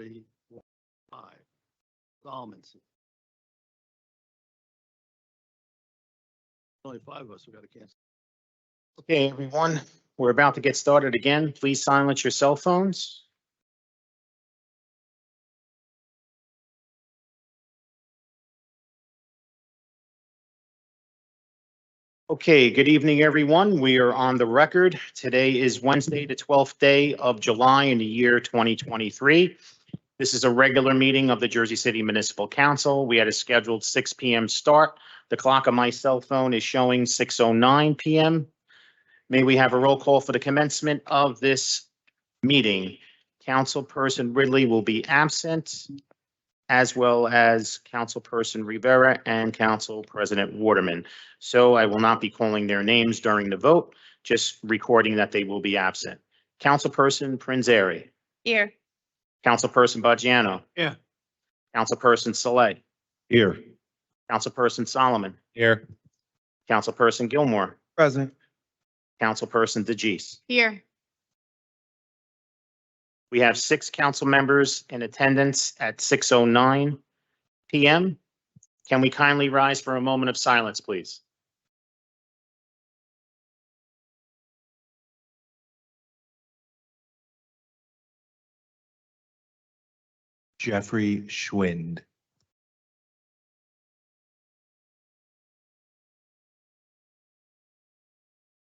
3, 5. Solomons. Only 5 of us, we got to cancel. Okay, everyone, we're about to get started again. Please silence your cell phones. Okay, good evening, everyone. We are on the record. Today is Wednesday, the 12th day of July in the year 2023. This is a regular meeting of the Jersey City Municipal Council. We had a scheduled 6 p.m. start. The clock on my cell phone is showing 6:09 p.m. May we have a roll call for the commencement of this meeting? Councilperson Ridley will be absent, as well as Councilperson Rivera and Council President Waterman. So I will not be calling their names during the vote, just recording that they will be absent. Councilperson Prinzeri. Here. Councilperson Baggiano. Here. Councilperson Saleh. Here. Councilperson Solomon. Here. Councilperson Gilmore. Present. Councilperson DeGise. Here. We have 6 council members in attendance at 6:09 p.m. Can we kindly rise for a moment of silence, please? Jeffrey Schwind.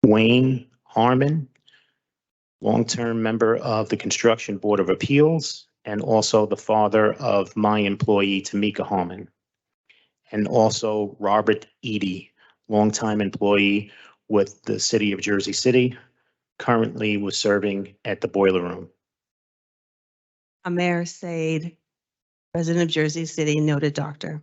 Wayne Harmon, long-term member of the Construction Board of Appeals, and also the father of my employee, Tamika Harmon. And also Robert Eady, longtime employee with the City of Jersey City, currently was serving at the Boiler Room. Amer Said, resident of Jersey City, noted doctor.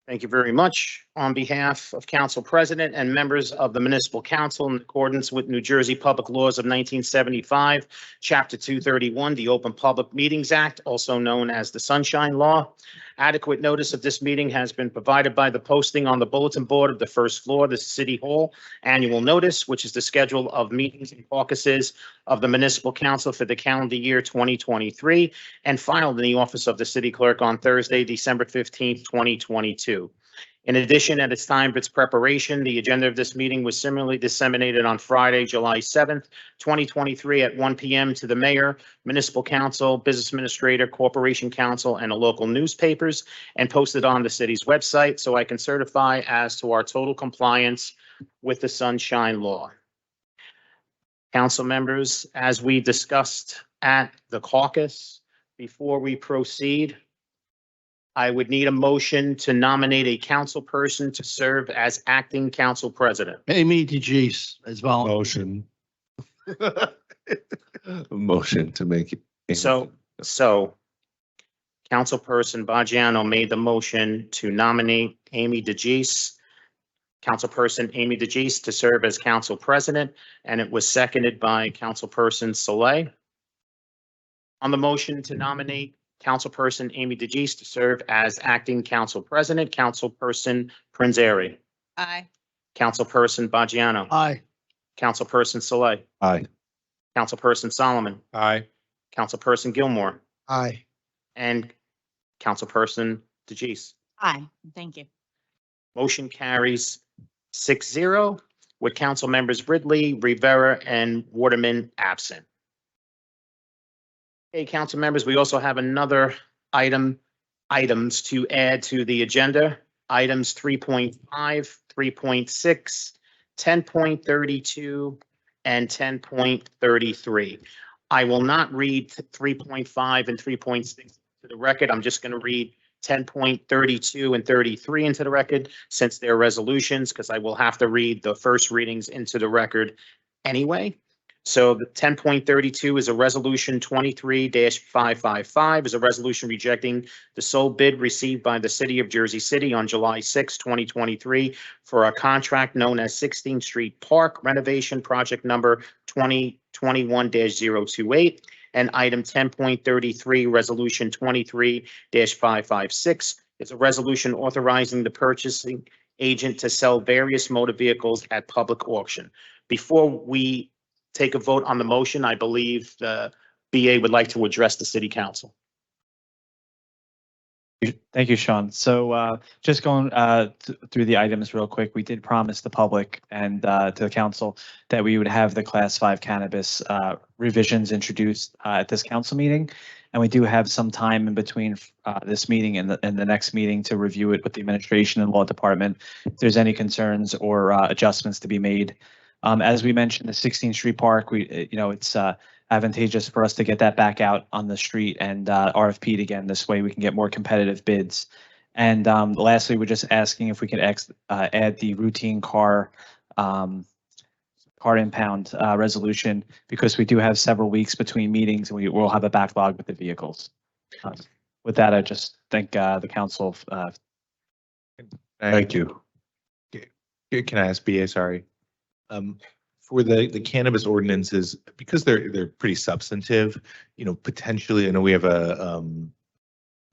Thank you very much. On behalf of Council President and members of the Municipal Council, in accordance with New Jersey Public Laws of 1975, Chapter 231, the Open Public Meetings Act, also known as the Sunshine Law, adequate notice of this meeting has been provided by the posting on the bulletin board of the first floor of the City Hall annual notice, which is the schedule of meetings and caucuses of the Municipal Council for the calendar year 2023, and filed in the office of the City Clerk on Thursday, December 15th, 2022. In addition, at its time of its preparation, the agenda of this meeting was similarly disseminated on Friday, July 7th, 2023 at 1 p.m. to the mayor, municipal council, business administrator, corporation council, and the local newspapers, and posted on the city's website, so I can certify as to our total compliance with the Sunshine Law. Council members, as we discussed at the caucus, before we proceed, I would need a motion to nominate a council person to serve as acting council president. Amy DeGise as well. Motion. Motion to make it. So Councilperson Baggiano made the motion to nominate Amy DeGise, Councilperson Amy DeGise, to serve as council president, and it was seconded by Councilperson Saleh. On the motion to nominate Councilperson Amy DeGise to serve as acting council president, Councilperson Prinzeri. Aye. Councilperson Baggiano. Aye. Councilperson Saleh. Aye. Councilperson Solomon. Aye. Councilperson Gilmore. Aye. And Councilperson DeGise. Aye. Thank you. Motion carries 6-0 with council members Ridley, Rivera, and Waterman absent. Okay, council members, we also have another items to add to the agenda. Items 3.5, 3.6, 10.32, and 10.33. I will not read 3.5 and 3.6 to the record. I'm just going to read 10.32 and 33 into the record since they're resolutions, because I will have to read the first readings into the record anyway. So the 10.32 is a resolution 23-555 is a resolution rejecting the sole bid received by the city of Jersey City on July 6, 2023 for a contract known as 16th Street Park renovation project number 2021-028. And item 10.33, resolution 23-556 is a resolution authorizing the purchasing agent to sell various motor vehicles at public auction. Before we take a vote on the motion, I believe the BA would like to address the city council. Thank you, Sean. So just going through the items real quick, we did promise the public and to the council that we would have the Class 5 cannabis revisions introduced at this council meeting. And we do have some time in between this meeting and the next meeting to review it with the administration and law department if there's any concerns or adjustments to be made. As we mentioned, the 16th Street Park, it's advantageous for us to get that back out on the street and RFP'd again. This way we can get more competitive bids. And lastly, we're just asking if we could add the routine car impound resolution, because we do have several weeks between meetings and we will have a backlog with the vehicles. With that, I just thank the council. Thank you. Can I ask BA, sorry? For the cannabis ordinances, because they're pretty substantive, potentially, I know we have a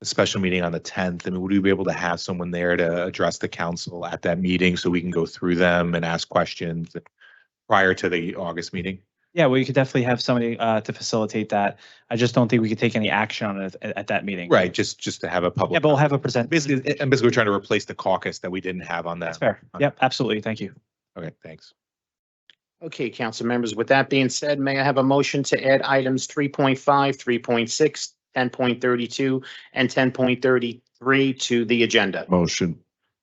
special meeting on the 10th. I mean, would we be able to have someone there to address the council at that meeting so we can go through them and ask questions prior to the August meeting? Yeah, well, you could definitely have somebody to facilitate that. I just don't think we could take any action on it at that meeting. Right, just to have a public. Yeah, but we'll have a present. Basically, we're trying to replace the caucus that we didn't have on that. That's fair. Yep, absolutely. Thank you. Okay, thanks. Okay, council members, with that being said, may I have a motion to add items 3.5, 3.6, 10.32, and 10.33 to the agenda? Motion.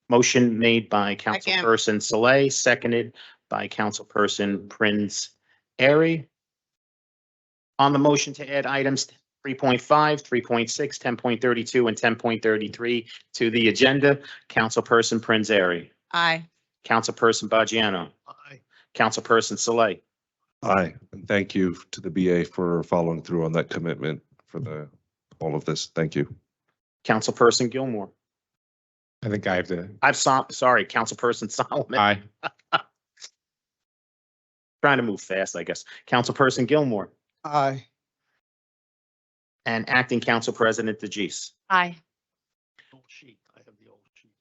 Motion made by Councilperson Saleh, seconded by Councilperson Prince Airy. On the motion to add items 3.5, 3.6, 10.32, and 10.33 to the agenda, Councilperson Prince Airy. Aye. Councilperson Baggiano. Aye. Councilperson Saleh. Aye, and thank you to the BA for following through on that commitment for all of this. Thank you. Councilperson Gilmore. I think I have to. Sorry, Councilperson Solomon. Aye. Trying to move fast, I guess. Councilperson Gilmore Aye. and Acting Council President DeGise. Aye. Old sheet. I have the old sheet.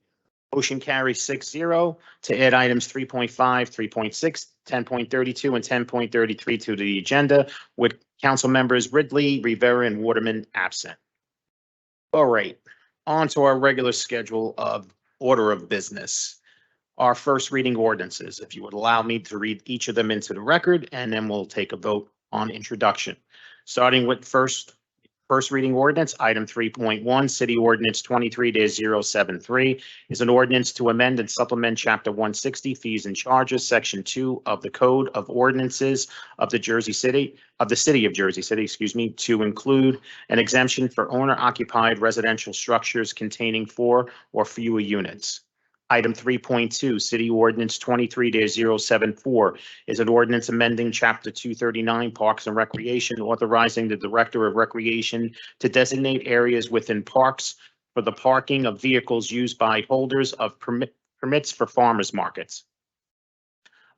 Motion carries 6-0 to add items 3.5, 3.6, 10.32, and 10.33 to the agenda with council members Ridley, Rivera, and Waterman absent. All right, on to our regular schedule of order of business. Our first reading ordinances, if you would allow me to read each of them into the record, and then we'll take a vote on introduction. Starting with first reading ordinance, item 3.1, City Ordinance 23-073 is an ordinance to amend and supplement Chapter 160 Fees and Charges, Section 2 of the Code of Ordinances of the City of Jersey City, to include an exemption for owner-occupied residential structures containing 4 or fewer units. Item 3.2, City Ordinance 23-074 is an ordinance amending Chapter 239 Parks and Recreation, authorizing the Director of Recreation to designate areas within parks for the parking of vehicles used by holders of permits for farmers markets.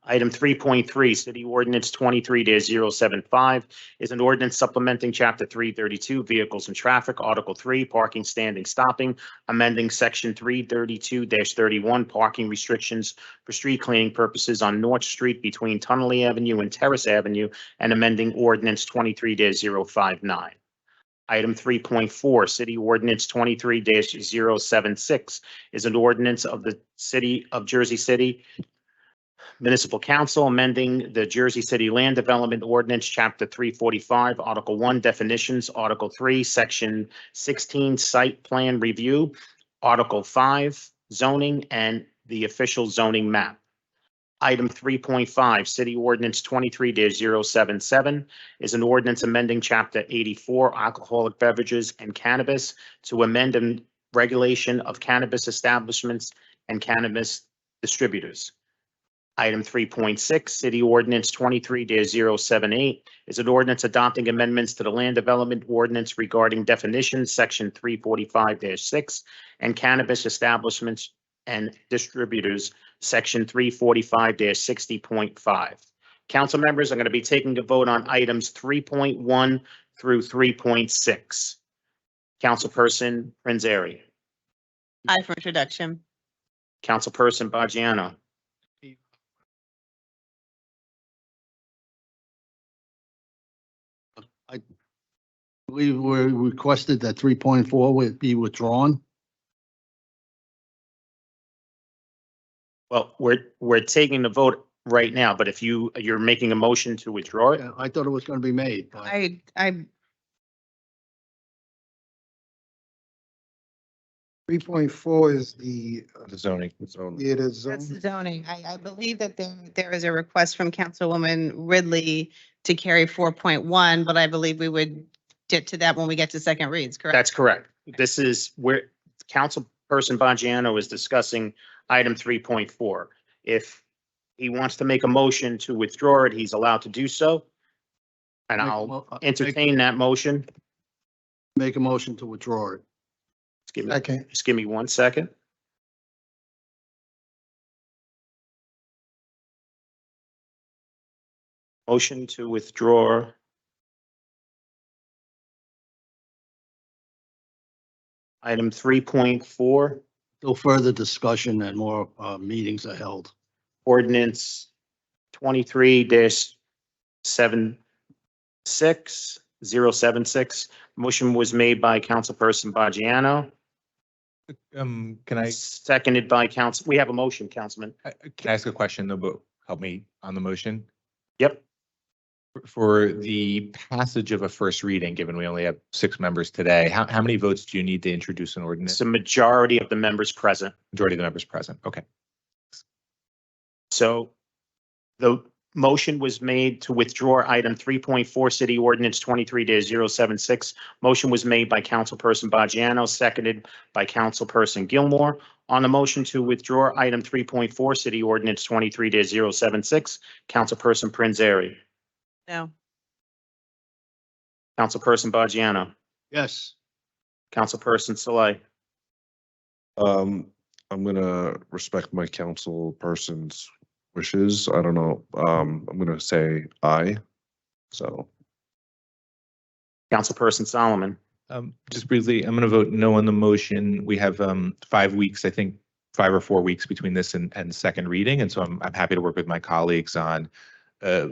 Item 3.3, City Ordinance 23-075 is an ordinance supplementing Chapter 332, Vehicles and Traffic, Article 3, Parking, Standing, Stopping, amending Section 332-31, Parking Restrictions for Street Cleaning Purposes on North Street between Tunnelly Avenue and Terrace Avenue, and amending Ordinance 23-059. Item 3.4, City Ordinance 23-076 is an ordinance of the City of Jersey City Municipal Council amending the Jersey City Land Development Ordinance, Chapter 345, Article 1, Definitions, Article 3, Section 16, Site Plan Review, Article 5, Zoning, and the official zoning map. Item 3.5, City Ordinance 23-077 is an ordinance amending Chapter 84, Alcoholic Beverages and Cannabis to amend and regulation of cannabis establishments and cannabis distributors. Item 3.6, City Ordinance 23-078 is an ordinance adopting amendments to the Land Development Ordinance regarding definitions, Section 345-6, and cannabis establishments and distributors, Section 345-60.5. Council members are going to be taking a vote on items 3.1 through 3.6. Councilperson Prinzary. Aye for introduction. Councilperson Bajiano. We were requested that 3.4 would be withdrawn. Well, we're taking the vote right now, but if you're making a motion to withdraw it, I thought it was going to be made. but- I 3.4 is the, The zoning. it is That's zone. zoning. I believe that there is a request from Councilwoman Ridley to carry 4.1, but I believe we would get to that when we get to second reads, correct? that's correct. This is where Councilperson Bajiano is discussing item 3.4. If he wants to make a motion to withdraw it, he's allowed to do so. And I'll entertain that motion. Make a motion to withdraw it. Second. Just give me 1 second. Motion to withdraw. Item 3.4, Till further discussion and more meetings are held. ordinance 23-076. Motion was made by Councilperson Bajiano, Can I, seconded by we have a motion, Councilman. can I ask a question though, but help me on the motion? Yep. For the passage of a first reading, given we only have 6 members today, how many votes do you need to introduce an ordinance? It's a majority of the members present. Majority of the members present. Okay. So the motion was made to withdraw item 3.4, City Ordinance 23-076. Motion was made by Councilperson Bajiano, seconded by Councilperson Gilmore. On the motion to withdraw item 3.4, City Ordinance 23-076, Councilperson Prinzary. No. Councilperson Bajiano. Yes. Councilperson Saleh. I'm gonna respect my council person's wishes. I don't know. I'm gonna say aye. So, Councilperson Solomon. Just briefly, I'm going to vote no on the motion. We have 5 weeks, I think, 5 or 4 weeks between this and second reading. And so I'm happy to work with my colleagues on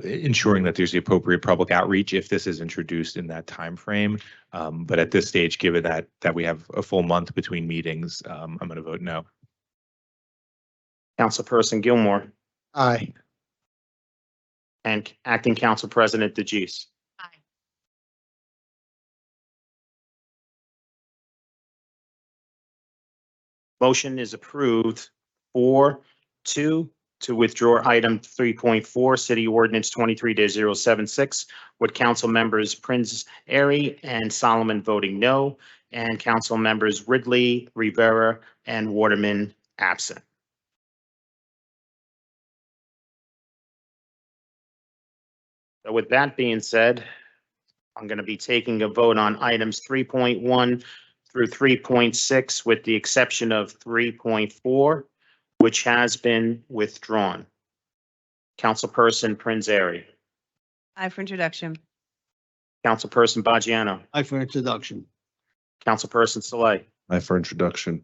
ensuring that there's the appropriate public outreach if this is introduced in that time frame. But at this stage, given that we have a full month between meetings, I'm going to vote no. Councilperson Gilmore Aye. and Acting Council President DeGise. Aye. Motion is approved 4-2 to withdraw item 3.4, City Ordinance 23-076, with council members Prince Airy and Solomon voting no, and council members Ridley, Rivera, and Waterman absent. So with that being said, I'm going to be taking a vote on items 3.1 through 3.6, with the exception of 3.4, which has been withdrawn. Councilperson Prinzary. Aye for introduction. Councilperson Bajiano. Aye for introduction. Councilperson Saleh. aye for introduction.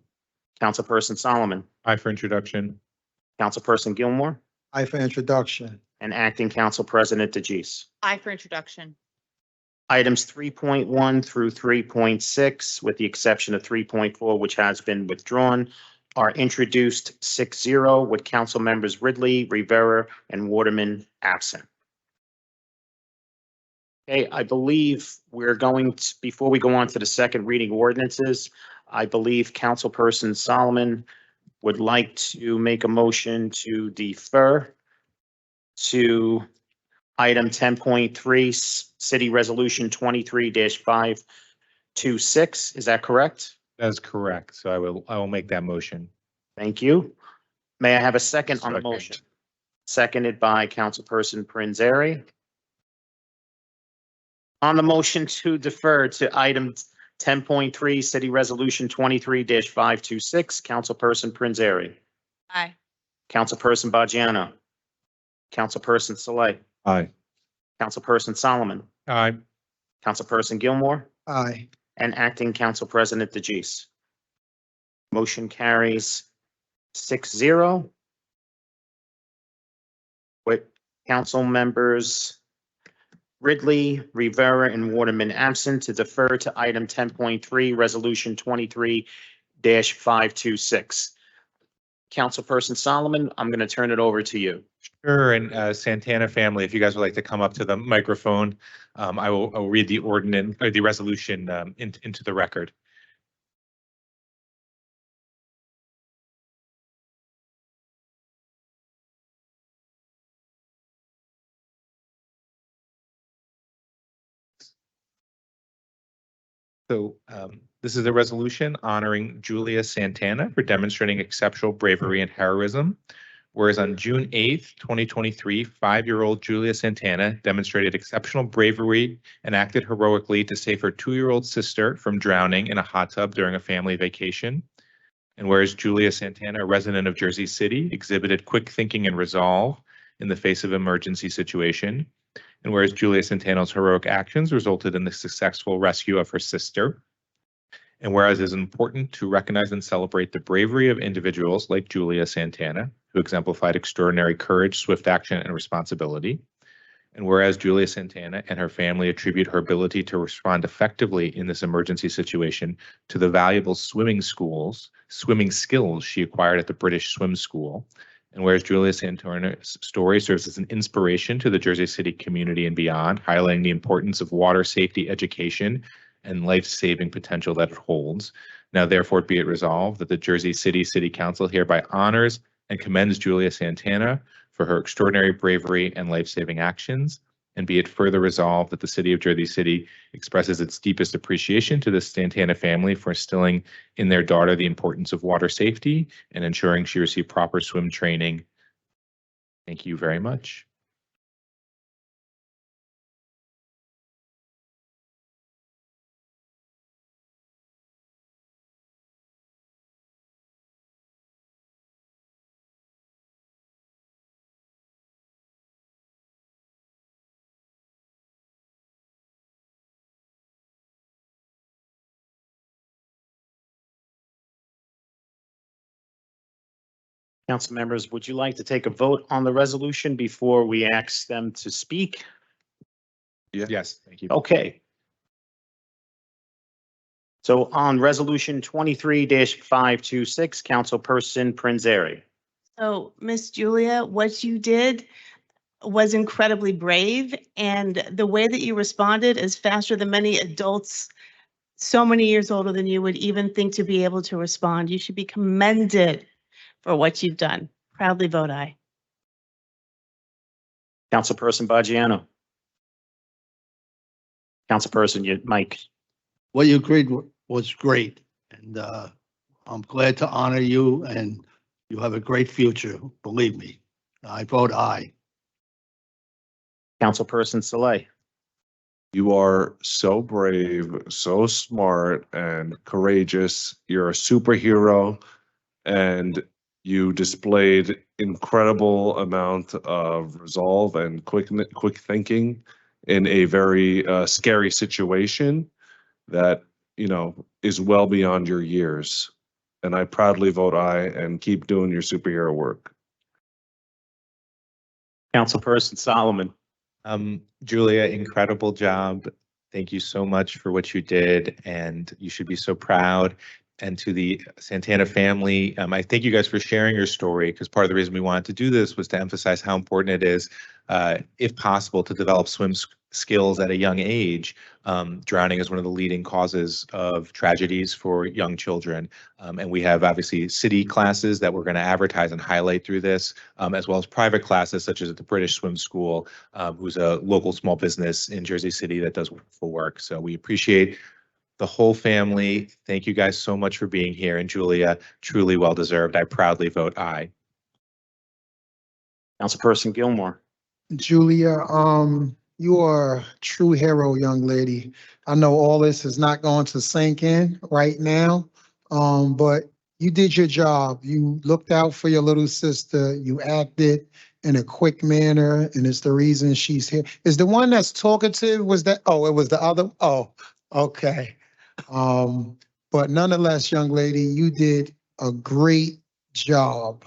Councilperson Solomon. Aye for introduction. Councilperson Gilmore. Aye for introduction. And Acting Council President DeGise. Aye for introduction. Items 3.1 through 3.6, with the exception of 3.4, which has been withdrawn, are introduced 6-0, with council members Ridley, Rivera, and Waterman absent. Okay, I believe we're going to, before we go on to the second reading ordinances, I believe Councilperson Solomon would like to make a motion to defer to item 10.3, City Resolution 23-526. Is that correct? That is correct. So I will make that motion. Thank you. May I have a second on the Second. motion? seconded by Councilperson Prinzary. On the motion to defer to item 10.3, City Resolution 23-526, Councilperson Prinzary. Aye. Councilperson Bajano. Councilperson Saleh. Aye. Councilperson Solomon. Aye. Councilperson Gilmore. Aye. And Acting Council President DeGise. Motion carries 6-0. With council members Ridley, Rivera, and Waterman absent, to defer to item 10.3, Resolution 23-526. Councilperson Solomon, I'm going to turn it over to you. Sure, and Santana family, if you guys would like to come up to the microphone, I will read the ordinance or the resolution into the record. So this is a resolution honoring Julia Santana for demonstrating exceptional bravery and heroism. Whereas on June 8th, 2023, 5-year-old Julia Santana demonstrated exceptional bravery and acted heroically to save her 2-year-old sister from drowning in a hot tub during a family vacation. And whereas Julia Santana, a resident of Jersey City, exhibited quick thinking and resolve in the face of emergency situation. And whereas Julia Santana's heroic actions resulted in the successful rescue of her sister. And whereas it is important to recognize and celebrate the bravery of individuals like Julia Santana, who exemplified extraordinary courage, swift action, and responsibility. And whereas Julia Santana and her family attribute her ability to respond effectively in this emergency situation to the valuable swimming skills she acquired at the British Swim School. And whereas Julia Santana's story serves as an inspiration to the Jersey City community and beyond, highlighting the importance of water safety education and life-saving potential that it holds. Now, therefore, be it resolved that the Jersey City City Council hereby honors and commends Julia Santana for her extraordinary bravery and life-saving actions. And be it further resolved that the City of Jersey City expresses its deepest appreciation to the Santana family for instilling in their daughter the importance of water safety and ensuring she received proper swim training. Thank you very much. Council members, would you like to take a vote on the resolution before we ask them to speak? Yes, thank you. Okay. So on resolution 23-526, Councilperson Prinzary. So, Miss Julia, what you did was incredibly brave, and the way that you responded is faster than many adults so many years older than you would even think to be able to respond. You should be commended for what you've done. Proudly vote aye. Councilperson Bajano. Councilperson, Mike. What you agreed was great, and I'm glad to honor you, and you have a great future, believe me. I vote aye. Councilperson Saleh. You are so brave, so smart and courageous. You're a superhero, and you displayed incredible amount of resolve and quick thinking in a very scary situation that, you know, is well beyond your years. And I proudly vote aye and keep doing your superhero work. Councilperson Solomon. Julia, incredible job. Thank you so much for what you did, and you should be so proud. And to the Santana family, I thank you guys for sharing your story, because part of the reason we wanted to do this was to emphasize how important it is, if possible, to develop swim skills at a young age. Drowning is one of the leading causes of tragedies for young children. And we have obviously city classes that we're going to advertise and highlight through this, as well as private classes such as at the British Swim School, who's a local small business in Jersey City that does wonderful work. So we appreciate the whole family. Thank you guys so much for being here. And Julia, truly well deserved. I proudly vote aye. Councilperson Gilmore. Julia, you are a true hero, young lady. I know all this is not going to sink in right now, but you did your job. You looked out for your little sister. You acted in a quick manner, and it's the reason she's here. Is the one that's talkative, was that, oh, it was the other? Oh, okay. But nonetheless, young lady, you did a great job.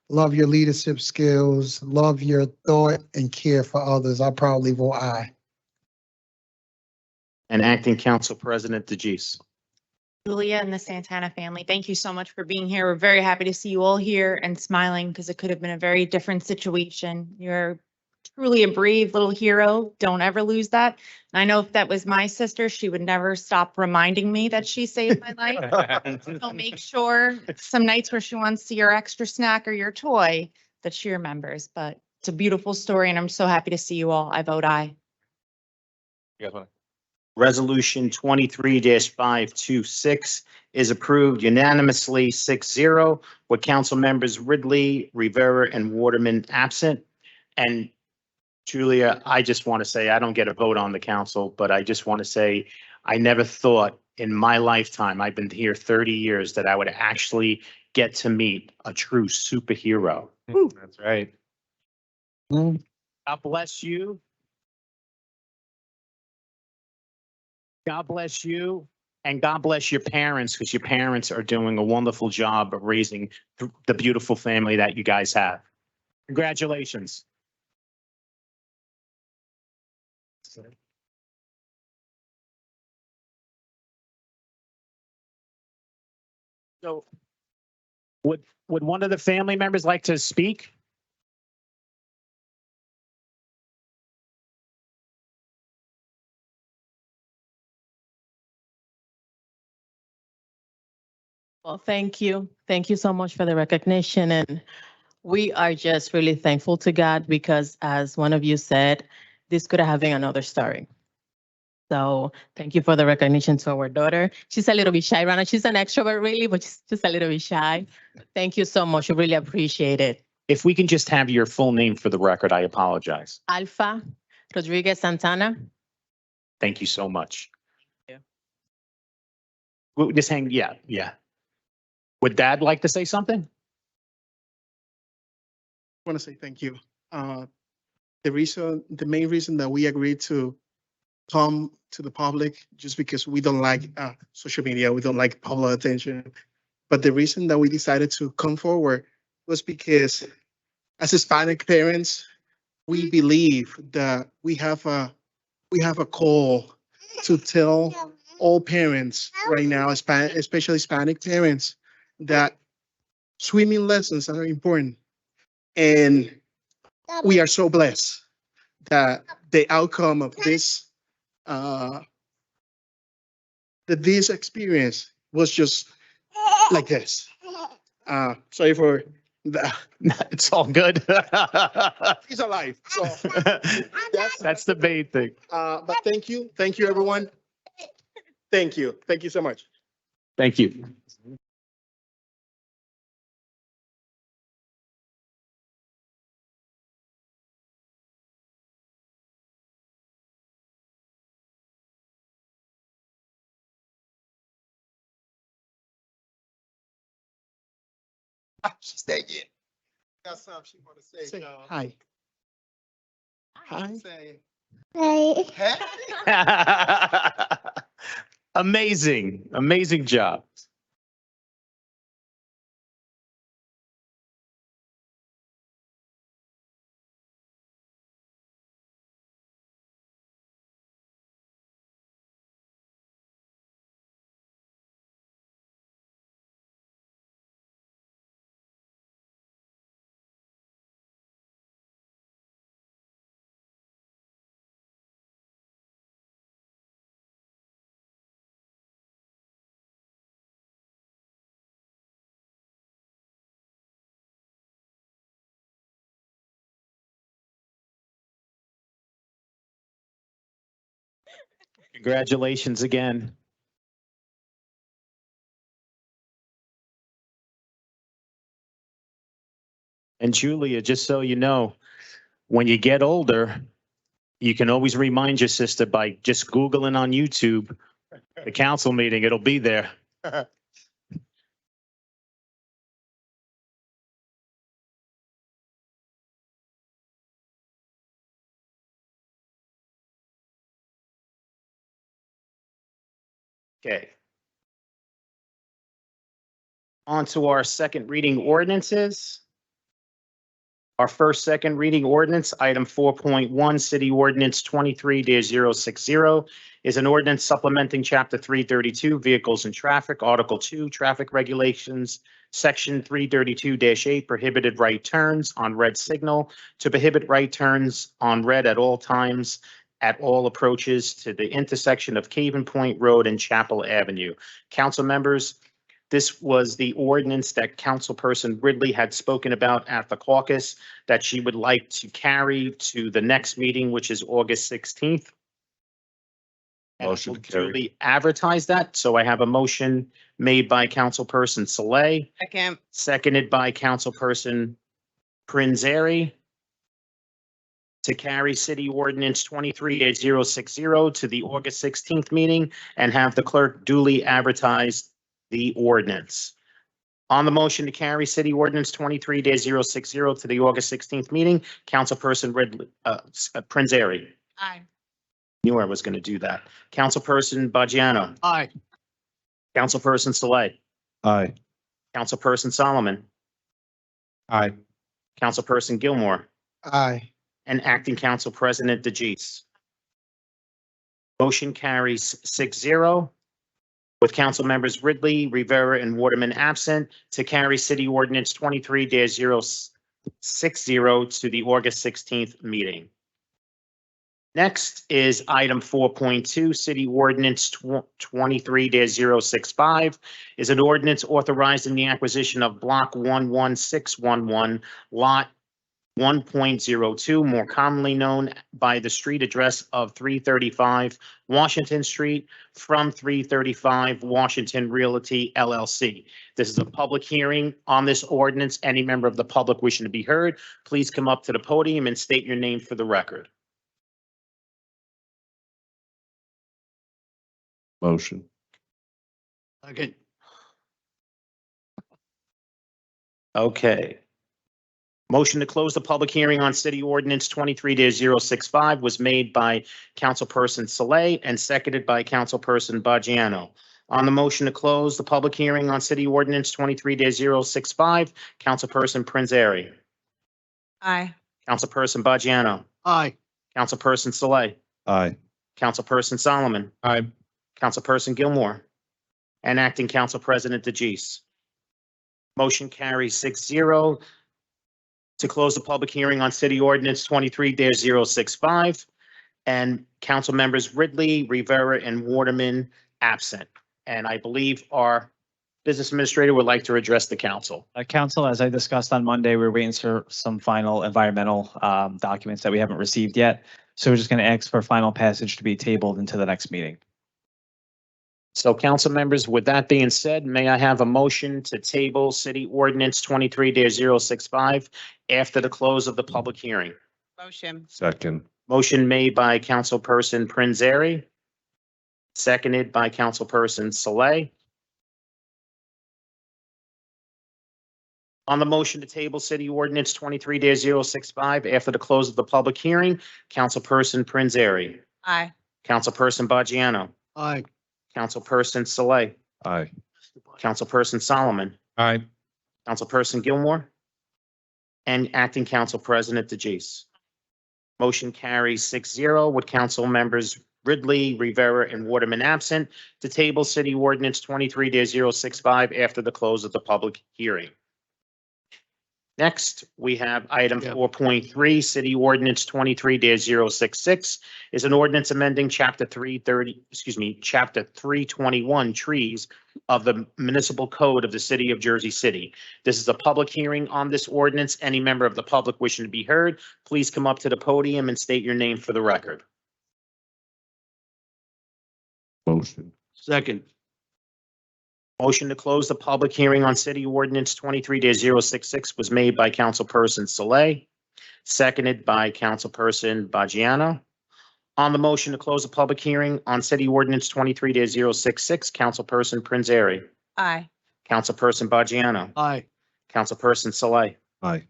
Love your leadership skills, love your thought and care for others. I probably vote aye. And Acting Council President DeGise. Julia and the Santana family, thank you so much for being here. We're very happy to see you all here and smiling because it could have been a very different situation. You're truly a brave little hero. Don't ever lose that. And I know if that was my sister, she would never stop reminding me that she saved my life. So make sure some nights where she wants to see your extra snack or your toy that she remembers. But it's a beautiful story and I'm so happy to see you all. I vote aye. You guys want Resolution 23-526 is approved unanimously 6-0 with council members Ridley, Rivera, and Waterman absent. And Julia, I just want to say, I don't get a vote on the council, but I just want to say, I never thought in my lifetime, I've been here 30 years, that I would actually get to meet a true superhero. to? That's right. God bless you. God bless you. And God bless your parents, because your parents are doing a wonderful job of raising the beautiful family that you guys have. Congratulations. So would one of the family members like to speak? Well, thank you. Thank you so much for the recognition. And we are just really thankful to God because, as one of you said, this could have been another story. So thank you for the recognition to our daughter. She's a little bit shy right now. She's an extrovert really, but she's just a little bit shy. Thank you so much. We really appreciate it. If we can just have your full name for the record, I apologize. Alpha Rodriguez Santana. Thank you so much. Thank you. We'll just hang, yeah. Would Dad like to say something? Want to say thank you. The main reason that we agreed to come to the public, just because we don't like social media, we don't like public attention. But the reason that we decided to come forward was because as Hispanic parents, we believe that we have a call to tell all parents right now, especially Hispanic parents, that swimming lessons are important. And we are so blessed that the outcome of this, that this experience was just like this. Sorry for that. It's all good. He's alive. So That's the main thing. but thank you everyone. Thank you so much. Thank you. She's taking. Got something she want to say, Say y'all. hi. Hi. Say, Amazing job. Congratulations again. And Julia, just so you know, when you get older, you can always remind your sister by just Googling on YouTube, the council meeting, it'll be there. Okay. On to our second reading ordinances. Our first second reading ordinance, item 4.1, City Ordinance 23-060, is an ordinance supplementing Chapter 332, Vehicles and Traffic, Article 2, Traffic Regulations, Section 332-8, Prohibited Right Turns on Red Signal, to prohibit right turns on red at all times at all approaches to the intersection of Caven Point Road and Chapel Avenue. Council members, this was the ordinance that Councilperson Ridley had spoken about at the caucus that she would like to carry to the next meeting, which is August 16th. And Motion we'll to carry. duly advertise that. So I have a motion made by Councilperson Saleh, Second. seconded by Councilperson Prinzary, to carry City Ordinance 23-060 to the August 16th meeting and have the clerk duly advertise the ordinance. On the motion to carry City Ordinance 23-060 to the August 16th meeting, Councilperson Prinzary. Aye. Knew I was going to do that. Councilperson Bajano. Aye. Councilperson Saleh. Aye. Councilperson Solomon. Aye. Councilperson Gilmore. Aye. And Acting Council President DeGise. Motion carries 6-0. With council members Ridley, Rivera, and Waterman absent, to carry City Ordinance 23-060 to the August 16th meeting. Next is item 4.2, City Ordinance 23-065, is an ordinance authorizing the acquisition of Block 11611, Lot 1.02, more commonly known by the street address of 335 Washington Street, from 335 Washington Realty LLC. This is a public hearing on this ordinance. Any member of the public wishing to be heard, please come up to the podium and state your name for the record. Motion. Second. Okay. Motion to close the public hearing on City Ordinance 23-065 was made by Councilperson Saleh and seconded by Councilperson Bajano. On the motion to close the public hearing on City Ordinance 23-065, Councilperson Prinzary. Aye. Councilperson Bajano. Aye. Councilperson Saleh. Aye. Councilperson Solomon. Aye. Councilperson Gilmore. And Acting Council President DeGise. Motion carries 6-0. To close the public hearing on City Ordinance 23-065, and council members Ridley, Rivera, and Waterman absent. And I believe our business administrator would like to address the council. Council, as I discussed on Monday, we're waiting for some final environmental documents that we haven't received yet. So we're just going to ask for final passage to be tabled into the next meeting. So council members, with that being said, may I have a motion to table City Ordinance 23-065 after the close of the public hearing? Motion. Second. Motion made by Councilperson Prinzary, seconded by Councilperson Saleh. On the motion to table City Ordinance 23-065 after the close of the public hearing, Councilperson Prinzary. Aye. Councilperson Bajano. Aye. Councilperson Saleh. Aye. Councilperson Solomon. Aye. Councilperson Gilmore. And Acting Council President DeGise. Motion carries 6-0 with council members Ridley, Rivera, and Waterman absent to table City Ordinance 23-065 after the close of the public hearing. Next, we have item Yeah. 4.3, City Ordinance 23-066 is an ordinance amending Chapter 321 trees of the Municipal Code of the City of Jersey City. This is a public hearing on this ordinance. Any member of the public wishing to be heard, please come up to the podium and state your name for the record. Motion. Second. Motion to close the public hearing on City Ordinance 23-066 was made by Councilperson Saleh, seconded by Councilperson Bajiano. On the motion to close the public hearing on City Ordinance 23-066, Councilperson Prinzary. Aye. Councilperson Bajiano. Aye. Councilperson Saleh. Aye.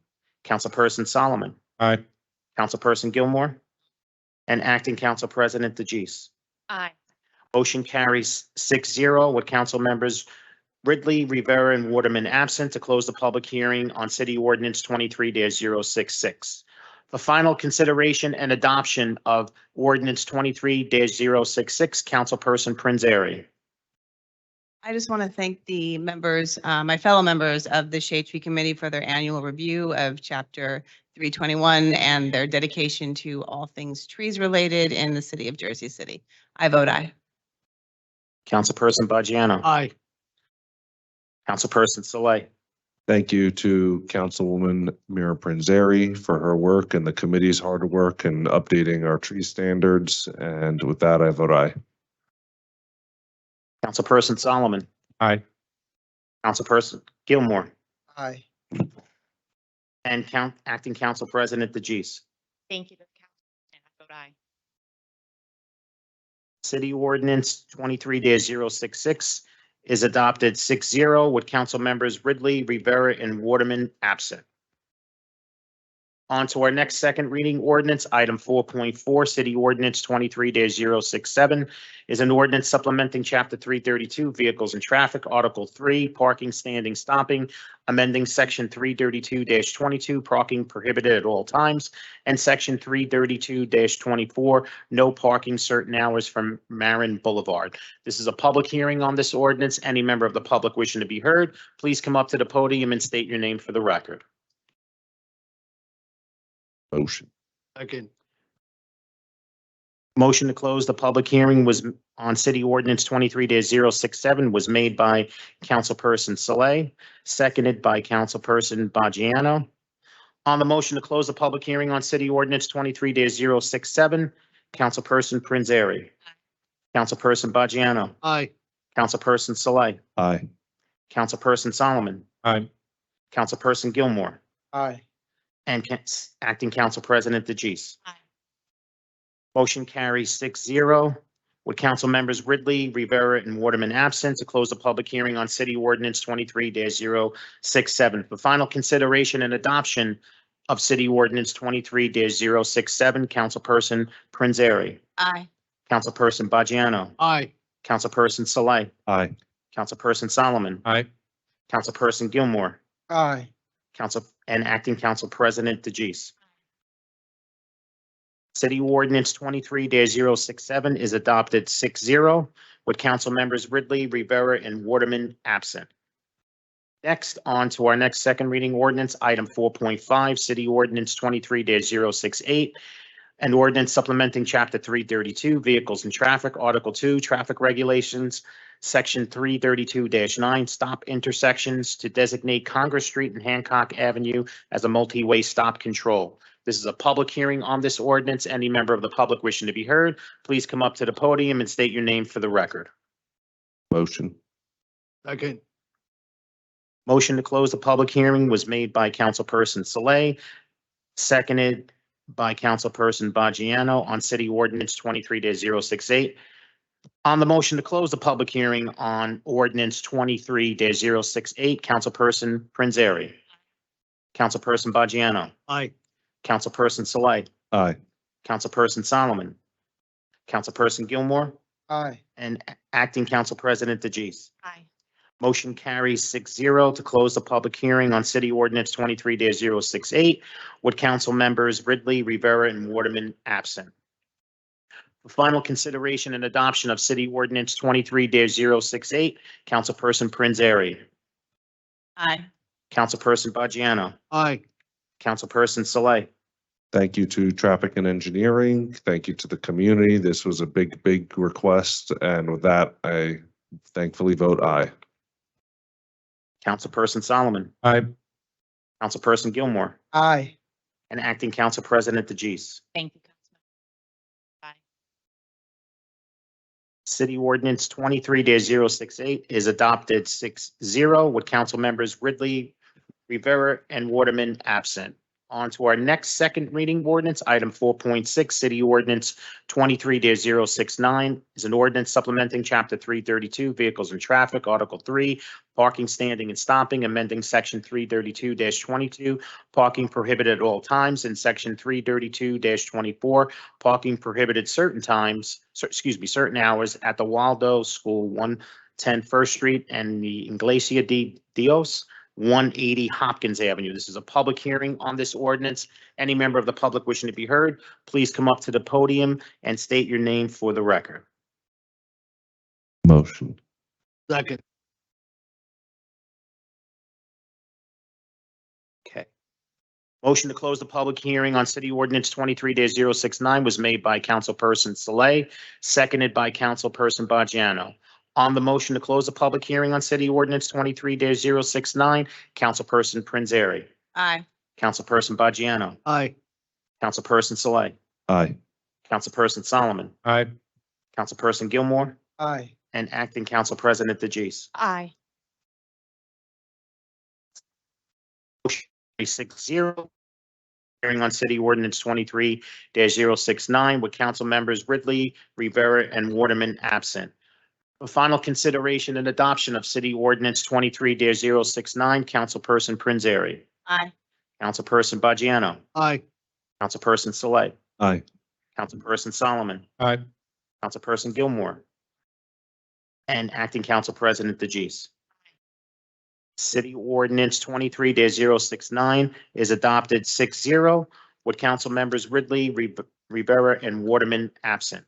Councilperson Solomon. Aye. Councilperson Gilmore. And Acting Council President DeGise. Aye. Motion carries 6-0 with council members Ridley, Rivera, and Waterman absent to close the public hearing on City Ordinance 23-066. For final consideration and adoption of Ordinance 23-066, Councilperson Prinzary. I just want to thank the members, my fellow members of the Shade Tree Committee for their annual review of Chapter 321 and their dedication to all things trees related in the city of Jersey City. I vote aye. Councilperson Bajiano. Aye. Councilperson Saleh. Thank you to Councilwoman Mira Prinzary for her work and the committee's hard work in updating our tree standards. And with that, I vote aye. Councilperson Solomon. Aye. Councilperson Gilmore. Aye. And Acting Council President DeGise. Thank you to the council. And I vote aye. City Ordinance 23-066 is adopted 6-0 with council members Ridley, Rivera, and Waterman absent. On to our next second reading ordinance, item 4.4, City Ordinance 23-067 is an ordinance supplementing Chapter 332, Vehicles and Traffic, Article 3, Parking, Standing, Stopping, amending Section 332-22, Parking Prohibited at All Times, and Section 332-24, No Parking Certain Hours from Marin Boulevard. This is a public hearing on this ordinance. Any member of the public wishing to be heard, please come up to the podium and state your name for the record. Motion. Second. Motion to close the public hearing was on City Ordinance 23-067 was made by Councilperson Saleh, seconded by Councilperson Bajiano. On the motion to close the public hearing on City Ordinance 23-067, Councilperson Prinzary. Councilperson Bajiano. Aye. Councilperson Saleh. Aye. Councilperson Solomon. Aye. Councilperson Gilmore. Aye. And Acting Council President DeGise. Aye. Motion carries 6-0 with council members Ridley, Rivera, and Waterman absent to close the public hearing on City Ordinance 23-067. For final consideration and adoption of City Ordinance 23-067, Councilperson Prinzary. Aye. Councilperson Bajiano. Aye. Councilperson Saleh. Aye. Councilperson Solomon. Aye. Councilperson Gilmore. Aye. And Acting Council President DeGise. City Ordinance 23-067 is adopted 6-0 with council members Ridley, Rivera, and Waterman absent. Next, on to our next second reading ordinance, item 4.5, City Ordinance 23-068, an ordinance supplementing Chapter 332, Vehicles and Traffic, Article 2, Traffic Regulations, Section 332-9, Stop Intersections to designate Congress Street and Hancock Avenue as a multi-way stop control. This is a public hearing on this ordinance. Any member of the public wishing to be heard, please come up to the podium and state your name for the record. Motion. Second. Motion to close the public hearing was made by Councilperson Saleh, seconded by Councilperson Bajiano on City Ordinance 23-068. On the motion to close the public hearing on Ordinance 23-068, Councilperson Prinzary. Councilperson Bajiano. Aye. Councilperson Saleh. Aye. Councilperson Solomon. Councilperson Gilmore. Aye. And Acting Council President DeGise. Aye. Motion carries 6-0 to close the public hearing on City Ordinance 23-068 with council members Ridley, Rivera, and Waterman absent. For final consideration and adoption of City Ordinance 23-068, Councilperson Prinzary. Aye. Councilperson Bajiano. Aye. Councilperson Saleh. Thank you to Traffic and Engineering. Thank you to the community. This was a big, big request. And with that, I thankfully vote aye. Councilperson Solomon. Aye. Councilperson Gilmore. Aye. And Acting Council President DeGise. Thank you, Councilman. Aye. City Ordinance 23-068 is adopted 6-0 with council members Ridley, Rivera, and Waterman absent. On to our next second reading ordinance, item 4.6, City Ordinance 23-069 is an ordinance supplementing Chapter 332, Vehicles and Traffic, Article 3, Parking, Standing, and Stopping, amending Section 332-22, Parking Prohibited at all times, and Section 332-24, Parking Prohibited certain certain hours at the Waldo School, 110 First Street, and the Iglesia de Dios, 180 Hopkins Avenue. This is a public hearing on this ordinance. Any member of the public wishing to be heard, please come up to the podium and state your name for the record. Motion. Second. Okay. Motion to close the public hearing on City Ordinance 23-069 was made by Councilperson Saleh, seconded by Councilperson Bajano. On the motion to close the public hearing on City Ordinance 23-069, Councilperson Prinzary, Aye. Councilperson Bajano, Aye. Councilperson Saleh, Aye. Councilperson Solomon, Aye. Councilperson Gilmore, Aye. and Acting Council President DeJeece. Aye. 6-0. Hearing on City Ordinance 23-069 with council members Ridley, Rivera, and Waterman absent. For final consideration and adoption of City Ordinance 23-069, Councilperson Prinzary, Aye. Councilperson Bajano, Aye. Councilperson Saleh, Aye. Councilperson Solomon, Aye. Councilperson Gilmore, and Acting Council President DeJeece. City Ordinance 23-069 is adopted 6-0 with council members Ridley, Rivera, and Waterman absent.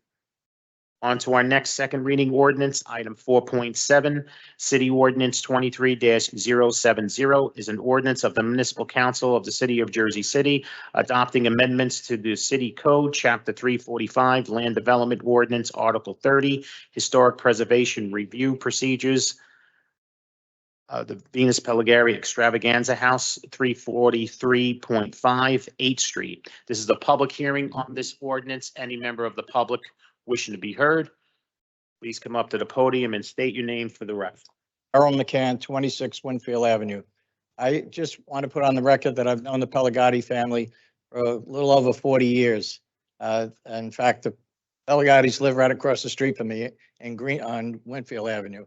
On to our next second reading ordinance, item 4.7, City Ordinance 23-070 is an ordinance of the Municipal Council of the City of Jersey City, adopting amendments to the City Code, Chapter 345, Land Development Ordinance, Article 30, Historic Preservation Review Procedures, the Venus Pellegari Extravaganza House, 343.5 8th Street. This is a public hearing on this ordinance. Any member of the public wishing to be heard, please come up to the podium and state your name for the record. Earl McCann, 26 Winfield Avenue. I just want to put on the record that I've known the Pellegatti family for a little over 40 years. In fact, the Pellegattis live right across the street from me on Winfield Avenue.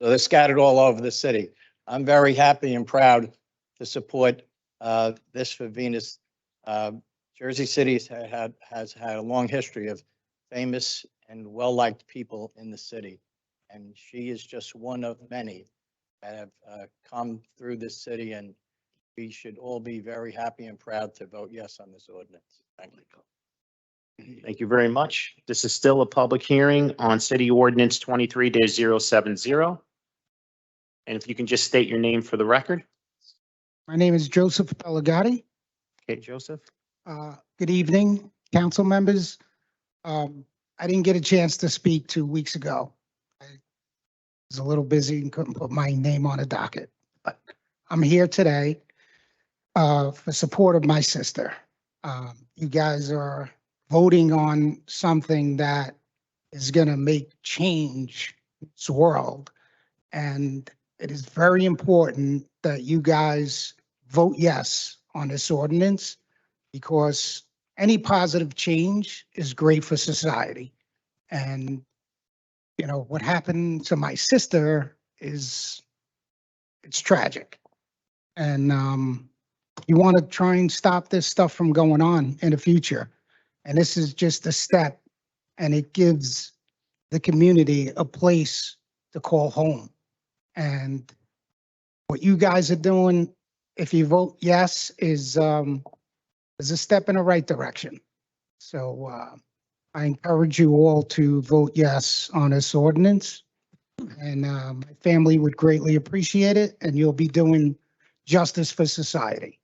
So they're scattered all over the city. I'm very happy and proud to support this for Venus. Jersey City has had a long history of famous and well-liked people in the city. And she is just one of many that have come through this city, and we should all be very happy and proud to vote yes on this ordinance. Thank you. Thank you very much. This is still a public hearing on City Ordinance 23-070. And if you can just state your name for the record. My name is Joseph Pellegatti. Okay, Joseph. Good evening, council members. I didn't get a chance to speak 2 weeks ago. I was a little busy and couldn't put my name on a docket. But I'm here today for support of my sister. You guys are voting on something that is going to make change this world. And it is very important that you guys vote yes on this ordinance, because any positive change is great for society. And, you know, what happened to my sister it's tragic. And you want to try and stop this stuff from going on in the future. And this is just a step, and it gives the community a place to call home. And what you guys are doing, if you vote yes, is a step in the right direction. So I encourage you all to vote yes on this ordinance. And my family would greatly appreciate it, and you'll be doing justice for society.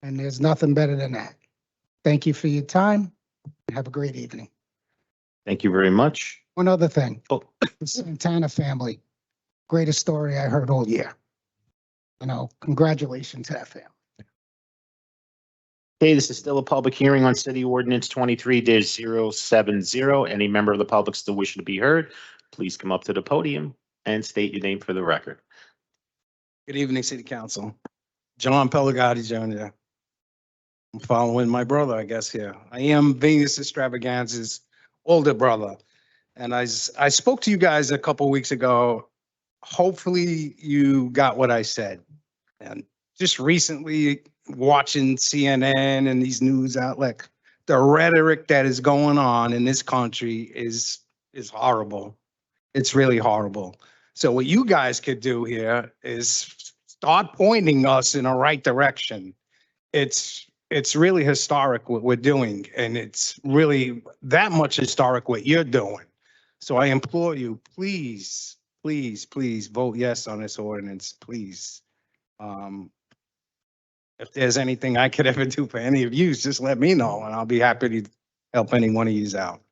And there's nothing better than that. Thank you for your time. Have a great evening. Thank you very much. One other thing. Oh. The Santana family, greatest story I heard all year. You know, congratulations to that family. Okay, this is still a public hearing on City Ordinance 23-070. Any member of the public still wishing to be heard, please come up to the podium and state your name for the record. Good evening, City Council. John Pellegatti Jr. I'm following my brother, I guess, here. I am Venus Extravaganza's older brother. And I spoke to you guys a couple weeks ago. Hopefully you got what I said. And just recently watching CNN and these news outlets, the rhetoric that is going on in this country is horrible. It's really horrible. So what you guys could do here is start pointing us in the right direction. It's really historic what we're doing, and it's really that much historic what you're doing. So I implore you, please, please, please vote yes on this ordinance, please. If there's anything I could ever do for any of you, just let me know, and I'll be happy to help any one of you out.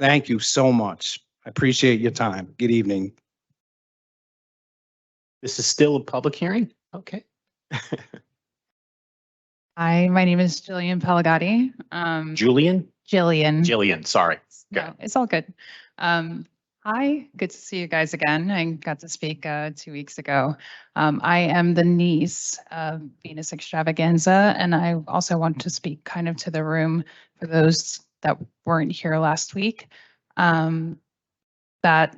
Thank you so much. I appreciate your time. Good evening. This is still a public hearing? Okay. Hi, my name is Jillian Pelagati. Julian? Jillian. Sorry. No, it's all good. Hi, good to see you guys again. I got to speak 2 weeks ago. I am the niece of Venus Extravaganza, and I also want to speak kind of to the room for those that weren't here last week. That,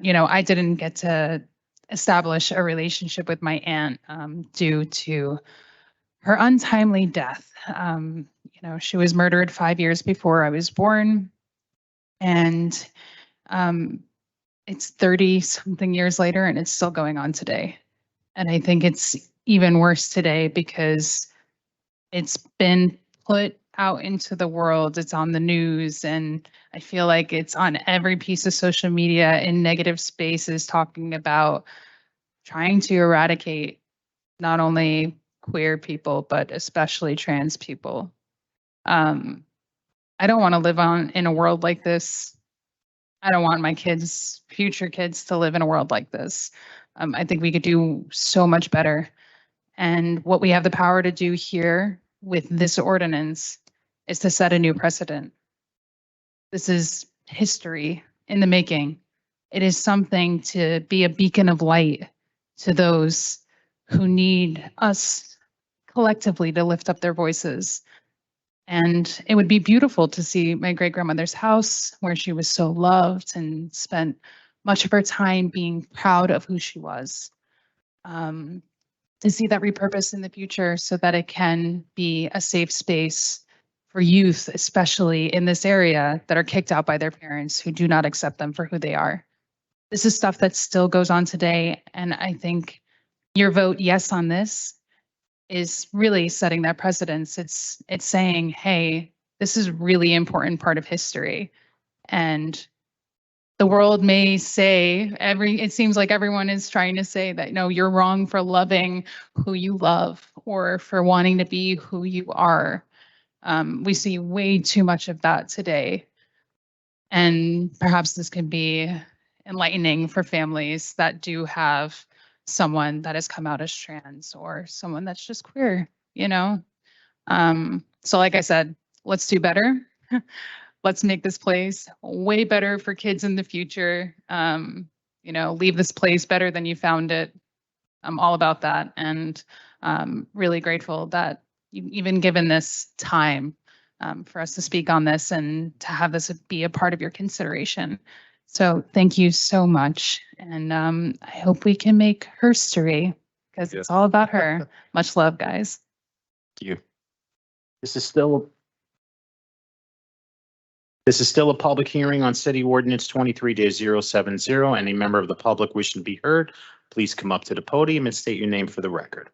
I didn't get to establish a relationship with my aunt due to her untimely death. She was murdered 5 years before I was born, and it's 30 something years later and it's still going on today. And I think it's even worse today because it's been put out into the world. It's on the news, and I feel like it's on every piece of social media in negative spaces talking about trying to eradicate not only queer people, but especially trans people. I don't want to live in a world like this. I don't want my future kids to live in a world like this. I think we could do so much better. And what we have the power to do here with this ordinance is to set a new precedent. This is history in the making. It is something to be a beacon of light to those who need us collectively to lift up their voices. And it would be beautiful to see my great-grandmother's house where she was so loved and spent much of her time being proud of who she was. To see that repurposed in the future so that it can be a safe space for youth, especially in this area, that are kicked out by their parents who do not accept them for who they are. This is stuff that still goes on today, and I think your vote yes on this is really setting that precedence. It's saying, hey, this is really important part of history. And the world may say, it seems like everyone is trying to say that, no, you're wrong for loving who you love or for wanting to be who you are. We see way too much of that today. And perhaps this can be enlightening for families that do have someone that has come out as trans or someone that's just queer, So like I said, let's do better. Let's make this place way better for kids in the future. Leave this place better than you found it. I'm all about that, and really grateful that you've even given this time for us to speak on this and to have this be a part of your consideration. So thank you so much. And I hope we can make herstory because it's all about her. Much love, guys. Thank you. This is still a public hearing on City Ordinance 23-070. Any member of the public wishing to be heard, please come up to the podium and state your name for the record.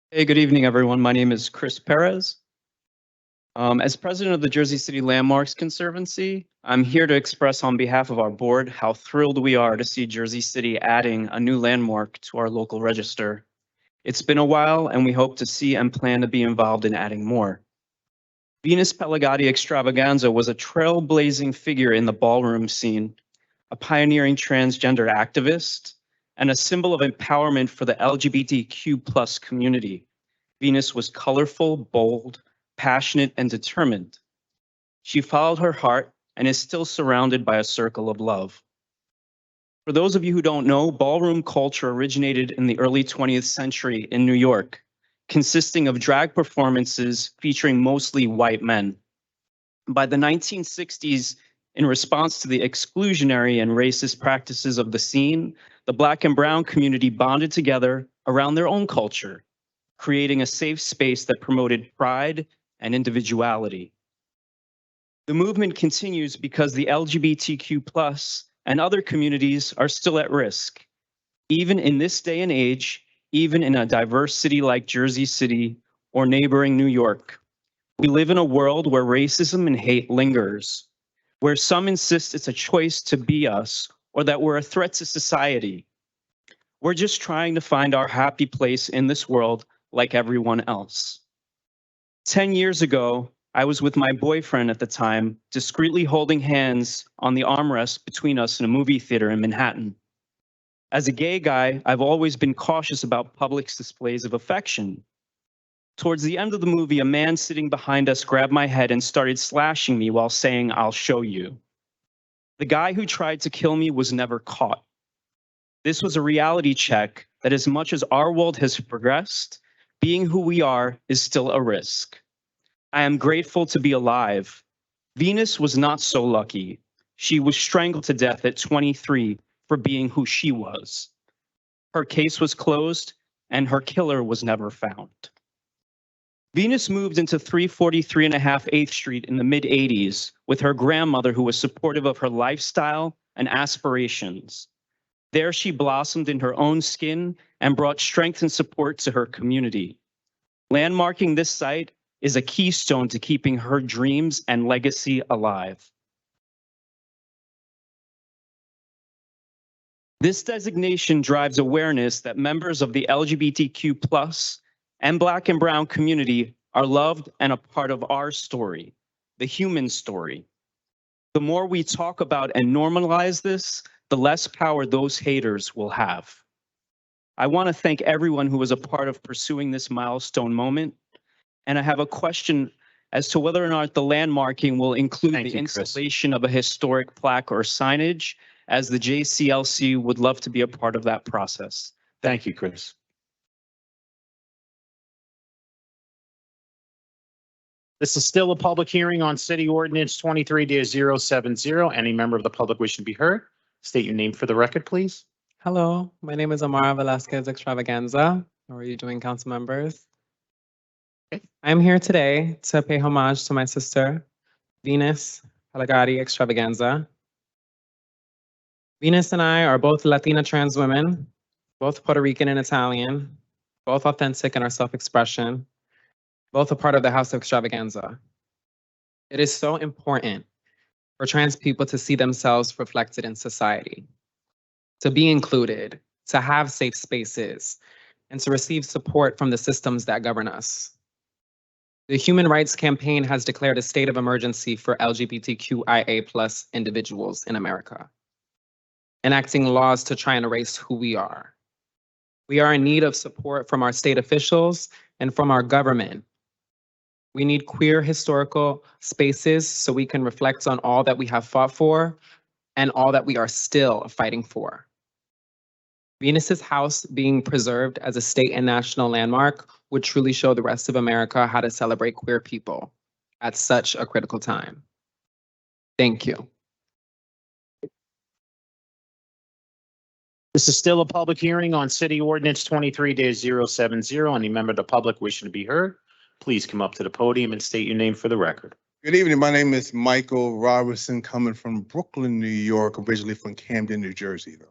Hey, good evening, everyone. My name is Chris Perez. As president of the Jersey City Landmarks Conservancy, I'm here to express on behalf of our board how thrilled we are to see Jersey City adding a new landmark to our local register. It's been a while, and we hope to see and plan to be involved in adding more. Venus Pelagati Extravaganza was a trailblazing figure in the ballroom scene, a pioneering transgender activist, and a symbol of empowerment for the LGBTQ+ community. Venus was colorful, bold, passionate, and determined. She followed her heart and is still surrounded by a circle of love. For those of you who don't know, ballroom culture originated in the early 20th century in New York. consisting of drag performances featuring mostly white men. By the 1960s, in response to the exclusionary and racist practices of the scene, the Black and Brown community bonded together around their own culture, creating a safe space that promoted pride and individuality. The movement continues because the LGBTQ+ and other communities are still at risk. Even in this day and age, even in a diverse city like Jersey City or neighboring New York, we live in a world where racism and hate lingers, where some insist it's a choice to be us or that we're a threat to society. We're just trying to find our happy place in this world like everyone else. 10 years ago, I was with my boyfriend at the time, discreetly holding hands on the armrest between us in a movie theater in Manhattan. As a gay guy, I've always been cautious about public displays of affection. Towards the end of the movie, a man sitting behind us grabbed my head and started slashing me while saying, "I'll show you." The guy who tried to kill me was never caught. This was a reality check that as much as our world has progressed, being who we are is still a risk. I am grateful to be alive. Venus was not so lucky. She was strangled to death at 23 for being who she was. Her case was closed and her killer was never found. Venus moved into 343 1/2 8th Street in the mid-'80s with her grandmother who was supportive of her lifestyle and aspirations. There she blossomed in her own skin and brought strength and support to her community. Landmarking this site is a keystone to keeping her dreams and legacy alive. This designation drives awareness that members of the LGBTQ+ and Black and Brown community are loved and a part of our story, the human story. The more we talk about and normalize this, the less power those haters will have. I want to thank everyone who was a part of pursuing this milestone moment. And I have a question as to whether or not the landmarking will include the installation of a historic plaque or signage, as the JCLC would love to be a part of that process. Thank you, Chris. This is still a public hearing on City Ordinance 23-070. Any member of the public wishing to be heard, state your name for the record, please. Hello, my name is Amara Velasquez Extravaganza. How are you doing, council members? I'm here today to pay homage to my sister, Venus Pelagati Extravaganza. Venus and I are both Latina trans women, both Puerto Rican and Italian, both authentic in our self-expression, both a part of the House of Extravaganza. It is so important for trans people to see themselves reflected in society, to be included, to have safe spaces, and to receive support from the systems that govern us. The Human Rights Campaign has declared a state of emergency for LGBTQIA+ individuals in America, enacting laws to try and erase who we are. We are in need of support from our state officials and from our government. We need queer historical spaces so we can reflect on all that we have fought for and all that we are still fighting for. Venus's house being preserved as a state and national landmark would truly show the rest of America how to celebrate queer people at such a critical time. Thank you. This is still a public hearing on City Ordinance 23-070. Any member of the public wishing to be heard, please come up to the podium and state your name for the record. Good evening. My name is Michael Robertson, coming from Brooklyn, New York, originally from Camden, New Jersey, though.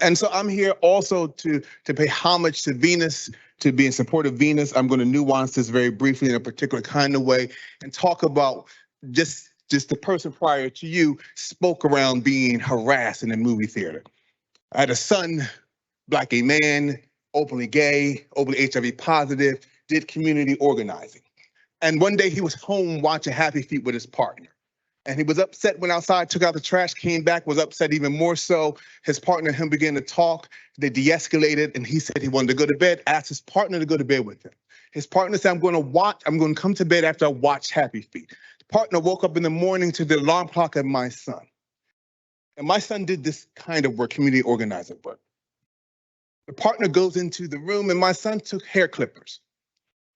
And so I'm here also to pay homage to Venus, to be in support of Venus. I'm going to nuance this very briefly in a particular kind of way and talk about just the person prior to you spoke around being harassed in the movie theater. I had a son, Black gay man, openly gay, openly HIV positive, did community organizing. And one day he was home watching Happy Feet with his partner. And he was upset when outside, took out the trash, came back, was upset even more so. His partner and him began to talk. They de-escalated, and he said he wanted to go to bed, asked his partner to go to bed with him. His partner said, I'm going to come to bed after I watch Happy Feet. The partner woke up in the morning to the alarm clock of my son. And my son did this kind of work, community organizer work. The partner goes into the room and my son took hair clippers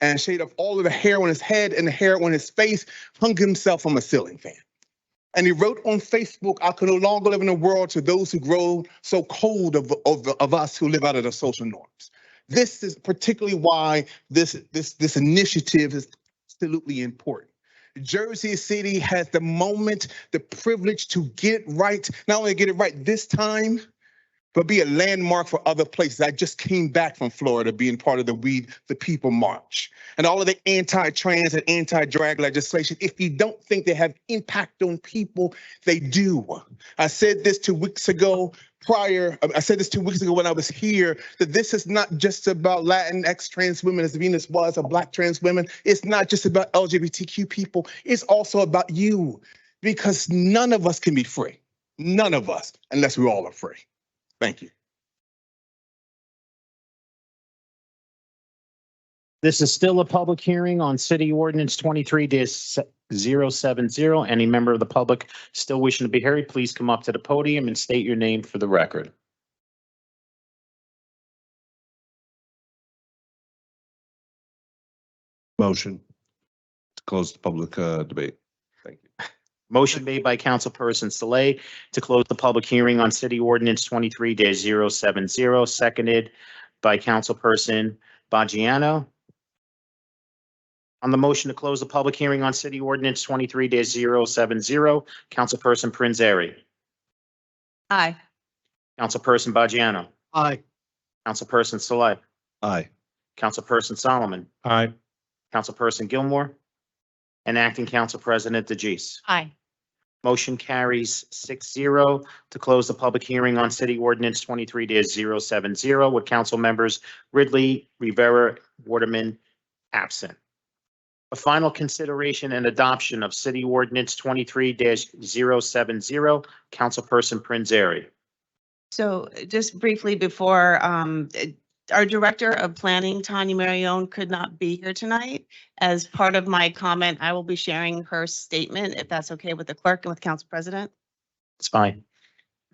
and shaved off all of the hair on his head and the hair on his face, hung himself from a ceiling fan. And he wrote on Facebook, I can no longer live in a world to those who grow so cold of us who live out of the social norms. This is particularly why this initiative is absolutely important. Jersey City has the moment, the privilege to get it right, not only get it right this time, but be a landmark for other places. I just came back from Florida being part of the We the People March. And all of the anti-trans and anti-drag legislation, if you don't think they have impact on people, they do. I said this 2 weeks ago when I was here, that this is not just about Latinx trans women as Venus was, or Black trans women. It's not just about LGBTQ people. It's also about you, because none of us can be free. None of us, unless we all are free. Thank you. This is still a public hearing on City Ordinance 23-070. Any member of the public still wishing to be heard, please come up to the podium and state your name for the record. Motion to close the public debate. Thank you. Motion made by Councilperson Saleh to close the public hearing on City Ordinance 23-070, seconded by Councilperson Baggiano. On the motion to close the public hearing on City Ordinance 23-070, Councilperson Prinzary. Aye. Councilperson Baggiano. Aye. Councilperson Saleh. Aye. Councilperson Solomon. Aye. Councilperson Gilmore. And Acting Council President DeGise. Aye. Motion carries 6-0 to close the public hearing on City Ordinance 23-070 with council members Ridley, Rivera, Waterman absent. A final consideration and adoption of City Ordinance 23-070, Councilperson Prinzary. So just briefly before, our Director of Planning, Tanya Marione, could not be here tonight. As part of my comment, I will be sharing her statement, if that's okay with the clerk and with Council President. It's fine.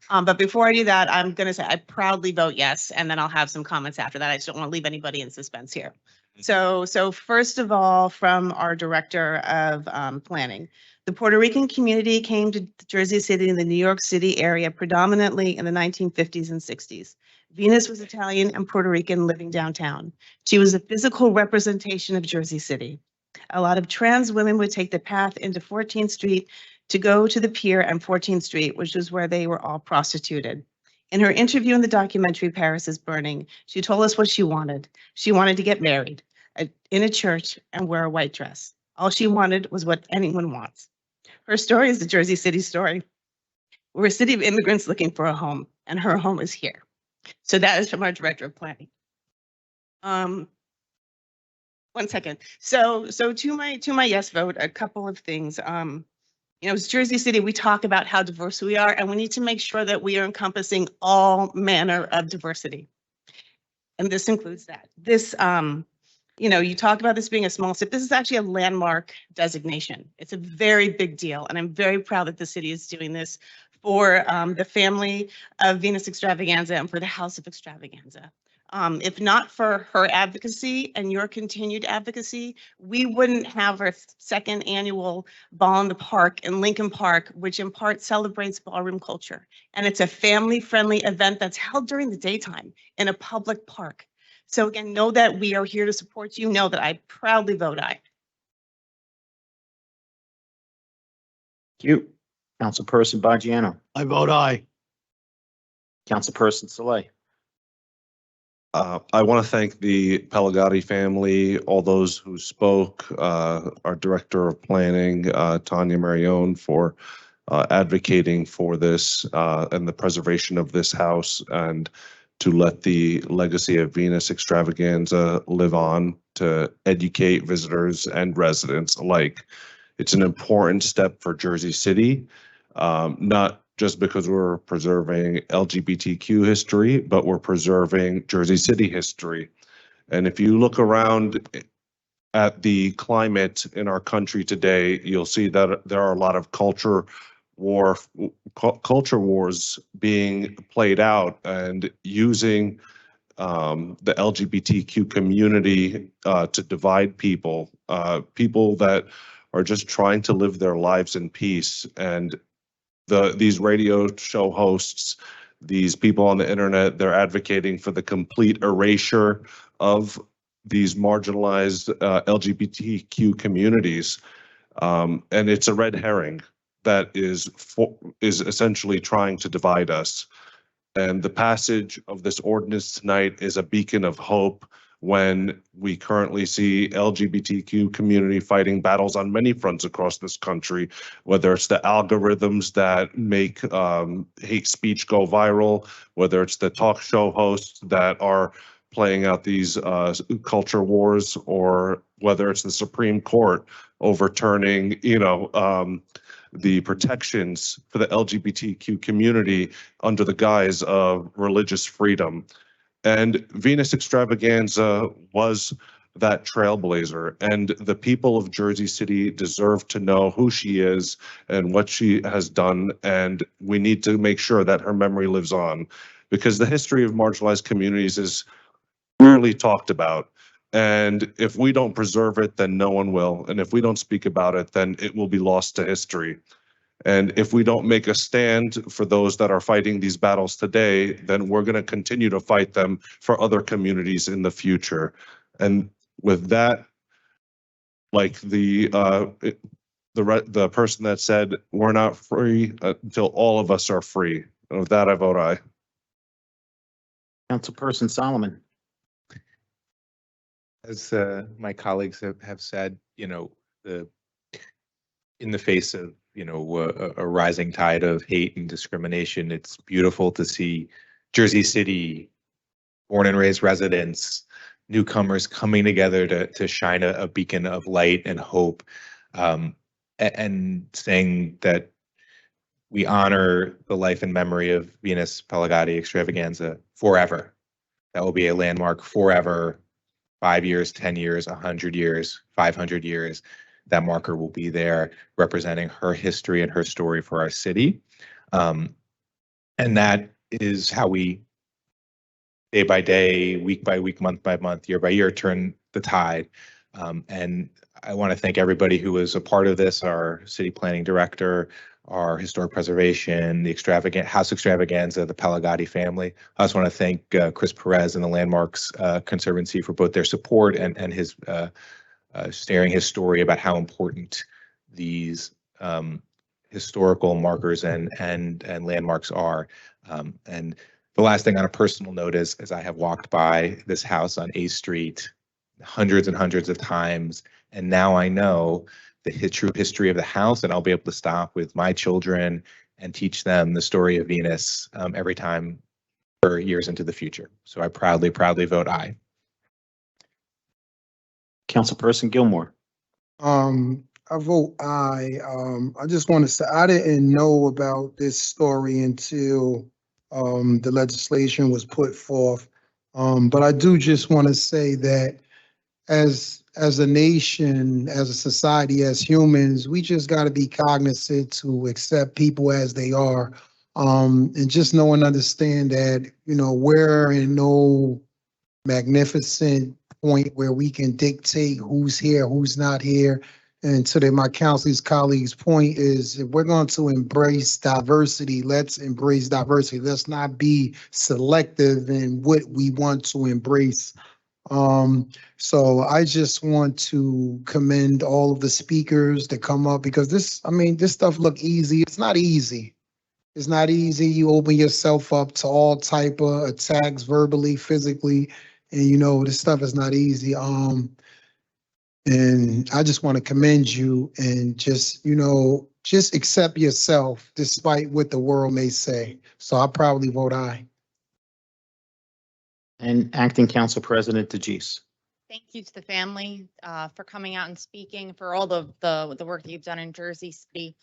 But before I do that, I'm going to say I proudly vote yes, and then I'll have some comments after that. I just don't want to leave anybody in suspense here. So first of all, from our Director of Planning, the Puerto Rican community came to Jersey City in the New York City area predominantly in the 1950s and 60s. Venus was Italian and Puerto Rican living downtown. She was a physical representation of Jersey City. A lot of trans women would take the path into 14th Street to go to the pier and 14th Street, which is where they were all prostituted. In her interview in the documentary Paris is Burning, she told us what she wanted. She wanted to get married in a church and wear a white dress. All she wanted was what anyone wants. Her story is the Jersey City story. We're a city of immigrants looking for a home, and her home is here. So that is from our Director of Planning. 1 second. So to my yes vote, a couple of things. As Jersey City, we talk about how diverse we are, and we need to make sure that we are encompassing all manner of diversity. And this includes that. This, you talk about this being a small city. This is actually a landmark designation. It's a very big deal, and I'm very proud that the city is doing this for the family of Venus Extravaganza and for the House of Extravaganza. If not for her advocacy and your continued advocacy, we wouldn't have our second annual Ball in the Park in Lincoln Park, which in part celebrates ballroom culture. And it's a family-friendly event that's held during the daytime in a public park. So again, know that we are here to support you. Know that I proudly vote aye. Thank you. Councilperson Baggiano. I vote aye. Councilperson Saleh. I want to thank the Pelagati family, all those who spoke, our Director of Planning, Tanya Marione, for advocating for this and the preservation of this house, and to let the legacy of Venus Extravaganza live on, to educate visitors and residents alike. It's an important step for Jersey City, not just because we're preserving LGBTQ history, but we're preserving Jersey City history. And if you look around at the climate in our country today, you'll see that there are a lot of culture wars being played out, and using the LGBTQ community to divide people, people that are just trying to live their lives in peace. And these radio show hosts, these people on the internet, they're advocating for the complete erasure of these marginalized LGBTQ communities. And it's a red herring that is essentially trying to divide us. And the passage of this ordinance tonight is a beacon of hope when we currently see LGBTQ community fighting battles on many fronts across this country, whether it's the algorithms that make hate speech go viral, whether it's the talk show hosts that are playing out these culture wars, or whether it's the Supreme Court overturning, the protections for the LGBTQ community under the guise of religious freedom. And Venus Extravaganza was that trailblazer, and the people of Jersey City deserve to know who she is and what she has done, and we need to make sure that her memory lives on, because the history of marginalized communities is rarely talked about. And if we don't preserve it, then no one will. And if we don't speak about it, then it will be lost to history. And if we don't make a stand for those that are fighting these battles today, then we're going to continue to fight them for other communities in the future. And with that, like the person that said, we're not free until all of us are free. And with that, I vote aye. Councilperson Solomon. As my colleagues have said, in the face of, a rising tide of hate and discrimination, it's beautiful to see Jersey City, born and raised residents, newcomers coming together to shine a beacon of light and hope, and saying that we honor the life and memory of Venus Pelagati Extravaganza forever. That will be a landmark forever. 5 years, 10 years, 100 years, 500 years, that marker will be there representing her history and her story for our city. And that is how we, day by day, week by week, month by month, year by year, turn the tide. And I want to thank everybody who was a part of this, our city planning director, our historic preservation, the House Extravaganza, the Pelagati family. I also want to thank Chris Perez and the Landmarks Conservancy for both their support and his sharing his story about how important these historical markers and landmarks are. And the last thing on a personal note is, as I have walked by this house on A Street hundreds and hundreds of times, and now I know the true history of the house, and I'll be able to stop with my children and teach them the story of Venus every time for years into the future. So I proudly vote aye. Councilperson Gilmore. I vote aye. I just want to say, I didn't know about this story until the legislation was put forth. But I do just want to say that as a nation, as a society, as humans, we just got to be cognizant to accept people as they are, and just know and understand that, we're in no magnificent point where we can dictate who's here, who's not here. And to my council's colleagues' point is, if we're going to embrace diversity, let's embrace diversity. Let's not be selective in what we want to embrace. So I just want to commend all of the speakers that come up, because this stuff look easy. It's not easy. It's not easy. You open yourself up to all type of attacks, verbally, physically, and this stuff is not easy. And I just want to commend you, and just accept yourself despite what the world may say. So I probably vote aye. And Acting Council President DeGise. Thank you to the family for coming out and speaking, for all the work that you've done in Jersey City.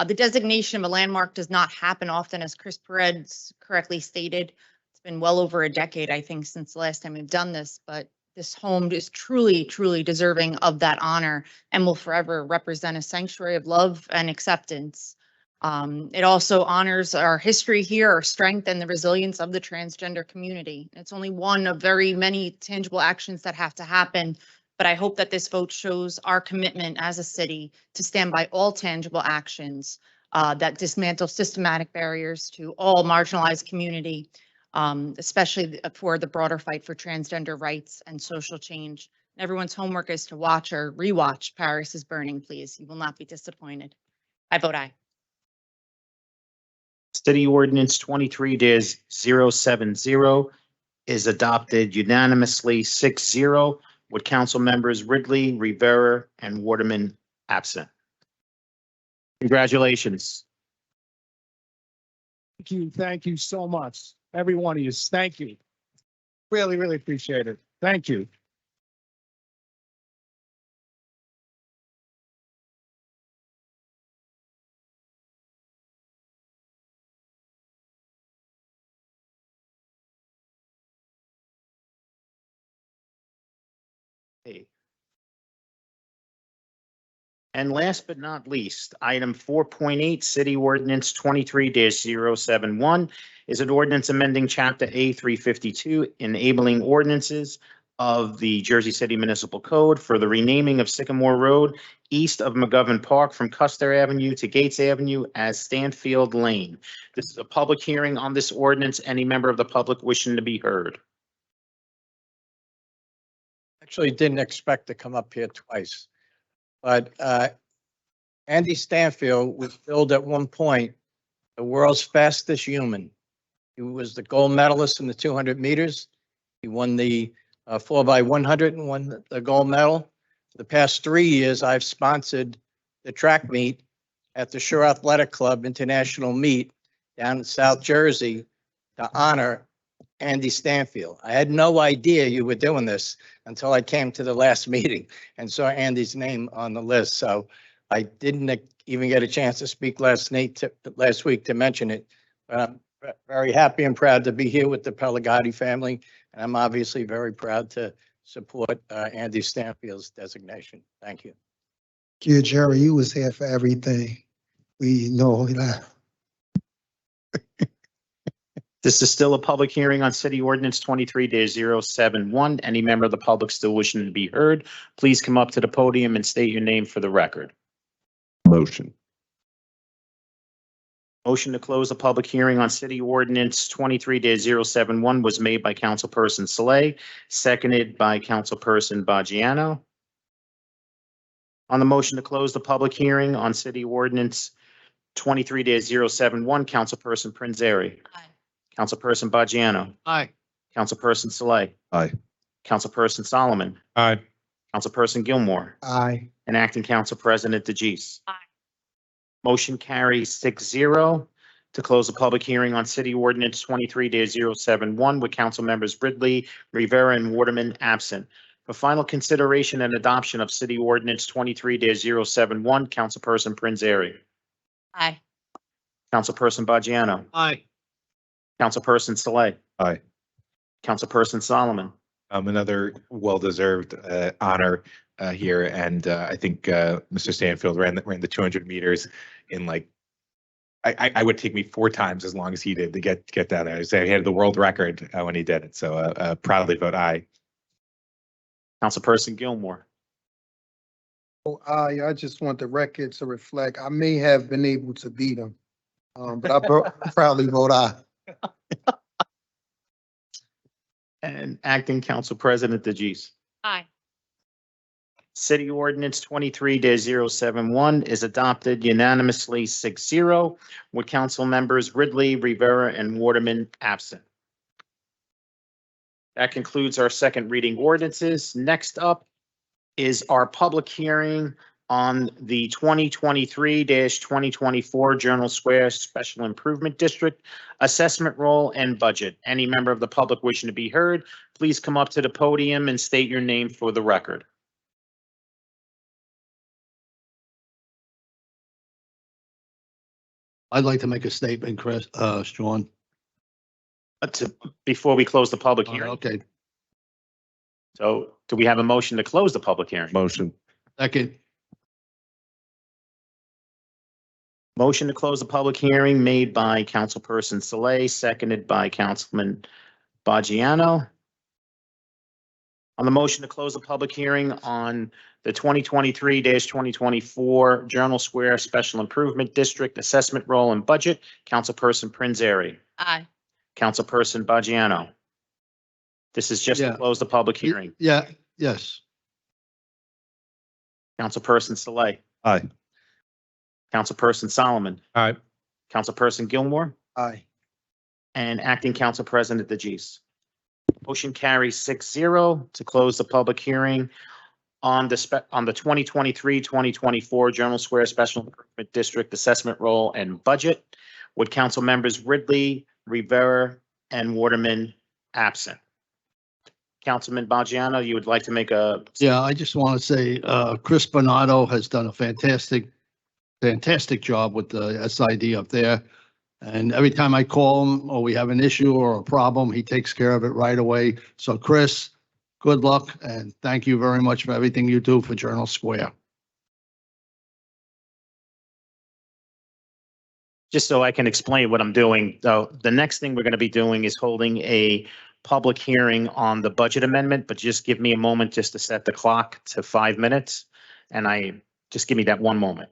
The designation of a landmark does not happen often, as Chris Perez correctly stated. It's been well over a decade, I think, since the last time we've done this, but this home is truly, truly deserving of that honor and will forever represent a sanctuary of love and acceptance It also honors our history here, our strength, and the resilience of the transgender community. It's only one of very many tangible actions that have to happen, but I hope that this vote shows our commitment as a city to stand by all tangible actions that dismantle systematic barriers to all marginalized community, especially for the broader fight for transgender rights and social change. Everyone's homework is to watch or rewatch Paris is Burning, please. You will not be disappointed. I vote aye. City Ordinance 23-070 is adopted unanimously 6-0 with council members Ridley, Rivera, and Waterman absent. Congratulations. Thank you so much. Every one of you, thank you. Really, really appreciate it. Thank you. And last but not least, item 4.8, City Ordinance 23-071 is an ordinance amending Chapter A 352, enabling ordinances of the Jersey City Municipal Code for the renaming of Sycamore Road east of McGovern Park from Custer Avenue to Gates Avenue as Stanfield Lane. This is a public hearing on this ordinance. Any member of the public wishing to be heard? Actually didn't expect to come up here twice. But Andy Stanfield was billed at one point the world's fastest human. He was the gold medalist in the 200 meters. He won the 4x100 and won the gold medal. The past 3 years, I've sponsored the track meet at the Shore Athletic Club International Meet down in South Jersey to honor Andy Stanfield. I had no idea you were doing this until I came to the last meeting and saw Andy's name on the list. So I didn't even get a chance to speak last week to mention it. But I'm very happy and proud to be here with the Pelagatti family. And I'm obviously very proud to support Andy Stanfield's designation. Thank you. Yeah, Jerry, you was here for everything. We know that. This is still a public hearing on City Ordinance 23-071. Any member of the public still wishing to be heard, please come up to the podium and state your name for the record. Motion. Motion to close the public hearing on City Ordinance 23-071 was made by Councilperson Saleh, seconded by Councilperson Baggiano. On the motion to close the public hearing on City Ordinance 23-071, Councilperson Prinzary. Aye. Councilperson Baggiano. Aye. Councilperson Saleh. Aye. Councilperson Solomon. Aye. Councilperson Gilmore. Aye. And Acting Council President DeGise. Aye. Motion carries 6-0 to close the public hearing on City Ordinance 23-071 with council members Ridley, Rivera, and Waterman absent. For final consideration and adoption of City Ordinance 23-071, Councilperson Prinzary. Aye. Councilperson Baggiano. Aye. Councilperson Saleh. Aye. Councilperson Solomon. Another well-deserved honor here, and I think Mr. Stanfield ran the 200 meters in like I would take me 4 times as long as he did to get down there. So he had the world record when he did it. So proudly vote aye. Councilperson Gilmore. Oh, I just want the record to reflect, I may have been able to beat him. But I proudly vote aye. And Acting Council President DeGise. Aye. City Ordinance 23-071 is adopted unanimously 6-0 with council members Ridley, Rivera, and Waterman absent. That concludes our second reading ordinances. Next up is our public hearing on the 2023-2024 Journal Square Special Improvement District Assessment Roll and Budget. Any member of the public wishing to be heard, please come up to the podium and state your name for the record. I'd like to make a statement, Chris, Sean. Before we close the public hearing. Okay, So do we have a motion to close the public hearing? Motion. second. Motion to close the public hearing made by Councilperson Saleh, seconded by Councilman Baggiano. On the motion to close the public hearing on the 2023-2024 Journal Square Special Improvement District Assessment Roll and Budget, Councilperson Prinzary. Aye. Councilperson Baggiano. This is just to Yeah. close the public hearing. Yeah, yes. Councilperson Saleh. Aye. Councilperson Solomon. Aye. Councilperson Gilmore. Aye. And Acting Council President DeGise. Motion carries 6-0 to close the public hearing on the 2023-2024 Journal Square Special Improvement District Assessment Roll and Budget, with council members Ridley, Rivera, and Waterman absent. Councilman Baggiano, you would like to make a, Yeah, I just want to say, Chris Bernardo has done a fantastic job with the SID up there. And every time I call him or we have an issue or a problem, he takes care of it right away. So Chris, good luck and thank you very much for everything you do for Journal Square. just so I can explain what I'm doing, though, the next thing we're going to be doing is holding a public hearing on the budget amendment, but just give me a moment just to set the clock to 5 minutes. And just give me that one moment.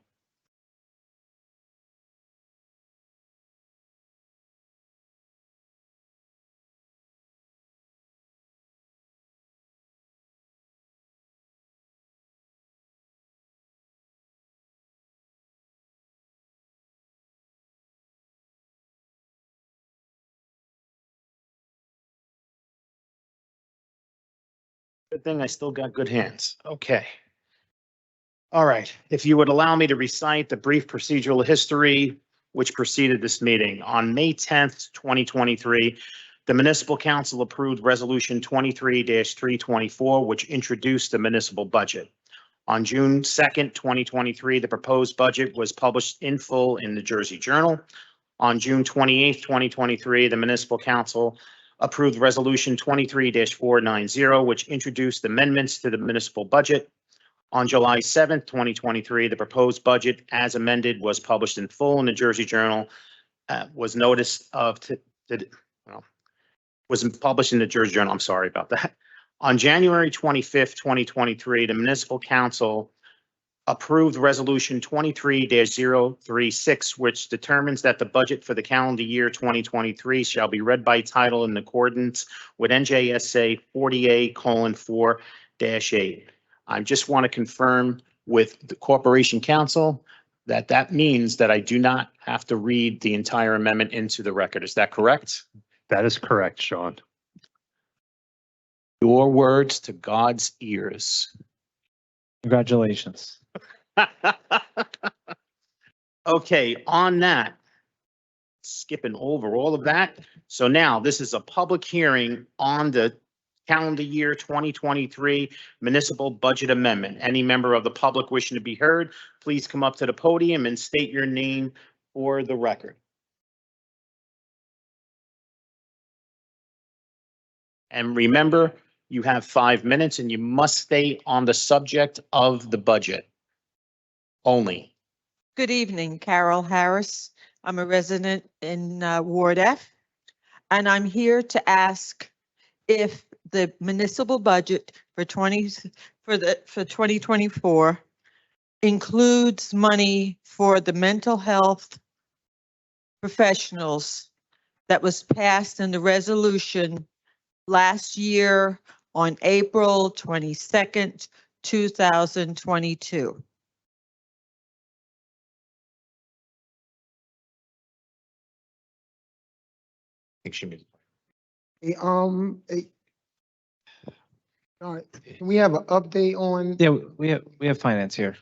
Good thing I still got good hands. Okay. All right. If you would allow me to recite the brief procedural history which preceded this meeting. On May 10th, 2023, the Municipal Council approved Resolution 23-324, which introduced the municipal budget. On June 2nd, 2023, the proposed budget was published in full in the Jersey Journal. On June 28th, 2023, the Municipal Council approved Resolution 23-490, which introduced amendments to the municipal budget. On July 7th, 2023, the proposed budget as amended was published in full in the Jersey Journal, was published in the Jersey Journal. I'm sorry about that. On January 25th, 2023, the Municipal Council approved Resolution 23-036, which determines that the budget for the calendar year 2023 shall be read by title in accordance with NJSA 48:4-8. I just want to confirm with the Corporation Council that that means that I do not have to read the entire amendment into the record. Is that correct? That is correct, Sean. Your words to God's ears. Congratulations. Okay, on that, skipping over all of that. So now this is a public hearing on the calendar year 2023 municipal budget amendment. Any member of the public wishing to be heard, please come up to the podium and state your name for the record. And remember, you have 5 minutes and you must stay on the subject of the budget only. Good evening, Carol Harris. I'm a resident in Ward F, and I'm here to ask if the municipal budget for 2024 includes money for the mental health professionals that was passed in the resolution last year on April 22nd, 2022. I think she means. Can we have an update on? Yeah, we have finance here.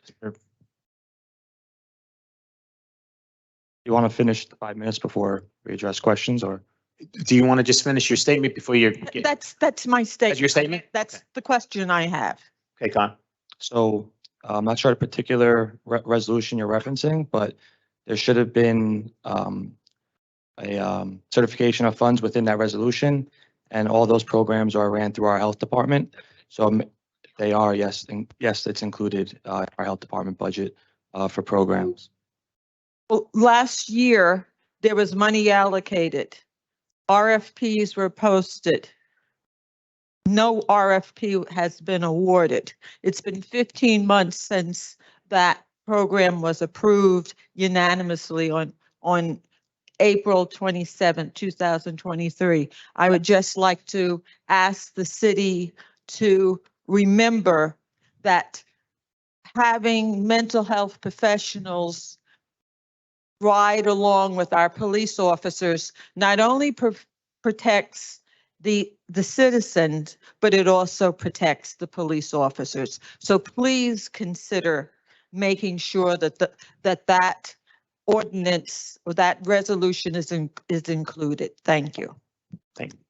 You want to finish the 5 minutes before we address questions, or? Do you want to just finish your statement before you get? That's my statement. That's your statement? That's the question I have. Okay, Con. So I'm not sure the particular resolution you're referencing, but there should have been a certification of funds within that resolution, and all those programs are ran through our health department. So they are, yes, and yes, it's included in our health department budget for programs. Well, last year, there was money allocated. RFPs were posted. No RFP has been awarded. It's been 15 months since that program was approved unanimously on April 27, 2023. I would just like to ask the city to remember that having mental health professionals ride along with our police officers not only protects the citizens, but it also protects the police officers. So please consider making sure that that ordinance or that resolution is included. Thank you. Thank you.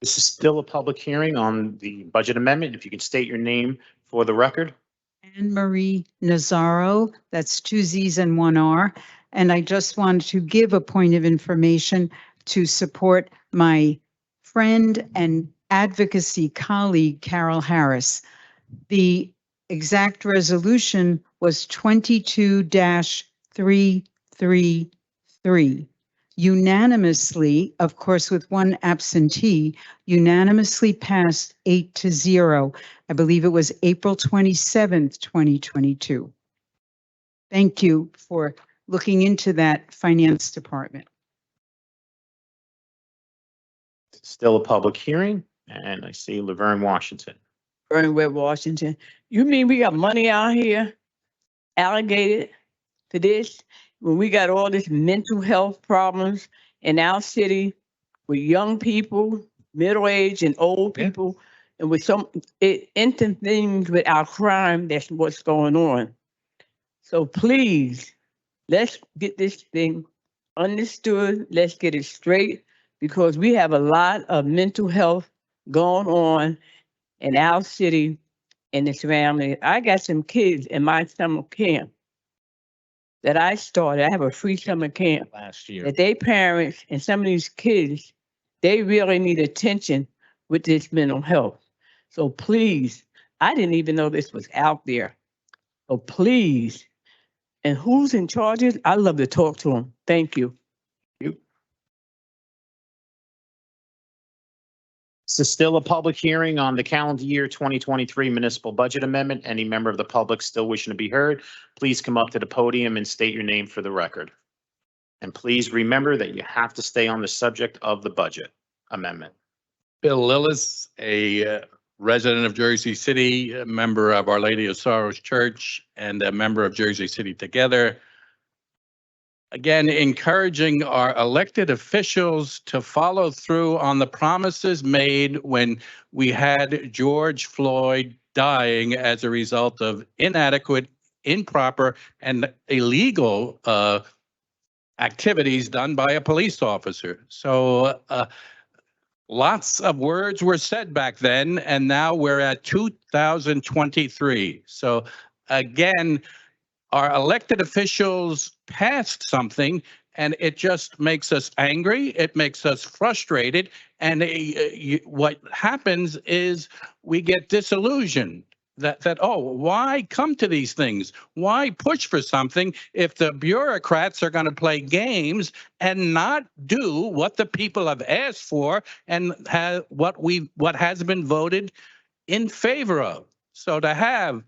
This is still a public hearing on the budget amendment. If you can state your name for the record. Anne Marie Nazaro, that's 2 Z's and 1 R. And I just wanted to give a point of information to support my friend and advocacy colleague, Carol Harris. The exact resolution was 22-333. Unanimously, of course, with one absentee, unanimously passed 8-0. I believe it was April 27th, 2022. Thank you for looking into that, Finance Department. Still a public hearing, and I see Laverne Washington. Laverne Webb Washington. You mean we got money out here allocated to this when we got all this mental health problems in our city with young people, middle-aged and old people, and with it intervenes with our crime? That's what's going on. So please, let's get this thing understood. Let's get it straight, because we have a lot of mental health going on in our city and its family. I got some kids in my summer camp that I started. I have a free summer camp Last year. that they parents and some of these kids, they really need attention with this mental health. So please, I didn't even know this was out there. So please, and who's in charge? I'd love to talk to them. Thank you. This is still a public hearing on the calendar year 2023 municipal budget amendment. Any member of the public still wishing to be heard, please come up to the podium and state your name for the record. And please remember that you have to stay on the subject of the budget amendment. Bill Lillis, a resident of Jersey City, a member of Our Lady of Sorrows Church, and a member of Jersey City Together. Again, encouraging our elected officials to follow through on the promises made when we had George Floyd dying as a result of inadequate, improper, and illegal activities done by a police officer. So lots of words were said back then, and now we're at 2023. So again, our elected officials passed something, and it just makes us angry. It makes us frustrated. And what happens is we get disillusioned that, oh, why come to these things? Why push for something if the bureaucrats are going to play games and not do what the people have asked for and what has been voted in favor of? So to have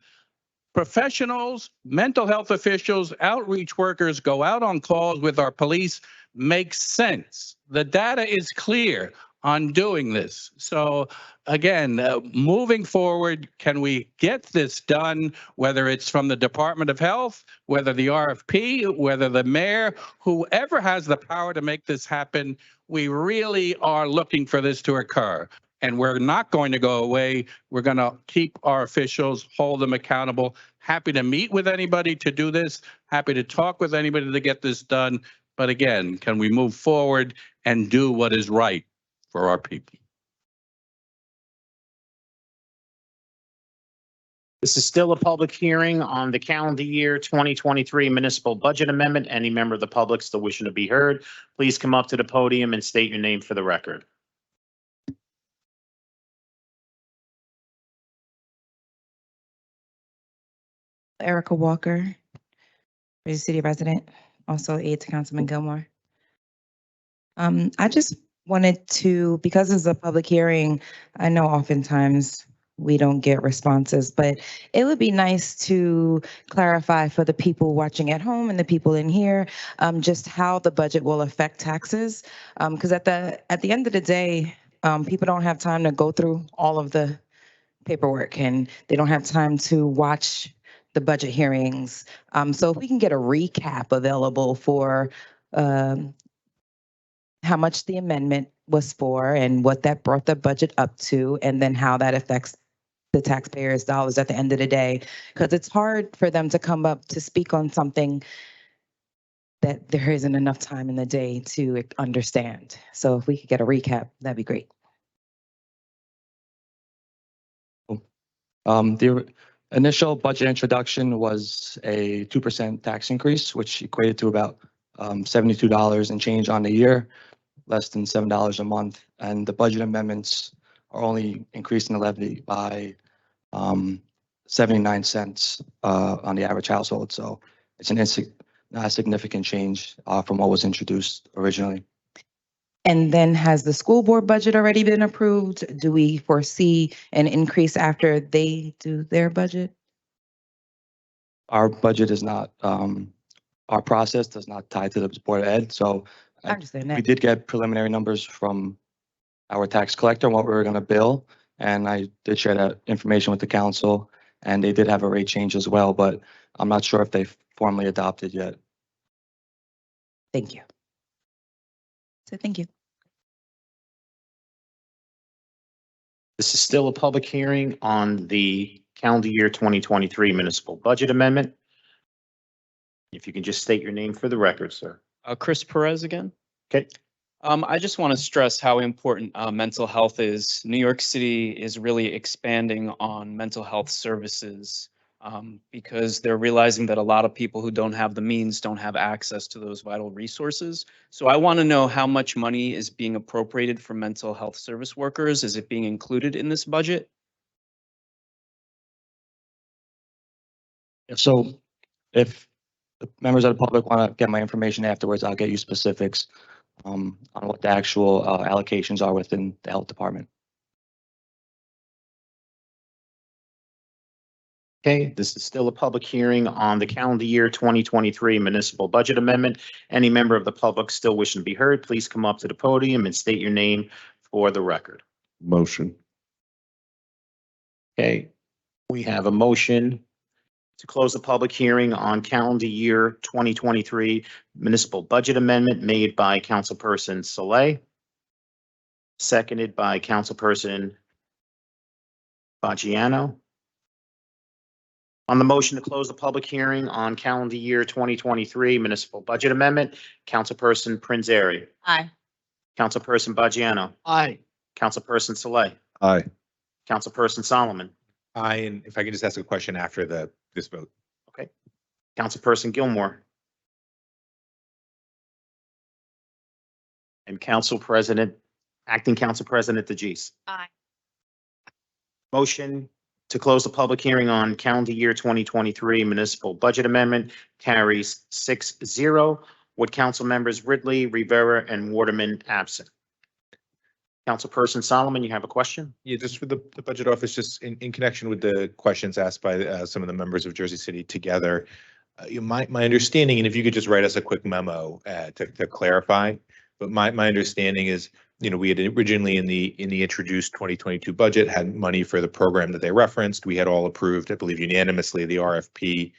professionals, mental health officials, outreach workers go out on calls with our police makes sense. The data is clear on doing this. So again, moving forward, can we get this done, whether it's from the Department of Health, whether the RFP, whether the mayor, whoever has the power to make this happen, we really are looking for this to occur. And we're not going to go away. We're going to keep our officials, hold them accountable. Happy to meet with anybody to do this. Happy to talk with anybody to get this done. But again, can we move forward and do what is right for our people? This is still a public hearing on the calendar year 2023 municipal budget amendment. Any member of the public still wishing to be heard, please come up to the podium and state your name for the record. Erica Walker, Jersey City resident, also aide to Councilman Gilmore. I just wanted to, because it's a public hearing, I know oftentimes we don't get responses, but it would be nice to clarify for the people watching at home and the people in here, just how the budget will affect taxes. Because at the end of the day, people don't have time to go through all of the paperwork and they don't have time to watch the budget hearings. So if we can get a recap available for how much the amendment was for and what that brought the budget up to, and then how that affects the taxpayers' dollars at the end of the day. Because it's hard for them to come up to speak on something that there isn't enough time in the day to understand. So if we could get a recap, that'd be great. The initial budget introduction was a 2% tax increase, which equated to about $72 and change on the year, less than $7 a month. And the budget amendments are only increasing the levy by 79 cents on the average household. So it's not a significant change from what was introduced originally. And then has the school board budget already been approved? Do we foresee an increase after they do their budget? Our budget is not, our process does not tie to the Board of Ed. So I understand that. we did get preliminary numbers from our tax collector on what we were going to bill. And I did share that information with the council, and they did have a rate change as well, but I'm not sure if they've formally adopted yet. Thank you. So thank you. This is still a public hearing on the calendar year 2023 municipal budget amendment. If you can just state your name for the record, sir. Chris Perez again. Okay. I just want to stress how important mental health is. New York City is really expanding on mental health services because they're realizing that a lot of people who don't have the means don't have access to those vital resources. So I want to know how much money is being appropriated for mental health service workers. Is it being included in this budget? So if the members of the public want to get my information afterwards, I'll get you specifics on what the actual allocations are within the health department. Okay, this is still a public hearing on the calendar year 2023 municipal budget amendment. Any member of the public still wishing to be heard, please come up to the podium and state your name for the record. Motion. Okay, we have a motion to close the public hearing on calendar year 2023 municipal budget amendment made by Councilperson Saleh, seconded by Councilperson Baggiano. On the motion to close the public hearing on calendar year 2023 municipal budget amendment, Councilperson Prinzary. Aye. Councilperson Baggiano. Aye. Councilperson Saleh. Aye. Councilperson Solomon. Aye, and if I can just ask a question after this vote. Okay. Councilperson Gilmore. And Acting Council President DeGise. Aye. Motion to close the public hearing on calendar year 2023 municipal budget amendment carries 6-0 with council members Ridley, Rivera, and Waterman absent. Councilperson Solomon, you have a question? Yeah, just for the budget office, just in connection with the questions asked by some of the members of Jersey City Together. My understanding, and if you could just write us a quick memo to clarify, but my understanding is, we had originally in the introduced 2022 budget had money for the program that they referenced. We had all approved, I believe unanimously, the RFP.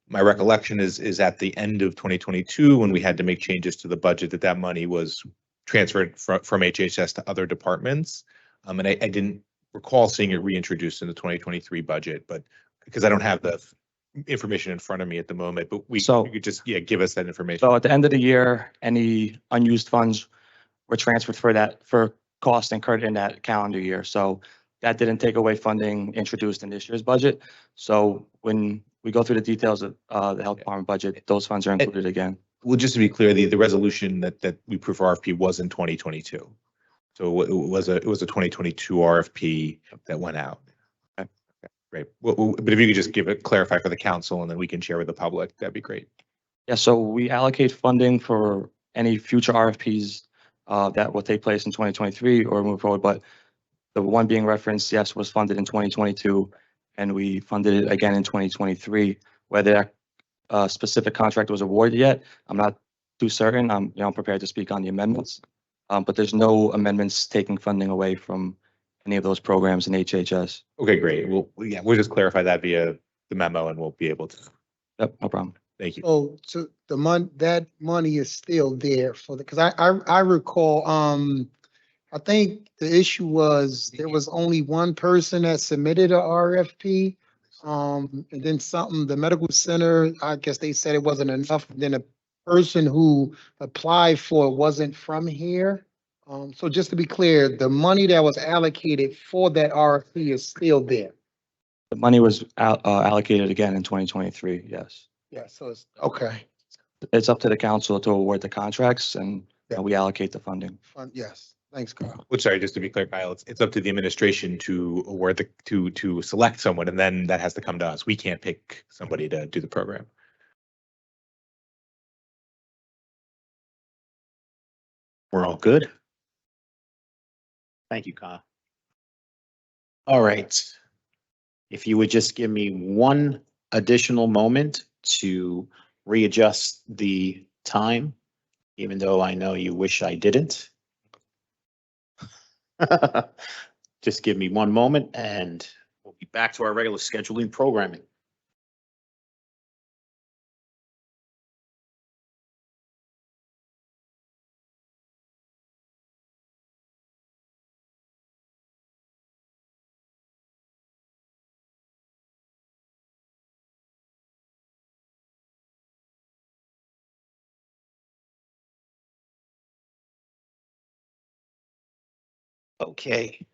My recollection is at the end of 2022, when we had to make changes to the budget, that money was transferred from HHS to other departments. And I didn't recall seeing it reintroduced in the 2023 budget, but because I don't have the information in front of me at the moment, but you could just give us that information. So at the end of the year, any unused funds were transferred for costs incurred in that calendar year. So that didn't take away funding introduced in this year's budget. So when we go through the details of the health department budget, those funds are included again. Well, just to be clear, the resolution that we approved for RFP was in 2022. So it was a 2022 RFP that went out. Okay. Great. Well, but if you could just clarify for the council and then we can share with the public, that'd be great. Yeah, so we allocate funding for any future RFPs that will take place in 2023 or move forward, but the one being referenced, yes, was funded in 2022, and we funded it again in 2023. Whether that specific contract was awarded yet, I'm not too certain. I'm prepared to speak on the amendments, but there's no amendments taking funding away from any of those programs in HHS. Okay, great. We'll just clarify that via the memo and we'll be able to. Yep, no problem. Thank you. Oh, so that money is still there for the, because I recall, I think the issue was there was only one person that submitted a RFP. And then the medical center, I guess they said it wasn't enough. Then a person who applied for it wasn't from here. So just to be clear, the money that was allocated for that RFP is still there. The money was allocated again in 2023, yes. Yeah, so it's, okay, It's up to the council to award the contracts and we allocate the funding. yes, thanks, Carl. Well, sorry, just to be clear, Kyle, it's up to the administration to award to select someone, and then that has to come to us. We can't pick somebody to do the program. We're all good? Thank you, Kyle. All right. If you would just give me one additional moment to readjust the time, even though I know you wish I didn't. Just give me one moment and we'll be back to our regular scheduling programming. Okay.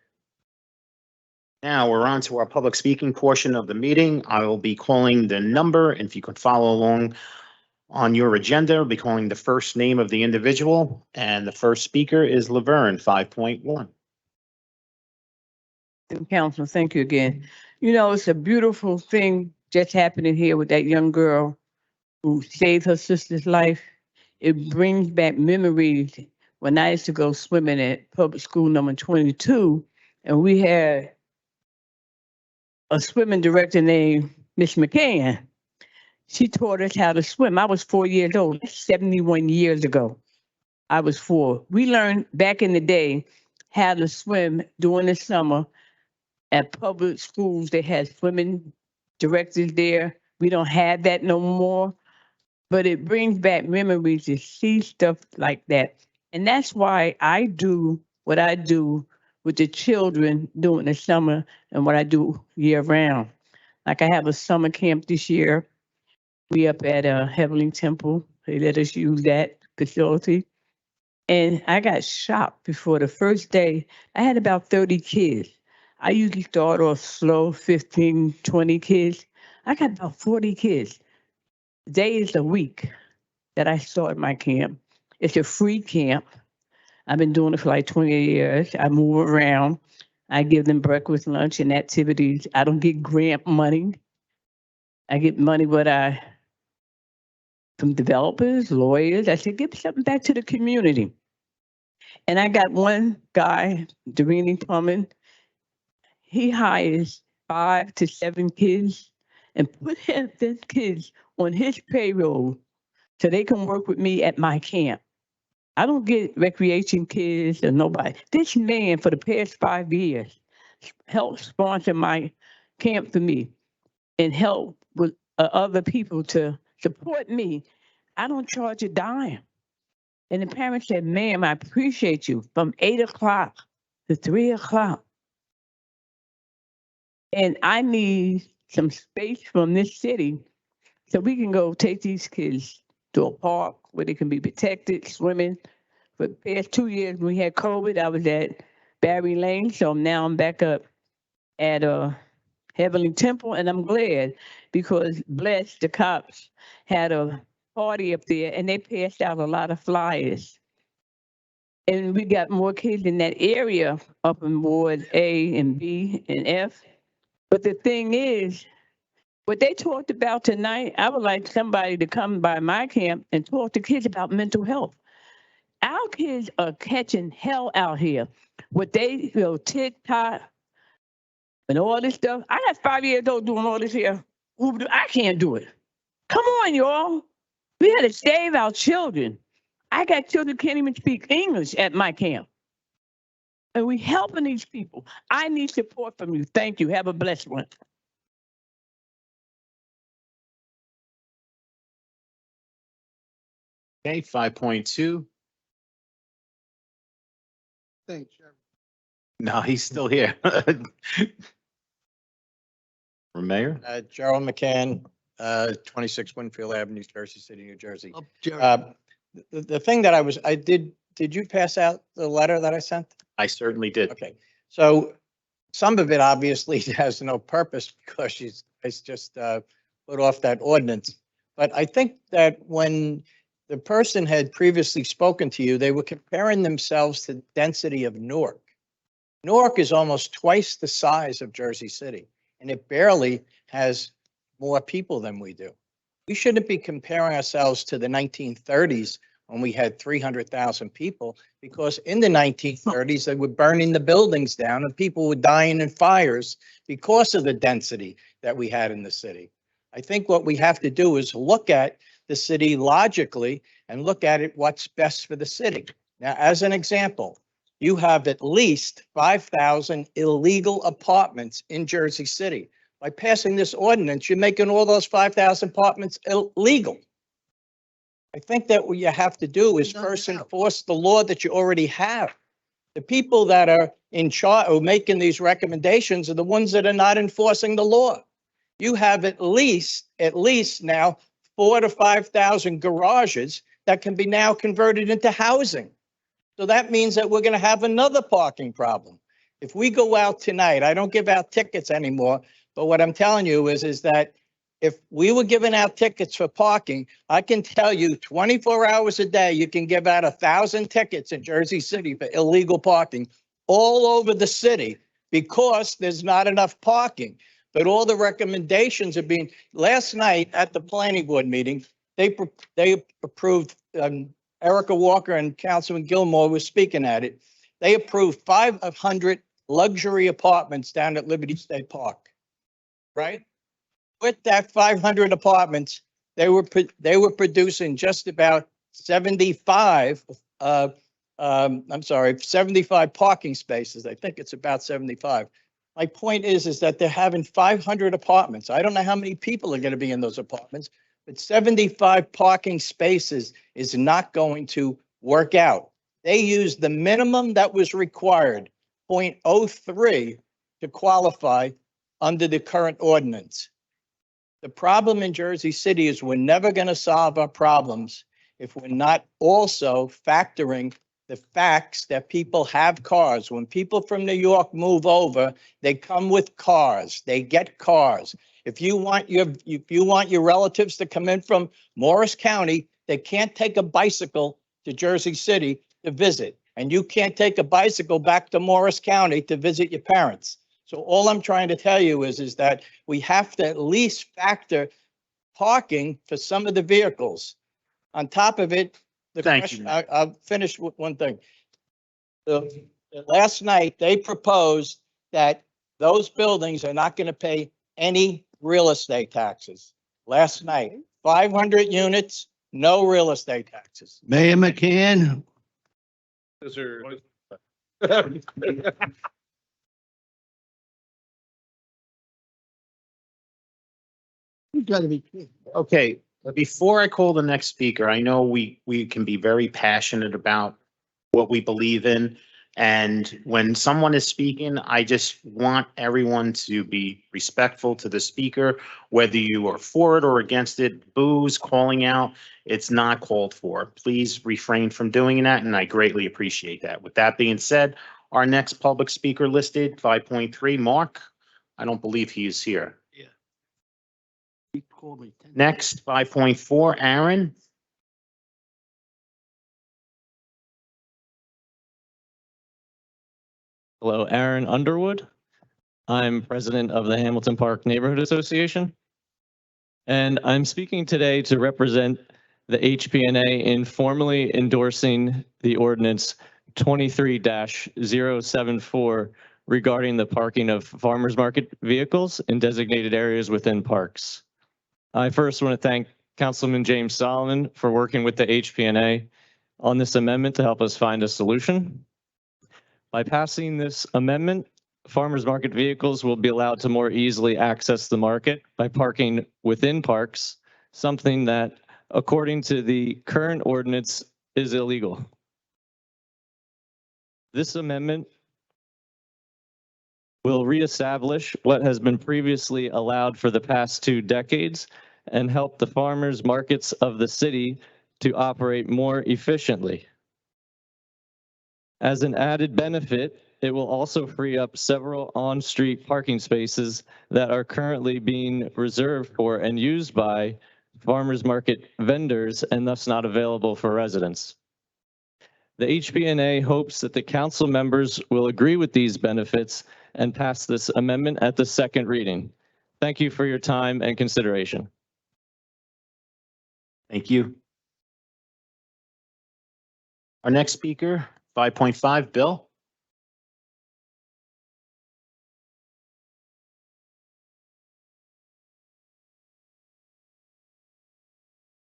Now we're on to our public speaking portion of the meeting. I will be calling the number, and if you could follow along on your agenda, I'll be calling the first name of the individual, and the first speaker is Laverne, 5.1. Council, thank you again. You know, it's a beautiful thing just happening here with that young girl who saved her sister's life. It brings back memories when I used to go swimming at public school number 22, and we had a swimming director named Miss McCann. She taught us how to swim. I was 4 years old, 71 years ago. I was 4. We learned back in the day how to swim during the summer at public schools. They had swimming directors there. We don't have that no more, but it brings back memories to see stuff like that. And that's why I do what I do with the children during the summer and what I do year round. Like I have a summer camp this year. We up at Heavenly Temple. They let us use that facility. And I got shocked before the first day. I had about 30 kids. I usually start off slow, 15, 20 kids. I got about 40 kids. Days a week that I start my camp. It's a free camp. I've been doing it for like 20 years. I move around. I give them breakfast, lunch, and activities. I don't get grant money. I get money from developers, lawyers. I said, give something back to the community. And I got one guy, Derini Plumbing. He hires 5 to 7 kids and put those kids on his payroll so they can work with me at my camp. I don't get recreation kids or nobody. This man for the past 5 years helped sponsor my camp for me and help with other people to support me. I don't charge a dime. And the parents said, ma'am, I appreciate you from 8 o'clock to 3 o'clock. And I need some space from this city so we can go take these kids to a park where they can be protected, swimming. For the past 2 years, when we had COVID, I was at Barry Lane. So now I'm back up at Heavenly Temple, and I'm glad because Bless, the cops, had a party up there and they passed out a lot of flyers. And we got more kids in that area up in Ward A and B and F. But the thing is, what they talked about tonight, I would like somebody to come by my camp and talk to kids about mental health. Our kids are catching hell out here. What they, TikTok and all this stuff. I got 5 years old doing all this here. I can't do it. Come on, y'all. We had to save our children. I got children who can't even speak English at my camp. And we helping these people. I need support from you. Thank you. Have a blessed one. Okay, 5.2. Thanks. No, he's still here. Mayor? Gerald McCann, 26 Winfield Avenue, Jersey City, New Jersey. Jerry. The thing that did you pass out the letter that I sent? I certainly did. Okay, so some of it obviously has no purpose because it's just put off that ordinance. But I think that when the person had previously spoken to you, they were comparing themselves to the density of Newark. Newark is almost twice the size of Jersey City, and it barely has more people than we do. We shouldn't be comparing ourselves to the 1930s when we had 300,000 people, because in the 1930s, they were burning the buildings down and people were dying in fires because of the density that we had in the city. I think what we have to do is look at the city logically and look at it what's best for the city. Now, as an example, you have at least 5,000 illegal apartments in Jersey City. By passing this ordinance, you're making all those 5,000 apartments illegal. I think that what you have to do is first enforce the law that you already have. The people that are in charge or making these recommendations are the ones that are not enforcing the law. You have at least now 4,000 to 5,000 garages that can be now converted into housing. So that means that we're going to have another parking problem. If we go out tonight, I don't give out tickets anymore, but what I'm telling you is that if we were giving out tickets for parking, I can tell you 24 hours a day, you can give out 1,000 tickets in Jersey City for illegal parking all over the city because there's not enough parking. But all the recommendations are being, last night at the planning board meeting, they approved, Erica Walker and Councilman Gilmore was speaking at it. They approved 500 luxury apartments down at Liberty State Park, right? With that 500 apartments, they were producing just about 75 parking spaces. I think it's about 75. My point is that they're having 500 apartments. I don't know how many people are going to be in those apartments, but 75 parking spaces is not going to work out. They used the minimum that was required, 0.03, to qualify under the current ordinance. The problem in Jersey City is we're never going to solve our problems if we're not also factoring the facts that people have cars. When people from New York move over, they come with cars, they get cars. If you want your relatives to come in from Morris County, they can't take a bicycle to Jersey City to visit. And you can't take a bicycle back to Morris County to visit your parents. So all I'm trying to tell you is that we have to at least factor parking for some of the vehicles. On top of it, I'll finish with one thing. Last night, they proposed that those buildings are not going to pay any real estate taxes. Last night, 500 units, no real estate taxes. Mayor McCann. You gotta be kidding. Okay, before I call the next speaker, I know we can be very passionate about what we believe in. And when someone is speaking, I just want everyone to be respectful to the speaker, whether you are for it or against it. Boos, calling out, it's not called for. Please refrain from doing that, and I greatly appreciate that. With that being said, our next public speaker listed, 5.3, Mark. I don't believe he is here. He called me 10 Next, 5.4, Aaron. Hello, Aaron Underwood. I'm president of the Hamilton Park Neighborhood Association. And I'm speaking today to represent the HPNA in formally endorsing the ordinance 23-074 regarding the parking of farmers market vehicles in designated areas within parks. I first want to thank Councilman James Solomon for working with the HPNA on this amendment to help us find a solution. By passing this amendment, farmers market vehicles will be allowed to more easily access the market by parking within parks, something that, according to the current ordinance, is illegal. This amendment will reestablish what has been previously allowed for the past 2 decades and help the farmers markets of the city to operate more efficiently. As an added benefit, it will also free up several on-street parking spaces that are currently being reserved for and used by farmers market vendors and thus not available for residents. The HPNA hopes that the council members will agree with these benefits and pass this amendment at the second reading. Thank you for your time and consideration. Thank you. Our next speaker, 5.5, Bill.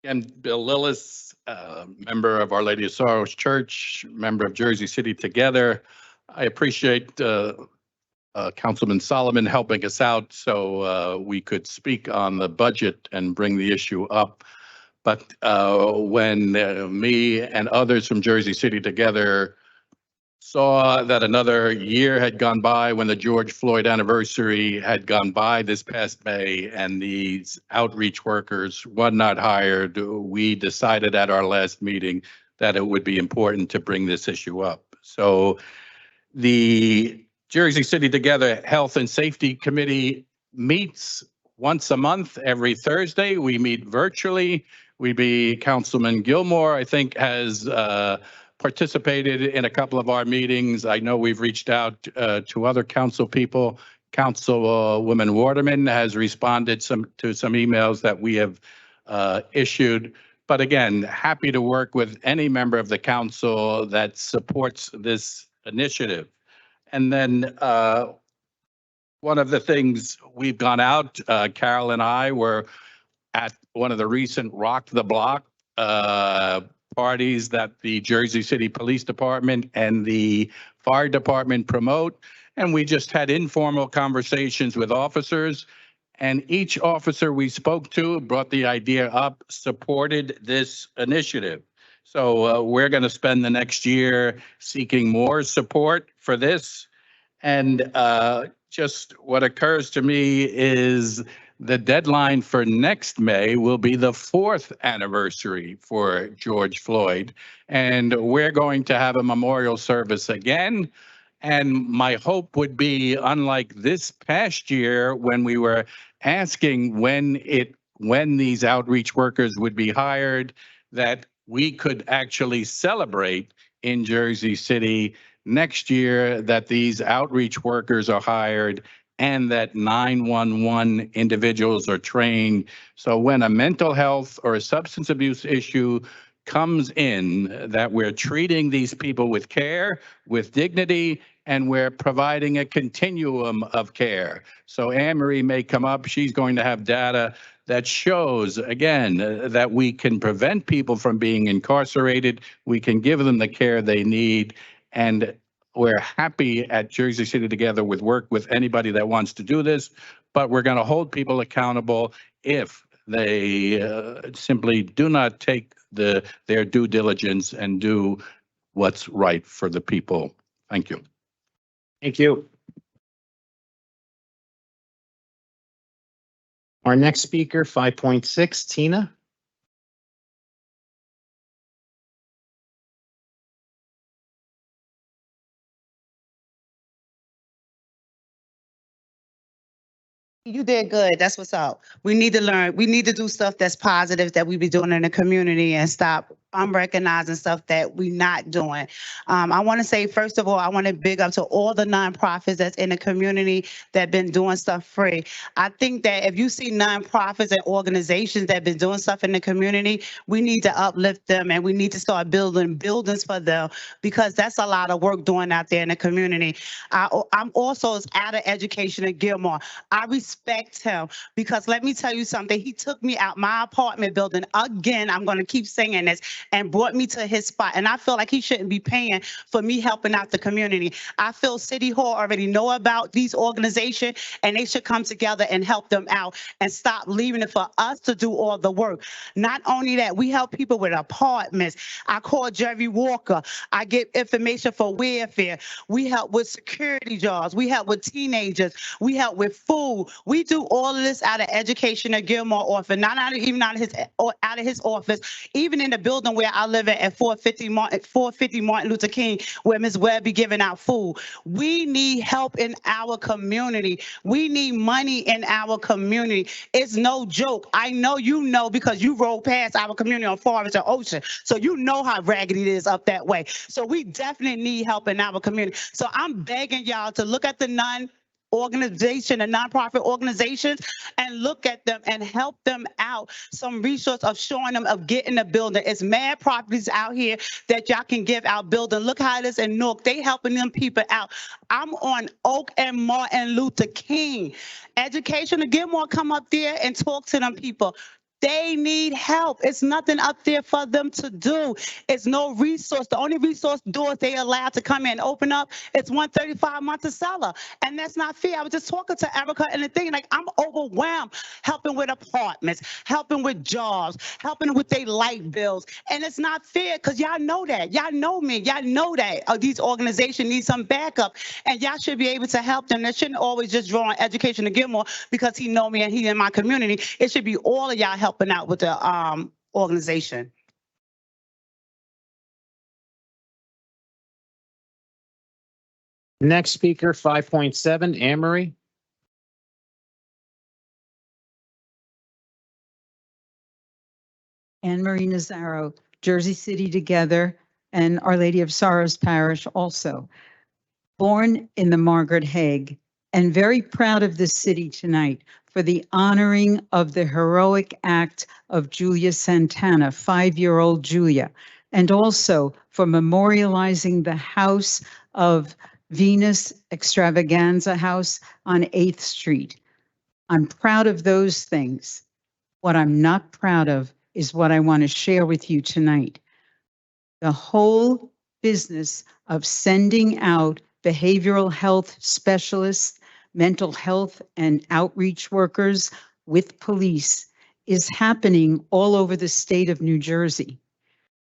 And Bill Lillis, member of Our Lady of Sorrows Church, member of Jersey City Together. I appreciate Councilman Solomon helping us out so we could speak on the budget and bring the issue up. But when me and others from Jersey City Together saw that another year had gone by when the George Floyd anniversary had gone by this past May and these outreach workers were not hired, we decided at our last meeting that it would be important to bring this issue up. So the Jersey City Together Health and Safety Committee meets once a month every Thursday. We meet virtually. Councilman Gilmore, I think, has participated in a couple of our meetings. I know we've reached out to other council people. Councilwoman Waterman has responded to some emails that we have issued. But again, happy to work with any member of the council that supports this initiative. And then one of the things we've gone out, Carol and I were at one of the recent Rock the Block parties that the Jersey City Police Department and the Fire Department promote. And we just had informal conversations with officers. And each officer we spoke to brought the idea up, supported this initiative. So we're going to spend the next year seeking more support for this. And just what occurs to me is the deadline for next May will be the 4th anniversary for George Floyd. And we're going to have a memorial service again. And my hope would be, unlike this past year when we were asking when these outreach workers would be hired, that we could actually celebrate in Jersey City next year that these outreach workers are hired and that 911 individuals are trained. So when a mental health or a substance abuse issue comes in, that we're treating these people with care, with dignity, and we're providing a continuum of care. So Anne-Marie may come up, she's going to have data that shows, again, that we can prevent people from being incarcerated, we can give them the care they need, and we're happy at Jersey City Together with work with anybody that wants to do this, but we're going to hold people accountable if they simply do not take their due diligence and do what's right for the people. Thank you. Thank you. Our next speaker, 5.6, Tina. You did good. That's what's up. We need to learn. We need to do stuff that's positive that we be doing in the community and stop unrecognized and stuff that we not doing. I want to say, first of all, I want to big up to all the nonprofits that's in the community that been doing stuff free. I think that if you see nonprofits and organizations that been doing stuff in the community, we need to uplift them and we need to start building buildings for them because that's a lot of work doing out there in the community. I'm also out of education in Gilmore. I respect him because let me tell you something. He took me out my apartment building again. I'm going to keep saying this and brought me to his spot. And I feel like he shouldn't be paying for me helping out the community. I feel City Hall already know about these organizations and they should come together and help them out and stop leaving it for us to do all the work. Not only that, we help people with apartments. I call Jerry Walker. I get information for welfare. We help with security jobs. We help with teenagers. We help with food. We do all of this out of education at Gilmore office, not out of, even out of his office, even in the building where I live at 450 Martin Luther King, where Ms. Webb be giving out food. We need help in our community. We need money in our community. It's no joke. I know you know because you rode past our community on Forest and Ocean. So you know how raggedy it is up that way. So we definitely need help in our community. So I'm begging y'all to look at the nonprofit organizations and look at them and help them out. Some resource of showing them of getting a building. It's mad properties out here that y'all can give out building. Look how it is in Newark. They helping them people out. I'm on Oak and Martin Luther King. Education to get more come up there and talk to them people. They need help. It's nothing up there for them to do. It's no resource. The only resource doors they allowed to come in and open up, it's 135 Monticello. And that's not fair. I was just talking to Erica and the thing, like, I'm overwhelmed helping with apartments, helping with jobs, helping with their light bills. And it's not fair because y'all know that. Y'all know me. Y'all know that these organizations need some backup and y'all should be able to help them. They shouldn't always just draw on Education to Gilmore because he know me and he in my community. It should be all of y'all helping out with the organization. Next speaker, 5.7, Anne Marie. Anne Marie Nazaro, Jersey City Together, and Our Lady of Sorrows Parish also. Born in the Margaret Hague, and very proud of this city tonight for the honoring of the heroic act of Julia Santana, 5-year-old Julia, and also for memorializing the house of Venus Extravaganza House on 8th Street. I'm proud of those things. What I'm not proud of is what I want to share with you tonight. The whole business of sending out behavioral health specialists, mental health and outreach workers with police is happening all over the state of New Jersey.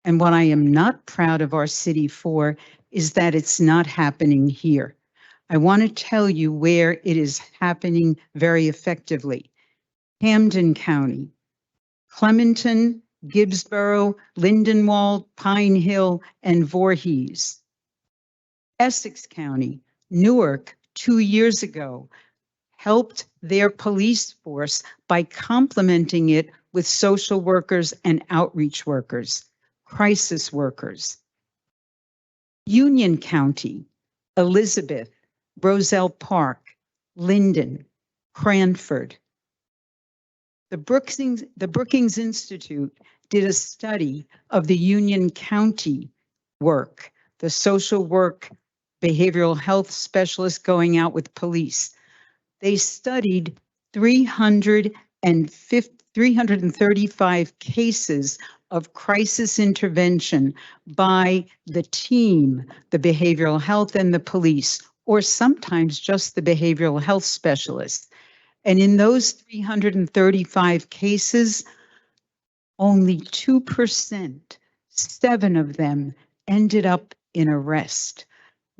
And what I am not proud of our city for is that it's not happening here. I want to tell you where it is happening very effectively. Camden County, Clementon, Gibbsboro, Lindenwold, Pine Hill, and Voorhees. Essex County, Newark, 2 years ago, helped their police force by complementing it with social workers and outreach workers, crisis workers. Union County, Elizabeth, Roselle Park, Linden, Cranford. The Brookings Institute did a study of the Union County work, the social work, behavioral health specialists going out with police. They studied 335 cases of crisis intervention by the team, the behavioral health and the police, or sometimes just the behavioral health specialists. And in those 335 cases, only 2%, 7 of them ended up in arrest.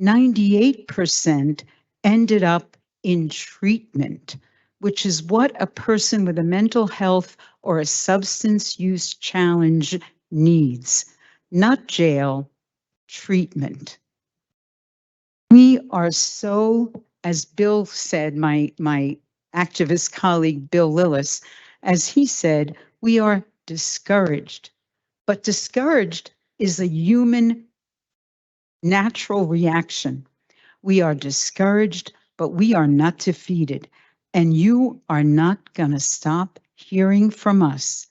98% ended up in treatment, which is what a person with a mental health or a substance use challenge needs. Not jail, treatment. We are so, as Bill said, my activist colleague Bill Lillis, as he said, we are discouraged. But discouraged is a human natural reaction. We are discouraged, but we are not defeated. And you are not going to stop hearing from us.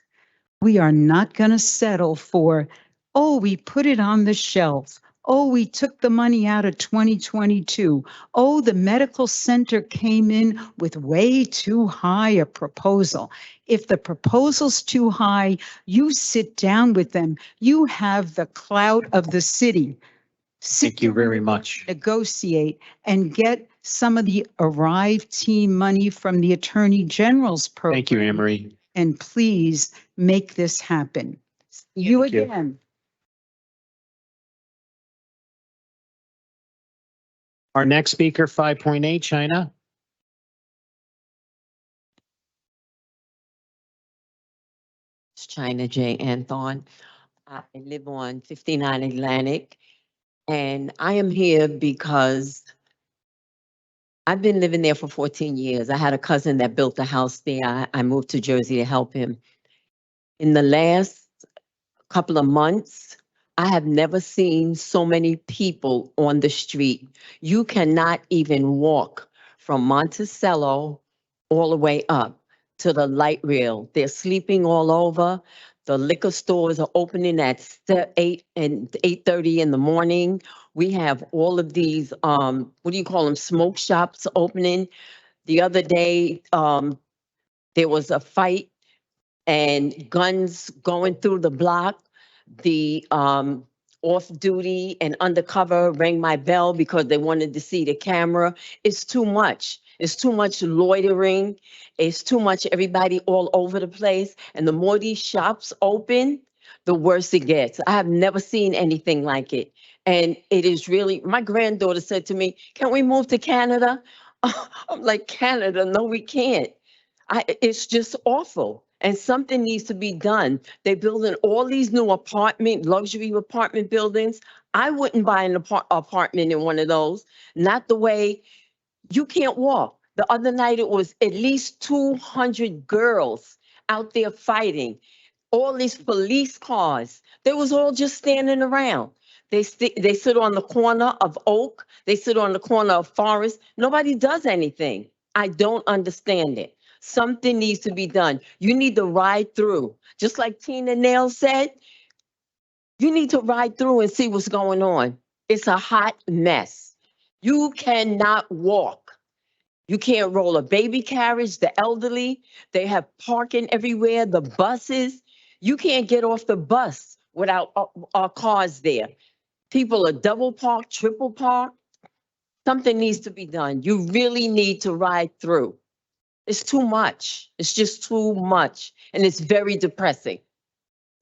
We are not going to settle for, oh, we put it on the shelf. Oh, we took the money out of 2022. Oh, the medical center came in with way too high a proposal. If the proposal's too high, you sit down with them. You have the clout of the city. Thank you very much. Negotiate and get some of the arrived team money from the Attorney General's program. Thank you, Anne Marie. And please make this happen. See you Thank you. again. Our next speaker, 5.8, China. It's China J. Anthon. I live on 59 Atlantic, and I am here because I've been living there for 14 years. I had a cousin that built a house there. I moved to Jersey to help him. In the last couple of months, I have never seen so many people on the street. You cannot even walk from Monticello all the way up to the light rail. They're sleeping all over. The liquor stores are opening at 8 and 8:30 in the morning. We have all of these, what do you call them, smoke shops opening. The other day, there was a fight and guns going through the block. The off-duty and undercover rang my bell because they wanted to see the camera. It's too much. It's too much loitering. It's too much everybody all over the place. And the more these shops open, the worse it gets. I have never seen anything like it. And it is really, my granddaughter said to me, "Can we move to Canada?" I'm like, "Canada? No, we can't." It's just awful. And something needs to be done. They're building all these new luxury apartment buildings. I wouldn't buy an apartment in one of those. Not the way you can't walk. The other night, it was at least 200 girls out there fighting. All these police cars, they was all just standing around. They sit on the corner of Oak. They sit on the corner of Forest. Nobody does anything. I don't understand it. Something needs to be done. You need to ride through. Just like Tina Nail said, you need to ride through and see what's going on. It's a hot mess. You cannot walk. You can't roll a baby carriage, the elderly, they have parking everywhere, the buses. You can't get off the bus without cars there. People are double parked, triple parked. Something needs to be done. You really need to ride through. It's too much. It's just too much. And it's very depressing.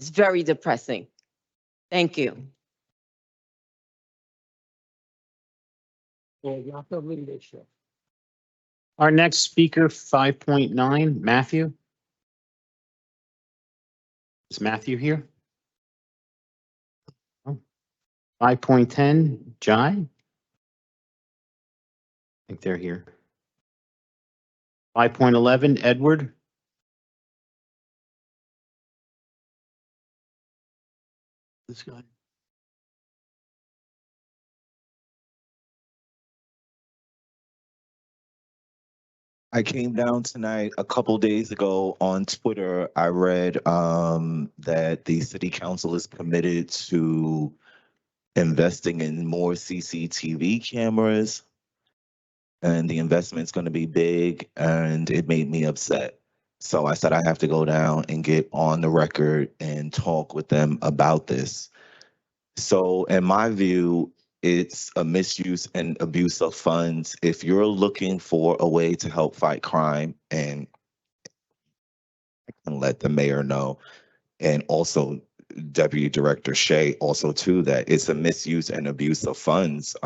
It's very depressing. Thank you. Our next speaker, 5.9, Matthew. Is Matthew here? 5.10, Jai. I think they're here. 5.11, Edward. This guy. I came down tonight a couple days ago on Twitter. I read that the city council is committed to investing in more CCTV cameras, and the investment's going to be big, and it made me upset. So I said I have to go down and get on the record and talk with them about this. So in my view, it's a misuse and abuse of funds. If you're looking for a way to help fight crime, and I can let the mayor know, and also Deputy Director Shea also too, that it's a misuse and abuse of funds.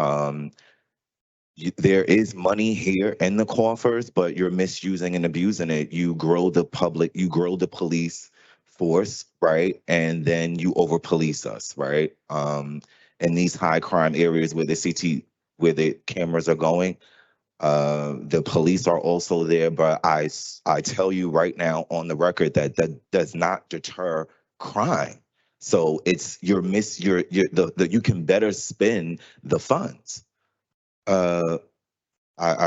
There is money here in the coffers, but you're misusing and abusing it. You grow the police force, right? And then you over police us, right? In these high crime areas where the cameras are going, the police are also there. But I tell you right now on the record that does not deter crime. So it's you can better spend the funds. I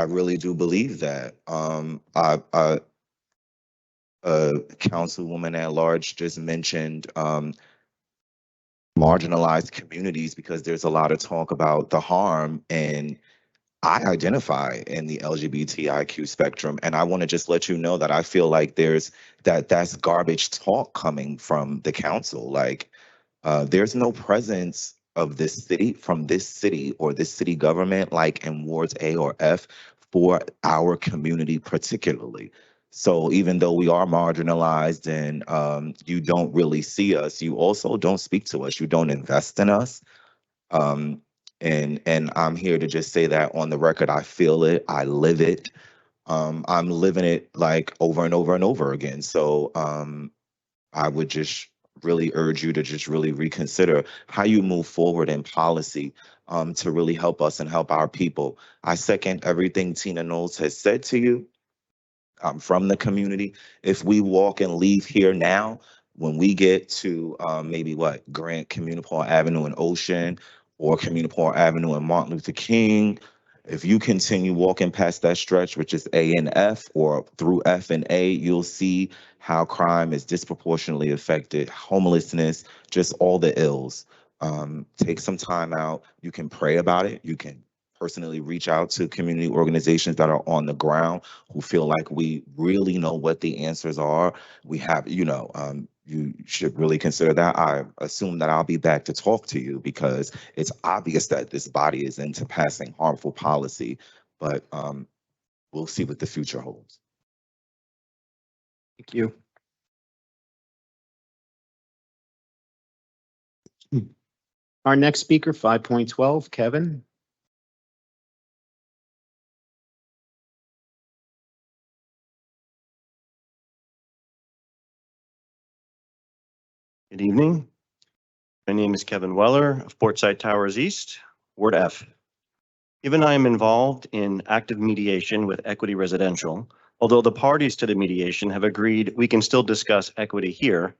really do believe that. Councilwoman at large just mentioned marginalized communities because there's a lot of talk about the harm, and I identify in the LGBTIQ spectrum, and I want to just let you know that I feel like that's garbage talk coming from the council. Like, there's no presence of this city from this city or this city government, like in wards A or F, for our community particularly. So even though we are marginalized and you don't really see us, you also don't speak to us. You don't invest in us. Um, and I'm here to just say that on the record, I feel it, I live it. I'm living it like over and over and over again. So I would just really urge you to just really reconsider how you move forward in policy to really help us and help our people. I second everything Tina Knowles has said to you. From the community. If we walk and leave here now, when we get to maybe Grant, Municipal Avenue and Ocean, or Municipal Avenue and Martin Luther King, if you continue walking past that stretch, which is A and F, or through F and A, you'll see how crime is disproportionately affected, homelessness, just all the ills. Take some time out. You can pray about it. You can personally reach out to community organizations that are on the ground who feel like we really know what the answers are. We have, you should really consider that. I assume that I'll be back to talk to you because it's obvious that this body is into passing harmful policy, but we'll see what the future holds. Thank you. Our next speaker, 5.12, Kevin. Good evening. My name is Kevin Weller of Portside Towers East, Ward F. Given I am involved in active mediation with Equity Residential, although the parties to the mediation have agreed we can still discuss equity here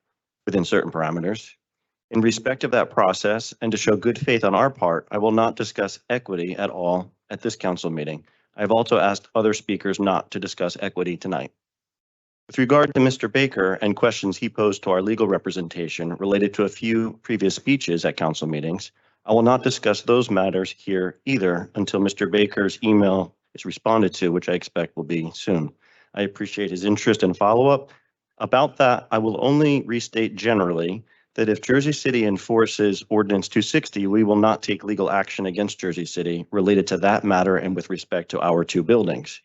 within certain parameters. In respect of that process and to show good faith on our part, I will not discuss equity at all at this council meeting. I've also asked other speakers not to discuss equity tonight. With regard to Mr. Baker and questions he posed to our legal representation related to a few previous speeches at council meetings, I will not discuss those matters here either until Mr. Baker's email is responded to, which I expect will be soon. I appreciate his interest and follow-up. About that, I will only restate generally that if Jersey City enforces Ordinance 260, we will not take legal action against Jersey City related to that matter and with respect to our two buildings.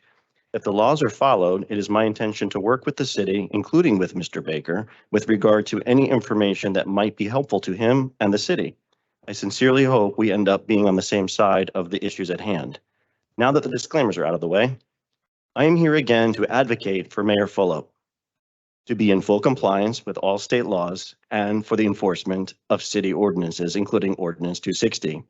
If the laws are followed, it is my intention to work with the city, including with Mr. Baker, with regard to any information that might be helpful to him and the city. I sincerely hope we end up being on the same side of the issues at hand. Now that the disclaimers are out of the way, I am here again to advocate for Mayor Fulop to be in full compliance with all state laws and for the enforcement of city ordinances, including Ordinance 260.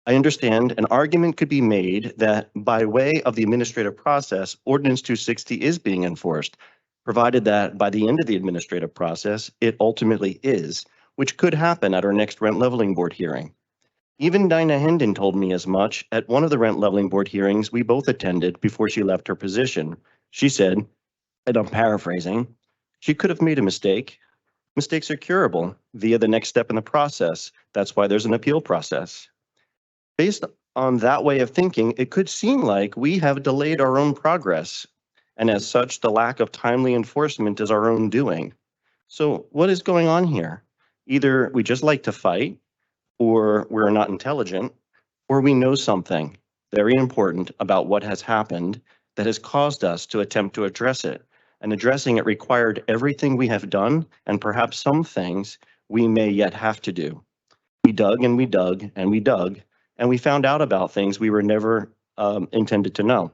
I understand an argument could be made that by way of the administrative process, Ordinance 260 is being enforced, provided that by the end of the administrative process, it ultimately is, which could happen at our next rent leveling board hearing. Even Dinah Hendon told me as much at one of the rent leveling board hearings we both attended before she left her position. She said, and I'm paraphrasing, she could have made a mistake. Mistakes are curable via the next step in the process. That's why there's an appeal process. Based on that way of thinking, it could seem like we have delayed our own progress, and as such, the lack of timely enforcement is our own doing. So what is going on here? Either we just like to fight, or we're not intelligent, or we know something very important about what has happened that has caused us to attempt to address it. And addressing it required everything we have done, and perhaps some things we may yet have to do. We dug and we dug and we dug, and we found out about things we were never intended to know.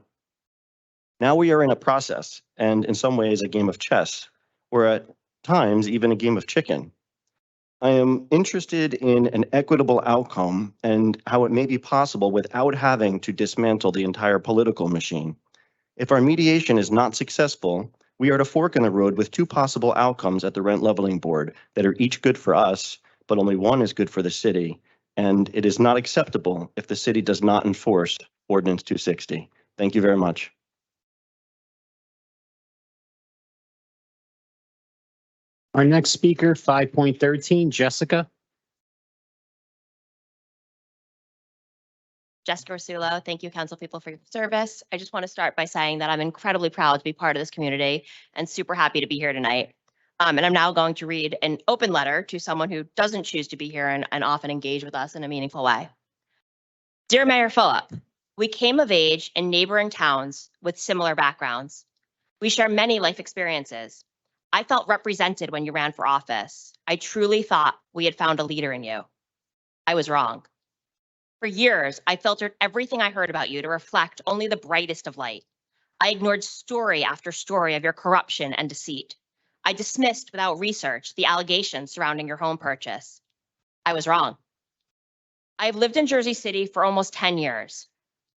Now we are in a process, and in some ways a game of chess, or at times even a game of chicken. I am interested in an equitable outcome and how it may be possible without having to dismantle the entire political machine. If our mediation is not successful, we are at a fork in the road with two possible outcomes at the rent leveling board that are each good for us, but only one is good for the city. And it is not acceptable if the city does not enforce Ordinance 260. Thank you very much. Our next speaker, 5.13, Jessica. Jessica Rasulo, thank you, council people, for your service. I just want to start by saying that I'm incredibly proud to be part of this community and super happy to be here tonight. And I'm now going to read an open letter to someone who doesn't choose to be here and often engage with us in a meaningful way. Dear Mayor Phillip, we came of age in neighboring towns with similar backgrounds. We share many life experiences. I felt represented when you ran for office. I truly thought we had found a leader in you. I was wrong. For years, I filtered everything I heard about you to reflect only the brightest of light. I ignored story after story of your corruption and deceit. I dismissed without research the allegations surrounding your home purchase. I was wrong. I have lived in Jersey City for almost 10 years.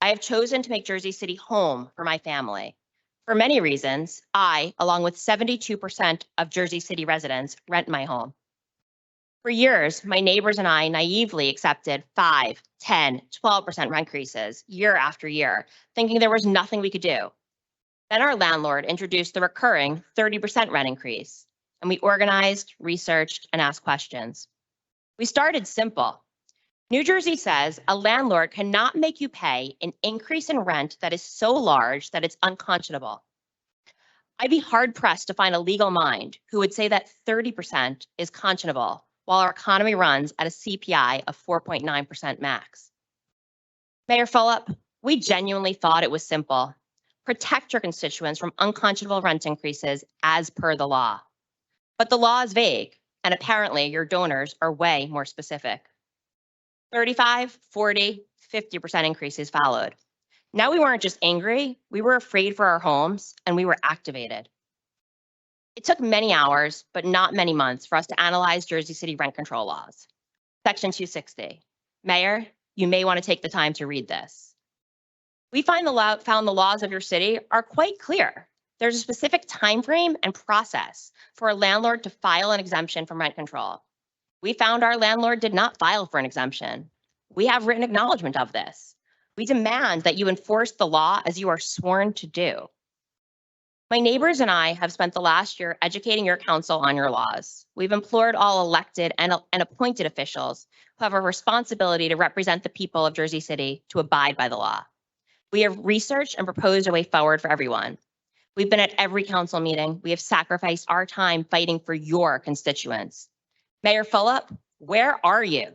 I have chosen to make Jersey City home for my family. For many reasons, I, along with 72% of Jersey City residents, rent my home. For years, my neighbors and I naively accepted 5, 10, 12% rent increases year after year, thinking there was nothing we could do. Then our landlord introduced the recurring 30% rent increase, and we organized, researched, and asked questions. We started simple. New Jersey says a landlord cannot make you pay an increase in rent that is so large that it's unconscionable. I'd be hard pressed to find a legal mind who would say that 30% is conscionable while our economy runs at a CPI of 4.9% max. Mayor Phillip, we genuinely thought it was simple. Protect your constituents from unconscionable rent increases as per the law. But the law is vague, and apparently your donors are way more specific. 35, 40, 50% increases followed. Now we weren't just angry, we were afraid for our homes, and we were activated. It took many hours, but not many months for us to analyze Jersey City rent control laws. Section 260. Mayor, you may want to take the time to read this. We found the laws of your city are quite clear. There's a specific time frame and process for a landlord to file an exemption from rent control. We found our landlord did not file for an exemption. We have written acknowledgement of this. We demand that you enforce the law as you are sworn to do. My neighbors and I have spent the last year educating your council on your laws. We've implored all elected and appointed officials who have a responsibility to represent the people of Jersey City to abide by the law. We have researched and proposed a way forward for everyone. We've been at every council meeting. We have sacrificed our time fighting for your constituents. Mayor Phillip, where are you?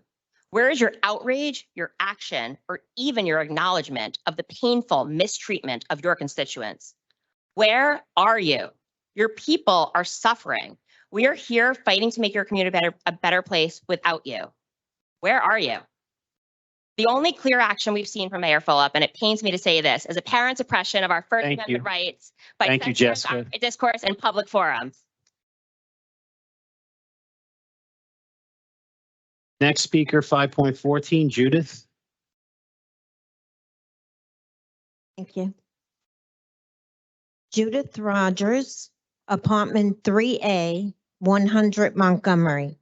Where is your outrage, your action, or even your acknowledgement of the painful mistreatment of your constituents? Where are you? Your people are suffering. We are here fighting to make your community a better place without you. Where are you? The only clear action we've seen from Mayor Phillip, and it pains me to say this, is apparent suppression of our First Amendment rights by censoring our discourse in public forums. Next speaker, 5.14, Judith. Thank you. Judith Rogers, apartment 3A, 100 Montgomery.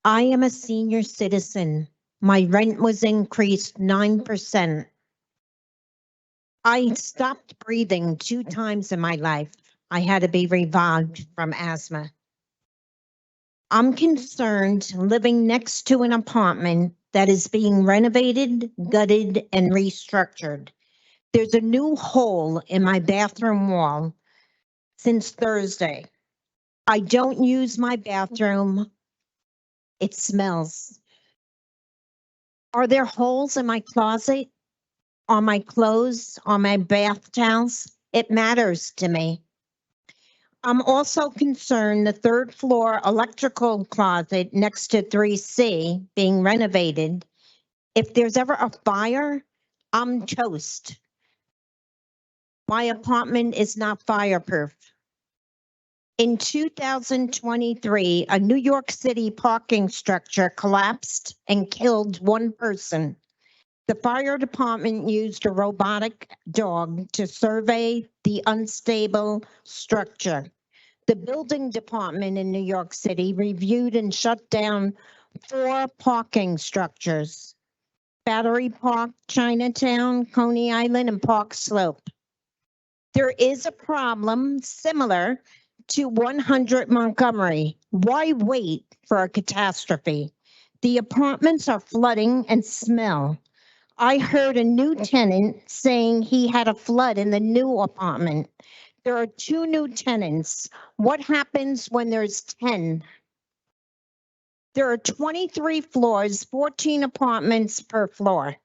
I am a senior citizen. My rent was increased 9%. I stopped breathing 2 times in my life. I had to be revived from asthma. I'm concerned living next to an apartment that is being renovated, gutted, and restructured. There's a new hole in my bathroom wall since Thursday. I don't use my bathroom. It smells. Are there holes in my closet, on my clothes, on my bath towels? It matters to me. I'm also concerned the 3rd floor electrical closet next to 3C being renovated. If there's ever a fire, I'm toast. My apartment is not fireproof. In 2023, a New York City parking structure collapsed and killed 1 person. The fire department used a robotic dog to survey the unstable structure. The building department in New York City reviewed and shut down 4 parking structures: Battery Park, Chinatown, Coney Island, and Park Slope. There is a problem similar to 100 Montgomery. Why wait for a catastrophe? The apartments are flooding and smell. I heard a new tenant saying he had a flood in the new apartment. There are 2 new tenants. What happens when there's 10? There are 23 floors, 14 apartments per floor.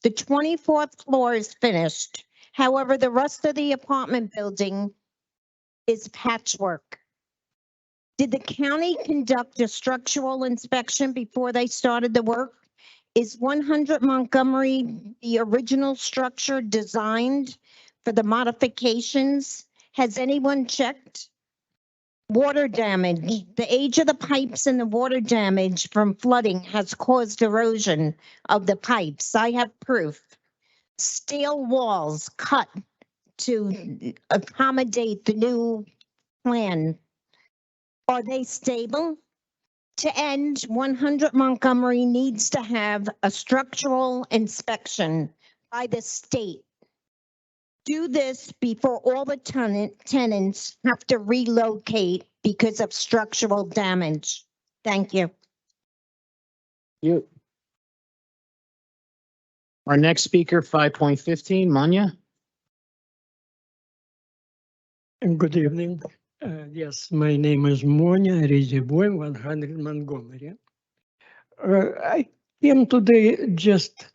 The 24th floor is finished. However, the rest of the apartment building is patchwork. Did the county conduct a structural inspection before they started the work? Is 100 Montgomery the original structure designed for the modifications? Has anyone checked? Water damage. The age of the pipes and the water damage from flooding has caused erosion of the pipes. I have proof. Steel walls cut to accommodate the new plan. Are they stable? To end, 100 Montgomery needs to have a structural inspection by the state. Do this before all the tenants have to relocate because of structural damage. Thank you. You. Our next speaker, 5.15, Manya. And good evening. Yes, my name is Monia Reziboy, 100 Montgomery. I came today just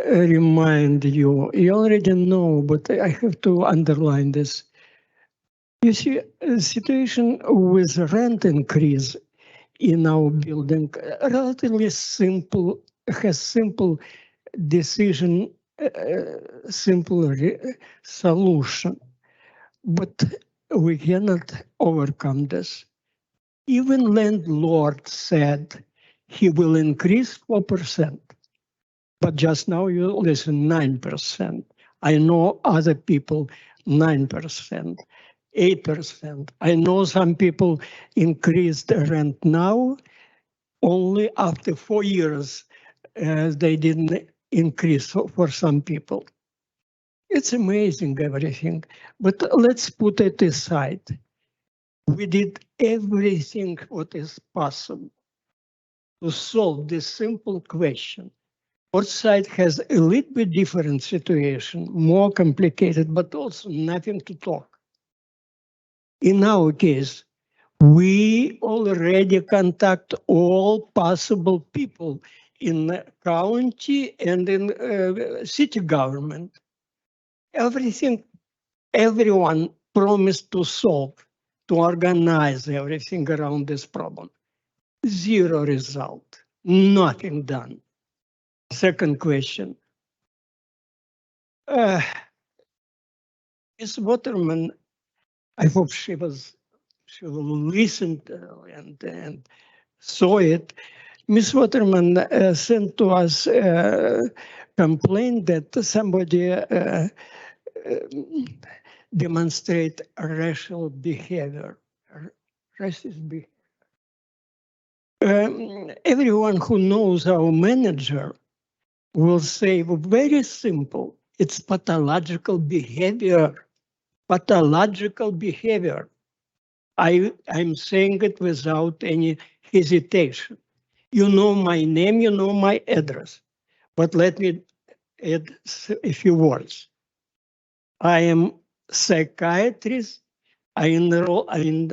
remind you, you already know, but I have to underline this. You see, a situation with rent increase in our building, relatively simple, has simple decision, simple solution. But we cannot overcome this. Even landlord said he will increase 4%. But just now you listen, 9%. I know other people, 9%, 8%. I know some people increased the rent now, only after 4 years they didn't increase for some people. It's amazing, everything, but let's put it aside. We did everything what is possible to solve this simple question. Our side has a little bit different situation, more complicated, but also nothing to talk. In our case, we already contact all possible people in the county and in city government. Everyone promised to solve, to organize everything around this problem. Zero result, nothing done. Second question. Ms. Waterman, I hope she will listen and saw it. Ms. Waterman sent to us a complaint that somebody demonstrate racial behavior, racist behavior. Everyone who knows our manager will say very simple, it's pathological behavior, pathological behavior. I'm saying it without any hesitation. You know my name, you know my address, but let me add a few words. I am psychiatrist. I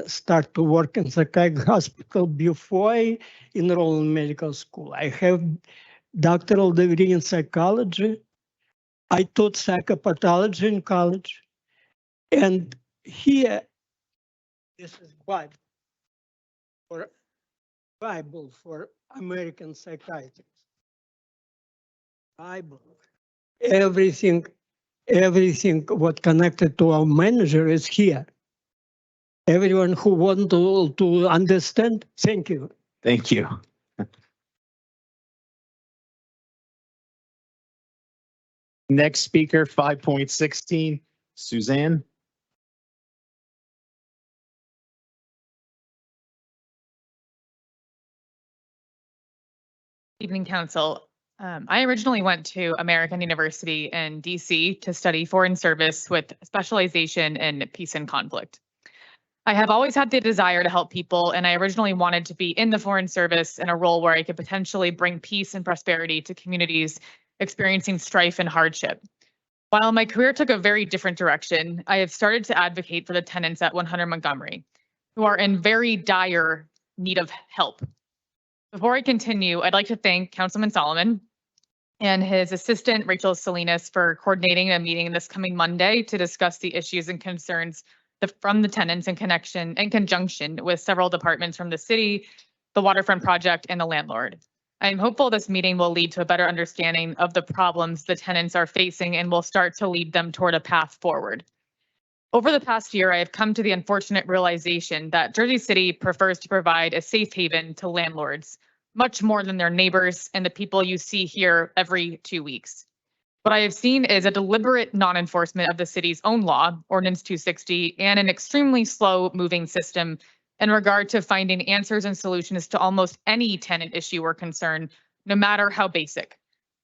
start to work in psychiatric hospital before I enroll in medical school. I have doctoral degree in psychology. I taught psychopathology in college. And here, this is Bible for American psychiatrists. Bible. Everything what connected to our manager is here. Everyone who want to understand, thank you. Thank you. Next speaker, 5.16, Suzanne. Evening, Council. I originally went to American University in DC to study foreign service with specialization in peace and conflict. I have always had the desire to help people, and I originally wanted to be in the foreign service in a role where I could potentially bring peace and prosperity to communities experiencing strife and hardship. While my career took a very different direction, I have started to advocate for the tenants at 100 Montgomery, who are in very dire need of help. Before I continue, I'd like to thank Councilman Solomon and his assistant, Rachel Salinas, for coordinating a meeting this coming Monday to discuss the issues and concerns from the tenants in conjunction with several departments from the city, the waterfront project, and the landlord. I am hopeful this meeting will lead to a better understanding of the problems the tenants are facing and will start to lead them toward a path forward. Over the past year, I have come to the unfortunate realization that Jersey City prefers to provide a safe haven to landlords, much more than their neighbors and the people you see here every 2 weeks. What I have seen is a deliberate non-enforcement of the city's own law, Ordinance 260, and an extremely slow-moving system in regard to finding answers and solutions to almost any tenant issue or concern, no matter how basic.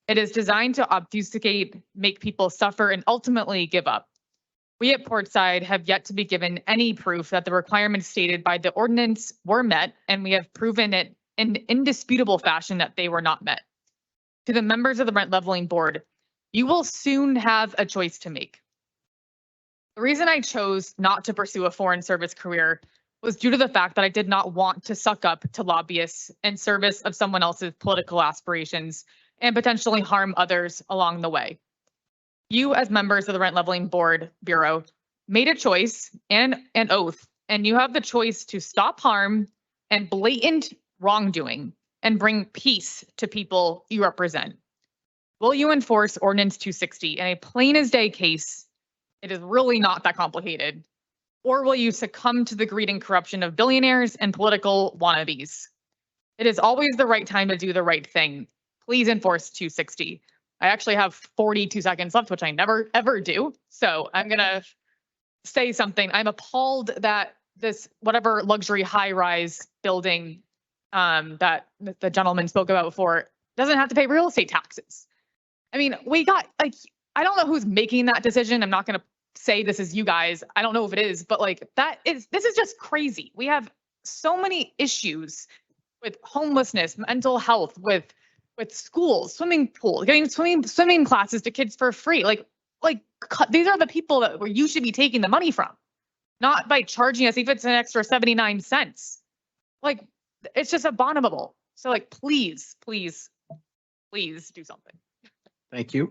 It is designed to obfuscate, make people suffer, and ultimately give up. We at Portside have yet to be given any proof that the requirements stated by the ordinance were met, and we have proven it in indisputable fashion that they were not met. To the members of the Rent Leveling Board, you will soon have a choice to make. The reason I chose not to pursue a foreign service career was due to the fact that I did not want to suck up to lobbyists in service of someone else's political aspirations and potentially harm others along the way. You, as members of the Rent Leveling Board Bureau, made a choice and an oath, and you have the choice to stop harm and blatant wrongdoing and bring peace to people you represent. Will you enforce Ordinance 260 in a plain as day case? It is really not that complicated. Or will you succumb to the greed and corruption of billionaires and political wannabes? It is always the right time to do the right thing. Please enforce 260. I actually have 42 seconds left, which I never ever do. So I'm gonna say something. I'm appalled that this whatever luxury high-rise building that the gentleman spoke about before doesn't have to pay real estate taxes. I mean, we got like, I don't know who's making that decision. I'm not going to say this is you guys. I don't know if it is, but like this is just crazy. We have so many issues with homelessness, mental health, with schools, swimming pools, getting swimming classes to kids for free. Like these are the people that where you should be taking the money from, not by charging us if it's an extra 79 cents. Like, it's just abominable. So like, please, please, please do something. Thank you.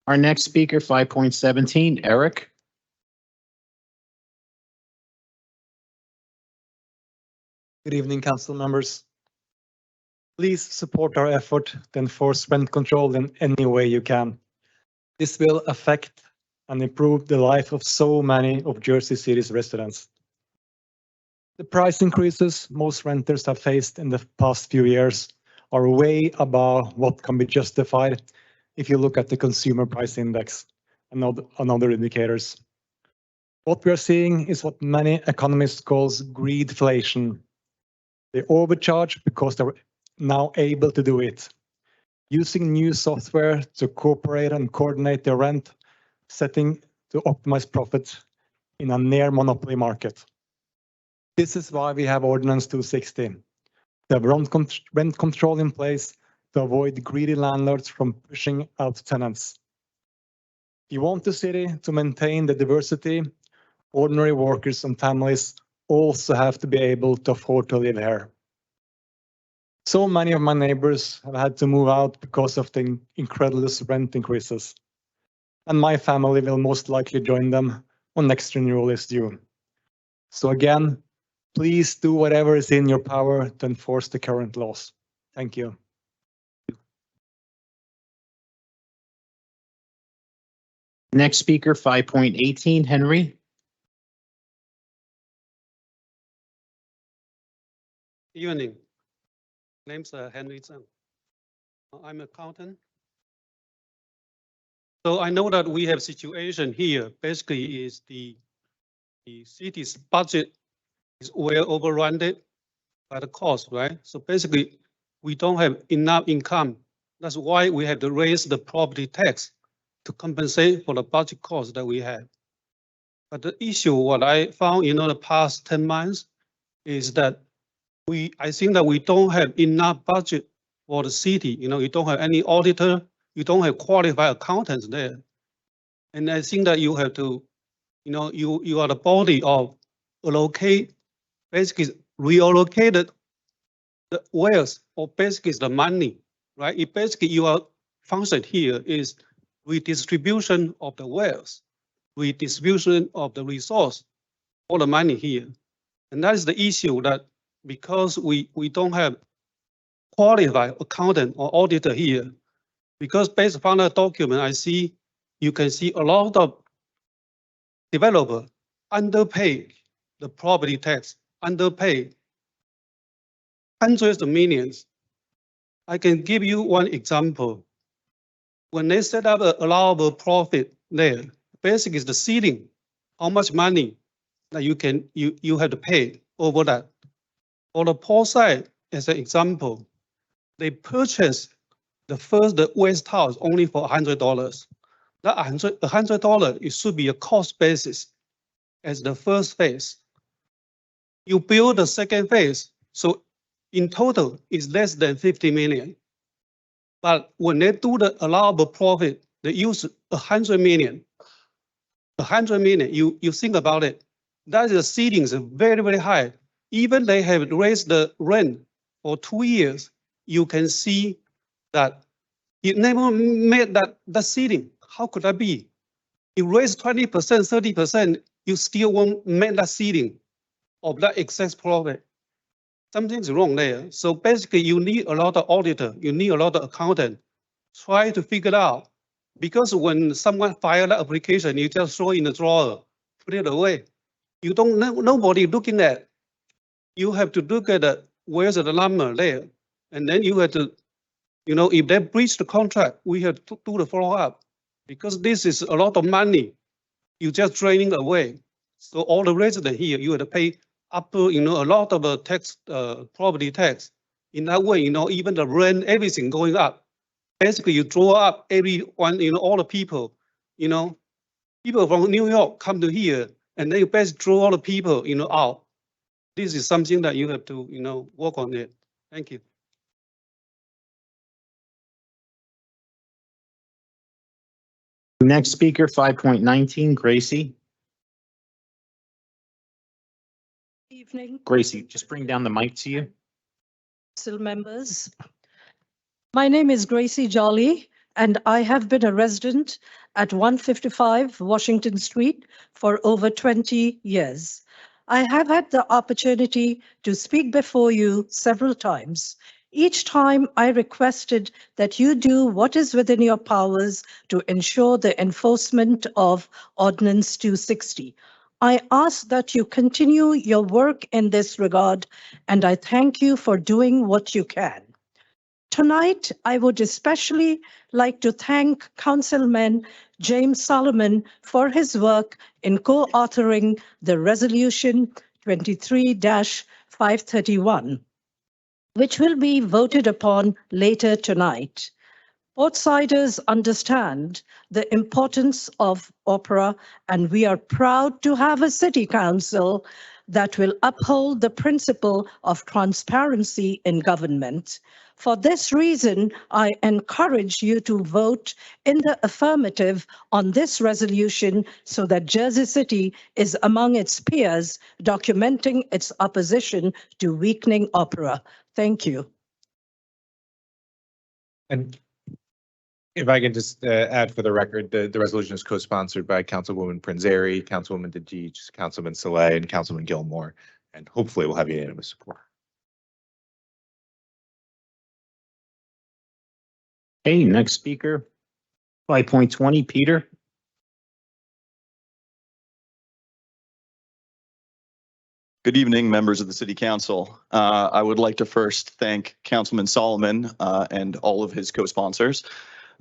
Our next speaker, 5.17, Eric. Good evening, council members. Please support our effort to enforce rent control in any way you can. This will affect and improve the life of so many of Jersey City's residents. The price increases most renters have faced in the past few years are way above what can be justified if you look at the consumer price index and other indicators. What we are seeing is what many economists call greedflation. They overcharge because they're now able to do it, using new software to cooperate and coordinate their rent, setting to optimize profit in a near monopoly market. This is why we have Ordinance 260. To have rent control in place to avoid greedy landlords from pushing out tenants. If you want the city to maintain the diversity, ordinary workers and families also have to be able to afford to live here. So many of my neighbors have had to move out because of the incredible rent increases. And my family will most likely join them when next renewal is due. So again, please do whatever is in your power to enforce the current laws. Thank you. Next speaker, 5.18, Henry. Evening. Name's Henry Zhang. I'm an accountant. So I know that we have situation here. Basically, is the city's budget is well overrun. by the cost, right? So basically, we don't have enough income. That's why we have to raise the property tax to compensate for the budget cost that we have. But the issue, what I found in the past 10 months, is that I think that we don't have enough budget for the city. You don't have any auditor, you don't have qualified accountants there. And I think that you have to, you are the body of basically reallocated the wealth, or basically the money, right? It basically your function here is redistribution of the wealth, redistribution of the resource, all the money here. And that is the issue, that because we don't have qualified accountant or auditor here, because based upon the document, you can see a lot of developer underpay the property tax, underpay hundreds of millions. I can give you one example. When they set up an allowable profit there, basically is the ceiling, how much money that you have to pay over that. For the poor side, as an example, they purchased the West House only for $100. That $100, it should be a cost basis as the first phase. You build the second phase, so in total, it's less than 50 million. But when they do the allowable profit, they use 100 million. 100 million, you think about it, that is ceilings very, very high. Even they have raised the rent for 2 years, you can see that it never made that ceiling. How could that be? You raise 20%, 30%, you still won't make that ceiling of that excess profit. Something's wrong there. So basically, you need a lot of auditor, you need a lot of accountant, try to figure it out. Because when someone file that application, you just throw in the drawer, put it away. You don't know, nobody looking at. You have to look at where's the number there, and then you have to, if they breach the contract, we have to do the follow up, because this is a lot of money. You just draining away. So all the residents here, you have to pay up to, a lot of tax, property tax. In that way, even the rent, everything going up. Basically, you draw up everyone, all the people, people from New York come to here, and then you best draw all the people, out. This is something that you have to, work on it. Thank you. Next speaker, 5.19, Gracie. Evening, Gracie, just bring down the mic to you. council members. My name is Gracie Jolly, and I have been a resident at 155 Washington Street for over 20 years. I have had the opportunity to speak before you several times. Each time I requested that you do what is within your powers to ensure the enforcement of Ordinance 260. I ask that you continue your work in this regard, and I thank you for doing what you can. Tonight, I would especially like to thank Councilman James Solomon for his work in co-authoring the Resolution 23-531, which will be voted upon later tonight. Both siders understand the importance of opera, and we are proud to have a city council that will uphold the principle of transparency in government. For this reason, I encourage you to vote in the affirmative on this resolution so that Jersey City is among its peers documenting its opposition to weakening opera. Thank you. And if I can just add for the record, the resolution is co-sponsored by Councilwoman Prinzeri, Councilwoman DeGeach, Councilman Saleh, and Councilman Gilmore, and hopefully we'll have unanimous support. Hey, next speaker, 5.20, Peter. Good evening, members of the City Council. I would like to first thank Councilman Solomon and all of his co-sponsors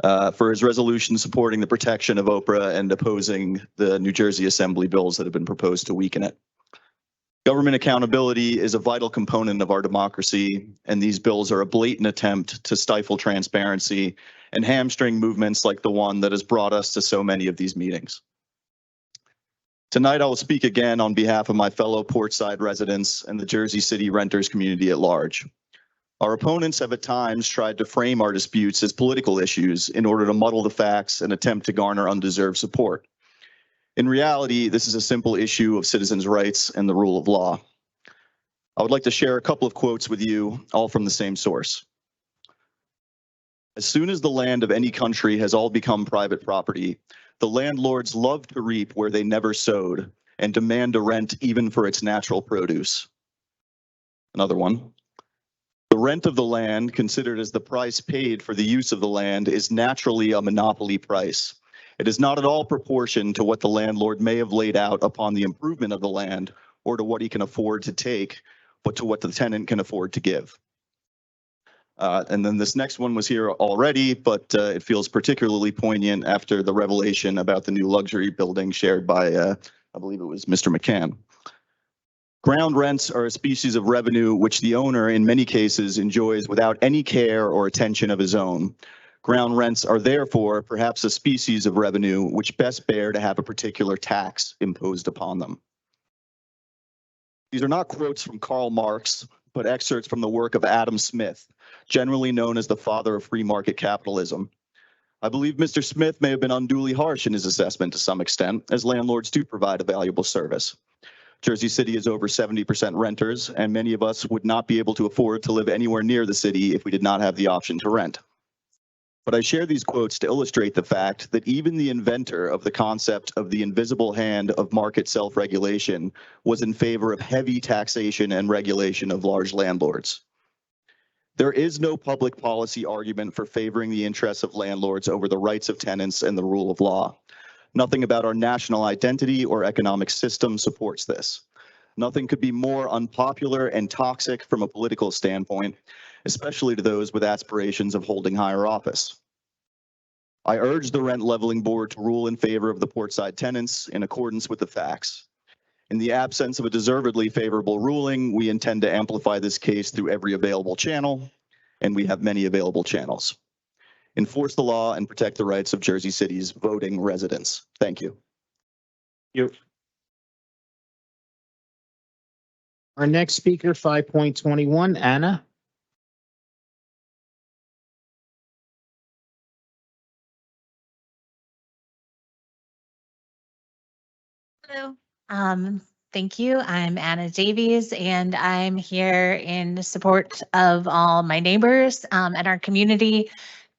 for his resolution supporting the protection of Oprah and opposing the New Jersey Assembly bills that have been proposed to weaken it. Government accountability is a vital component of our democracy, and these bills are a blatant attempt to stifle transparency and hamstring movements like the one that has brought us to so many of these meetings. Tonight, I will speak again on behalf of my fellow Portside residents and the Jersey City renters community at large. Our opponents have at times tried to frame our disputes as political issues in order to muddle the facts and attempt to garner undeserved support. In reality, this is a simple issue of citizens' rights and the rule of law. I would like to share a couple of quotes with you, all from the same source. As soon as the land of any country has all become private property, the landlords love to reap where they never sowed and demand a rent even for its natural produce. Another one. The rent of the land, considered as the price paid for the use of the land, is naturally a monopoly price. It is not at all proportioned to what the landlord may have laid out upon the improvement of the land or to what he can afford to take, but to what the tenant can afford to give. And then this next one was here already, but it feels particularly poignant after the revelation about the new luxury building shared by, I believe it was Mr. McCann. Ground rents are a species of revenue which the owner in many cases enjoys without any care or attention of his own. Ground rents are therefore perhaps a species of revenue which best bear to have a particular tax imposed upon them. These are not quotes from Karl Marx, but excerpts from the work of Adam Smith, generally known as the father of free market capitalism. I believe Mr. Smith may have been unduly harsh in his assessment to some extent, as landlords do provide a valuable service. Jersey City is over 70% renters, and many of us would not be able to afford to live anywhere near the city if we did not have the option to rent. But I share these quotes to illustrate the fact that even the inventor of the concept of the invisible hand of market self-regulation was in favor of heavy taxation and regulation of large landlords. There is no public policy argument for favoring the interests of landlords over the rights of tenants and the rule of law. Nothing about our national identity or economic system supports this. Nothing could be more unpopular and toxic from a political standpoint, especially to those with aspirations of holding higher office. I urge the Rent Leveling Board to rule in favor of the Portside tenants in accordance with the facts. In the absence of a deservedly favorable ruling, we intend to amplify this case through every available channel, and we have many available channels. Enforce the law and protect the rights of Jersey City's voting residents. Thank you. Our next speaker, 5.21, Anna. Hello. Thank you. I'm Anna Davies, and I'm here in support of all my neighbors and our community.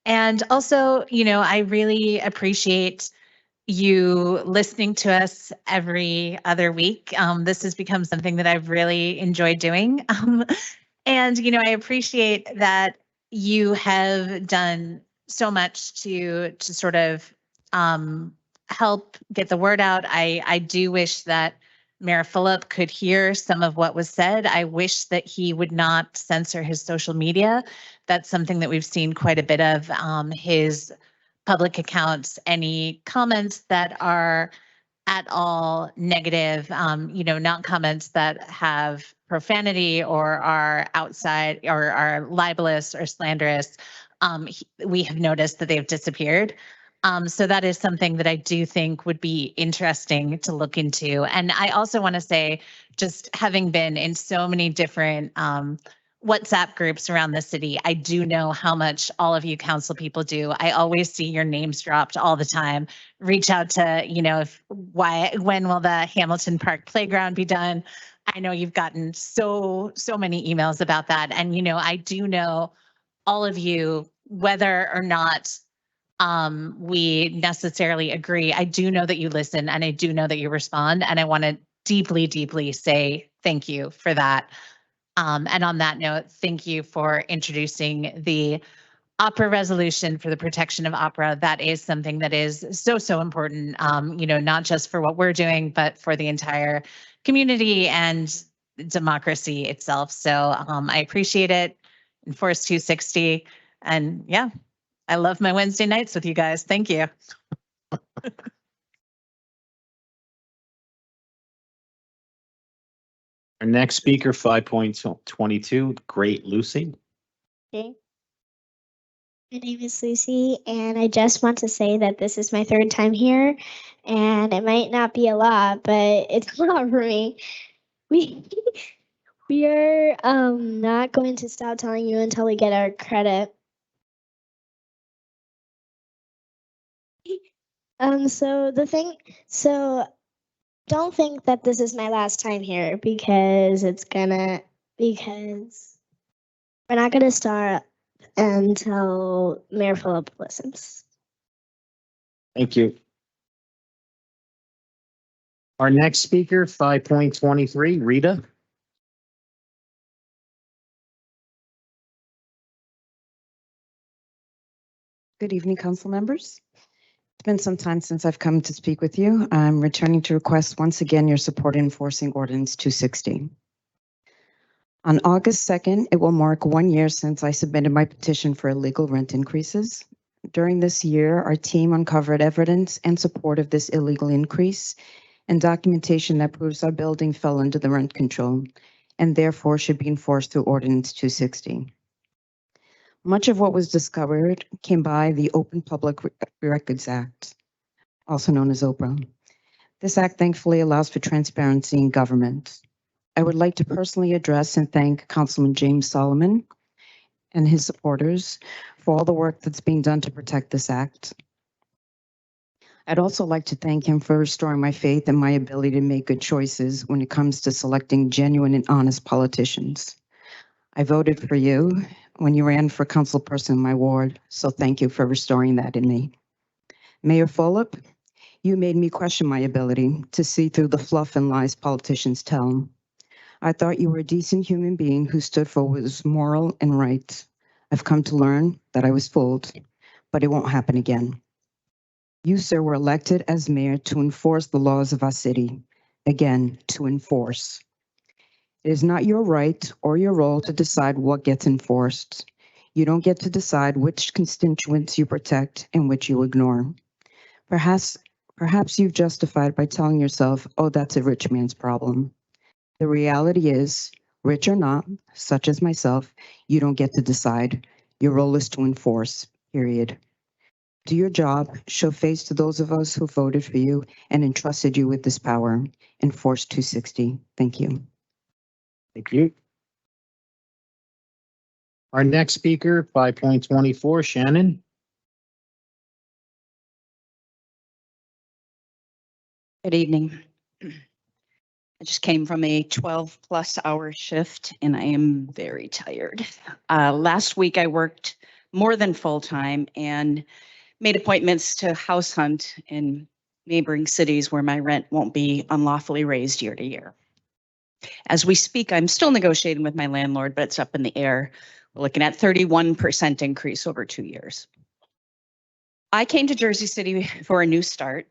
And also, I really appreciate you listening to us every other week. This has become something that I've really enjoyed doing. And, I appreciate that you have done so much to sort of help get the word out. I do wish that Mayor Phillip could hear some of what was said. I wish that he would not censor his social media. That's something that we've seen quite a bit of. His public accounts, any comments that are at all negative, not comments that have profanity or are outside or are libelous or slanderous, we have noticed that they've disappeared. So that is something that I do think would be interesting to look into. And I also want to say, just having been in so many different WhatsApp groups around the city, I do know how much all of you council people do. I always see your names dropped all the time. Reach out to, when will the Hamilton Park playground be done? I know you've gotten so many emails about that. And, I do know all of you, whether or not we necessarily agree, I do know that you listen and I do know that you respond. And I want to deeply, deeply say thank you for that. And on that note, thank you for introducing the opera resolution for the protection of opera. That is something that is so important, not just for what we're doing, but for the entire community and democracy itself. So I appreciate it. Enforce 260. And yeah, I love my Wednesday nights with you guys. Thank you. Our next speaker, 5.22, Great Lucy. Okay. My name is Lucy, and I just want to say that this is my third time here, and it might not be a lot, but it's a lot for me. We we are not going to stop telling you until we get our credit. So don't think that this is my last time here because we're not gonna start until Mayor Philip listens. Thank you. Our next speaker, 5.23, Rita. Good evening, council members. It's been some time since I've come to speak with you. I'm returning to request once again your support in enforcing Ordinance 260. On August 2nd, it will mark 1 year since I submitted my petition for illegal rent increases. During this year, our team uncovered evidence and support of this illegal increase and documentation that proves our building fell under the rent control and therefore should be enforced through Ordinance 260. Much of what was discovered came by the Open Public Records Act, also known as OPRA. This act thankfully allows for transparency in government. I would like to personally address and thank Councilman James Solomon and his supporters for all the work that's being done to protect this act. I'd also like to thank him for restoring my faith and my ability to make good choices when it comes to selecting genuine and honest politicians. I voted for you when you ran for councilperson in my ward, so thank you for restoring that in me. Mayor Fulop, you made me question my ability to see through the fluff and lies politicians tell. I thought you were a decent human being who stood for what was moral and right. I've come to learn that I was fooled, but it won't happen again. You, sir, were elected as mayor to enforce the laws of our city. Again, to enforce. It is not your right or your role to decide what gets enforced. You don't get to decide which constituents you protect and which you ignore. Perhaps you've justified by telling yourself, oh, that's a rich man's problem. The reality is, rich or not, such as myself, you don't get to decide. Your role is to enforce, period. Do your job, show face to those of us who voted for you and entrusted you with this power. Enforce 260. Thank you. Thank you. Our next speaker, 5.24, Shannon. Good evening. I just came from a 12+ hour shift and I am very tired. Last week I worked more than full time and made appointments to house hunt in neighboring cities where my rent won't be unlawfully raised year to year. As we speak, I'm still negotiating with my landlord, but it's up in the air. We're looking at 31% increase over 2 years. I came to Jersey City for a new start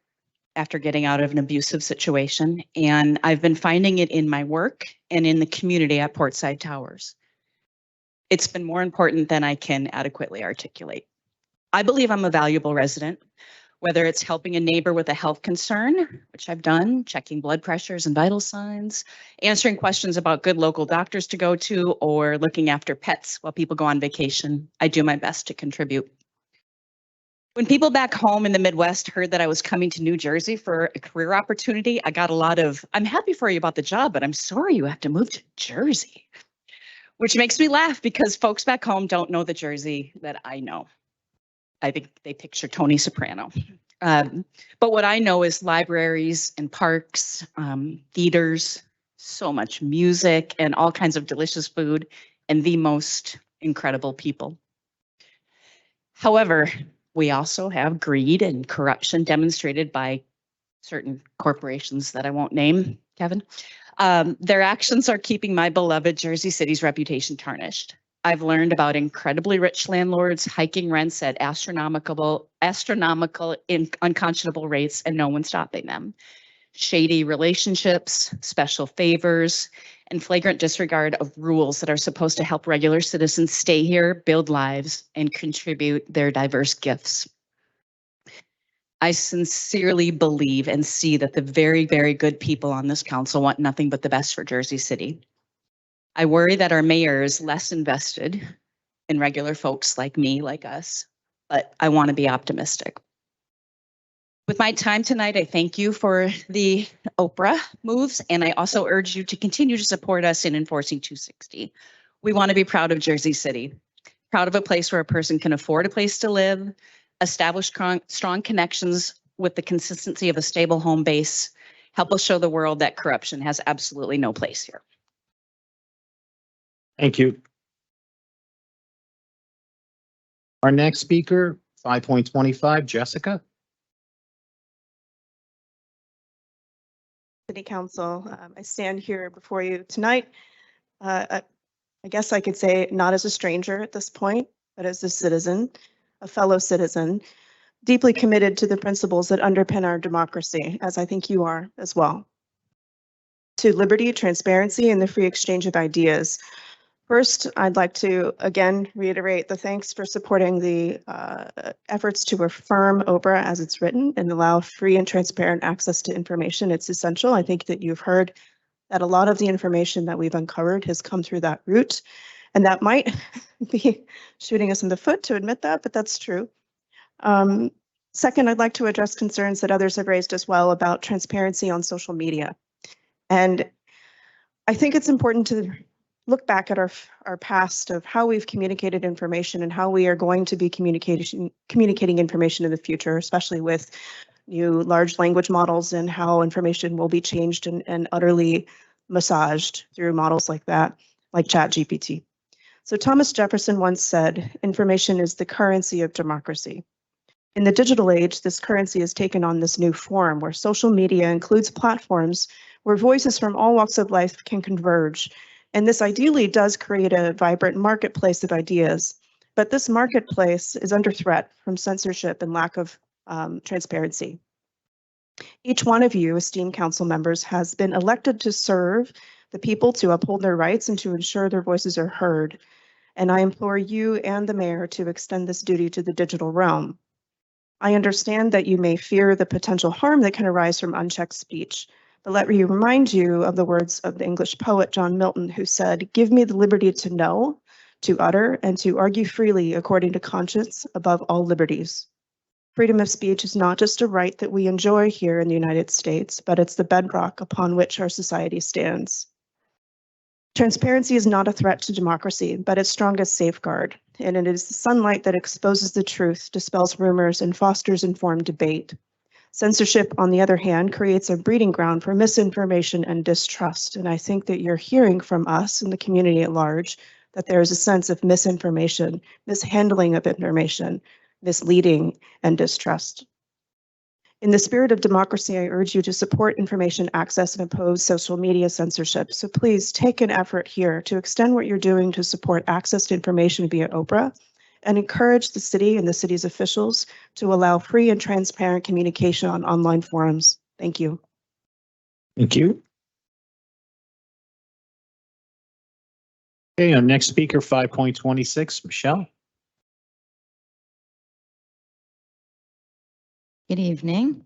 after getting out of an abusive situation, and I've been finding it in my work and in the community at Portside Towers. It's been more important than I can adequately articulate. I believe I'm a valuable resident, whether it's helping a neighbor with a health concern, which I've done, checking blood pressures and vital signs, answering questions about good local doctors to go to, or looking after pets while people go on vacation. I do my best to contribute. When people back home in the Midwest heard that I was coming to New Jersey for a career opportunity, I got a lot of, I'm happy for you about the job, but I'm sorry you have to move to Jersey, which makes me laugh because folks back home don't know the Jersey that I know. I think they picture Tony Soprano. But what I know is libraries and parks, theaters, so much music and all kinds of delicious food and the most incredible people. However, we also have greed and corruption demonstrated by certain corporations that I won't name, Kevin. Their actions are keeping my beloved Jersey City's reputation tarnished. I've learned about incredibly rich landlords hiking rents at astronomical, unconscionable rates, and no one stopping them. Shady relationships, special favors, and flagrant disregard of rules that are supposed to help regular citizens stay here, build lives, and contribute their diverse gifts. I sincerely believe and see that the very, very good people on this council want nothing but the best for Jersey City. I worry that our mayor is less invested in regular folks like me, like us, but I want to be optimistic. With my time tonight, I thank you for the Oprah moves, and I also urge you to continue to support us in enforcing 260. We want to be proud of Jersey City, proud of a place where a person can afford a place to live, establish strong connections with the consistency of a stable home base, help us show the world that corruption has absolutely no place here. Thank you. Our next speaker, 5.25, Jessica. City Council, I stand here before you tonight. I guess I could say not as a stranger at this point, but as a citizen, a fellow citizen, deeply committed to the principles that underpin our democracy, as I think you are as well. To liberty, transparency, and the free exchange of ideas. First, I'd like to again reiterate the thanks for supporting the efforts to affirm Oprah as it's written and allow free and transparent access to information. It's essential. I think that you've heard that a lot of the information that we've uncovered has come through that route, and that might be shooting us in the foot to admit that, but that's true. Second, I'd like to address concerns that others have raised as well about transparency on social media. And I think it's important to look back at our past of how we've communicated information and how we are going to be communicating information in the future, especially with new large language models and how information will be changed and utterly massaged through models like that, like ChatGPT. So Thomas Jefferson once said, information is the currency of democracy. In the digital age, this currency has taken on this new form where social media includes platforms where voices from all walks of life can converge. And this ideally does create a vibrant marketplace of ideas. But this marketplace is under threat from censorship and lack of transparency. Each one of you, esteemed council members, has been elected to serve the people, to uphold their rights, and to ensure their voices are heard. And I implore you and the mayor to extend this duty to the digital realm. I understand that you may fear the potential harm that can arise from unchecked speech, but let me remind you of the words of the English poet John Milton, who said, "Give me the liberty to know, to utter, and to argue freely according to conscience above all liberties." Freedom of speech is not just a right that we enjoy here in the United States, but it's the bedrock upon which our society stands. Transparency is not a threat to democracy, but its strongest safeguard, and it is the sunlight that exposes the truth, dispels rumors, and fosters informed debate. Censorship, on the other hand, creates a breeding ground for misinformation and distrust, and I think that you're hearing from us and the community at large that there is a sense of misinformation, mishandling of information, misleading, and distrust. In the spirit of democracy, I urge you to support information access and oppose social media censorship. So please take an effort here to extend what you're doing to support access to information via Oprah and encourage the city and the city's officials to allow free and transparent communication on online forums. Thank you. Thank you. Okay, our next speaker, 5.26, Michelle. Good evening.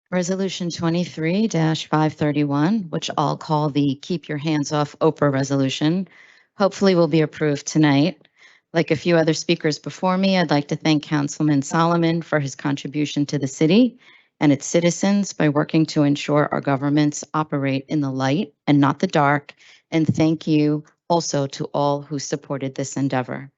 Resolution 23-531, which I'll call the Keep Your Hands Off Oprah resolution, hopefully will be approved tonight. Like a few other speakers before me, I'd like to thank Councilman Solomon for his contribution to the city and its citizens by working to ensure our governments operate in the light and not the dark. And thank you also to all who supported this endeavor.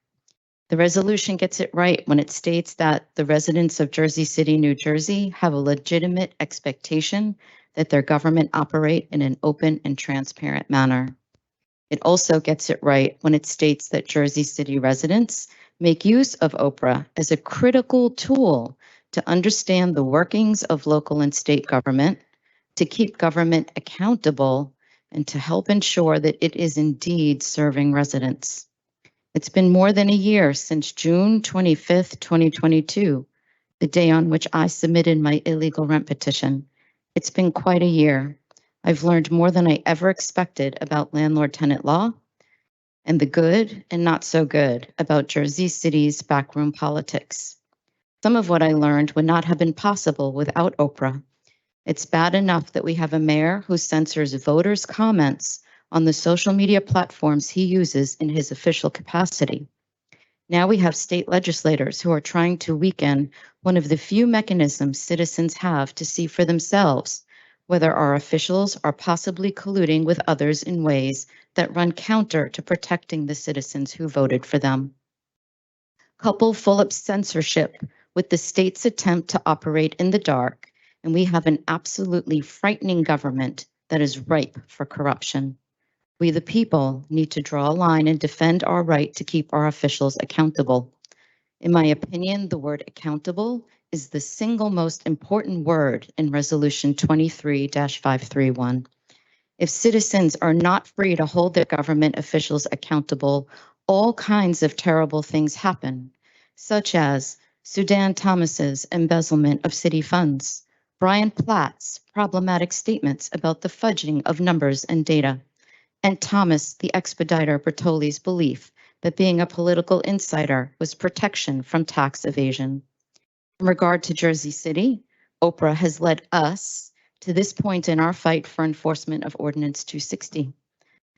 The resolution gets it right when it states that the residents of Jersey City, New Jersey have a legitimate expectation that their government operate in an open and transparent manner. It also gets it right when it states that Jersey City residents make use of Oprah as a critical tool to understand the workings of local and state government, to keep government accountable, and to help ensure that it is indeed serving residents. It's been more than a year since June 25th, 2022, the day on which I submitted my illegal rent petition. It's been quite a year. I've learned more than I ever expected about landlord-tenant law and the good and not so good about Jersey City's backroom politics. Some of what I learned would not have been possible without Oprah. It's bad enough that we have a mayor who censors voters' comments on the social media platforms he uses in his official capacity. Now we have state legislators who are trying to weaken one of the few mechanisms citizens have to see for themselves whether our officials are possibly colluding with others in ways that run counter to protecting the citizens who voted for them. Couple full-up censorship with the state's attempt to operate in the dark, and we have an absolutely frightening government that is ripe for corruption. We, the people, need to draw a line and defend our right to keep our officials accountable. In my opinion, the word accountable is the single most important word in Resolution 23-531. If citizens are not free to hold their government officials accountable, all kinds of terrible things happen, such as Sudan Thomas's embezzlement of city funds, Brian Platt's problematic statements about the fudging of numbers and data, and Thomas the Expediter Bertoli's belief that being a political insider was protection from tax evasion. In regard to Jersey City, Oprah has led us to this point in our fight for enforcement of Ordinance 260.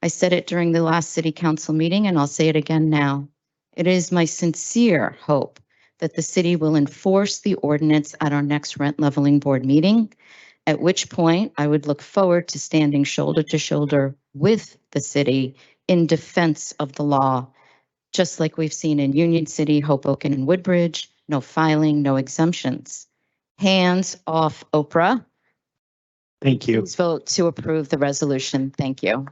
I said it during the last City Council meeting, and I'll say it again now. It is my sincere hope that the city will enforce the ordinance at our next rent leveling board meeting, at which point I would look forward to standing shoulder to shoulder with the city in defense of the law, just like we've seen in Union City, Hoboken, and Woodbridge. No filing, no exemptions. Hands off Oprah. Thank you. Please vote to approve the resolution. Thank you.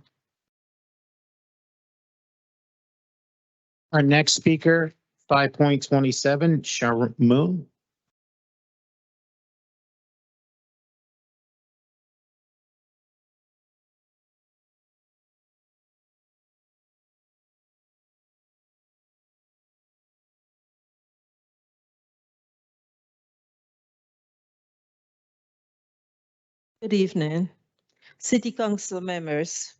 Our next speaker, 5.27, Sharmu. Good evening, City Council members.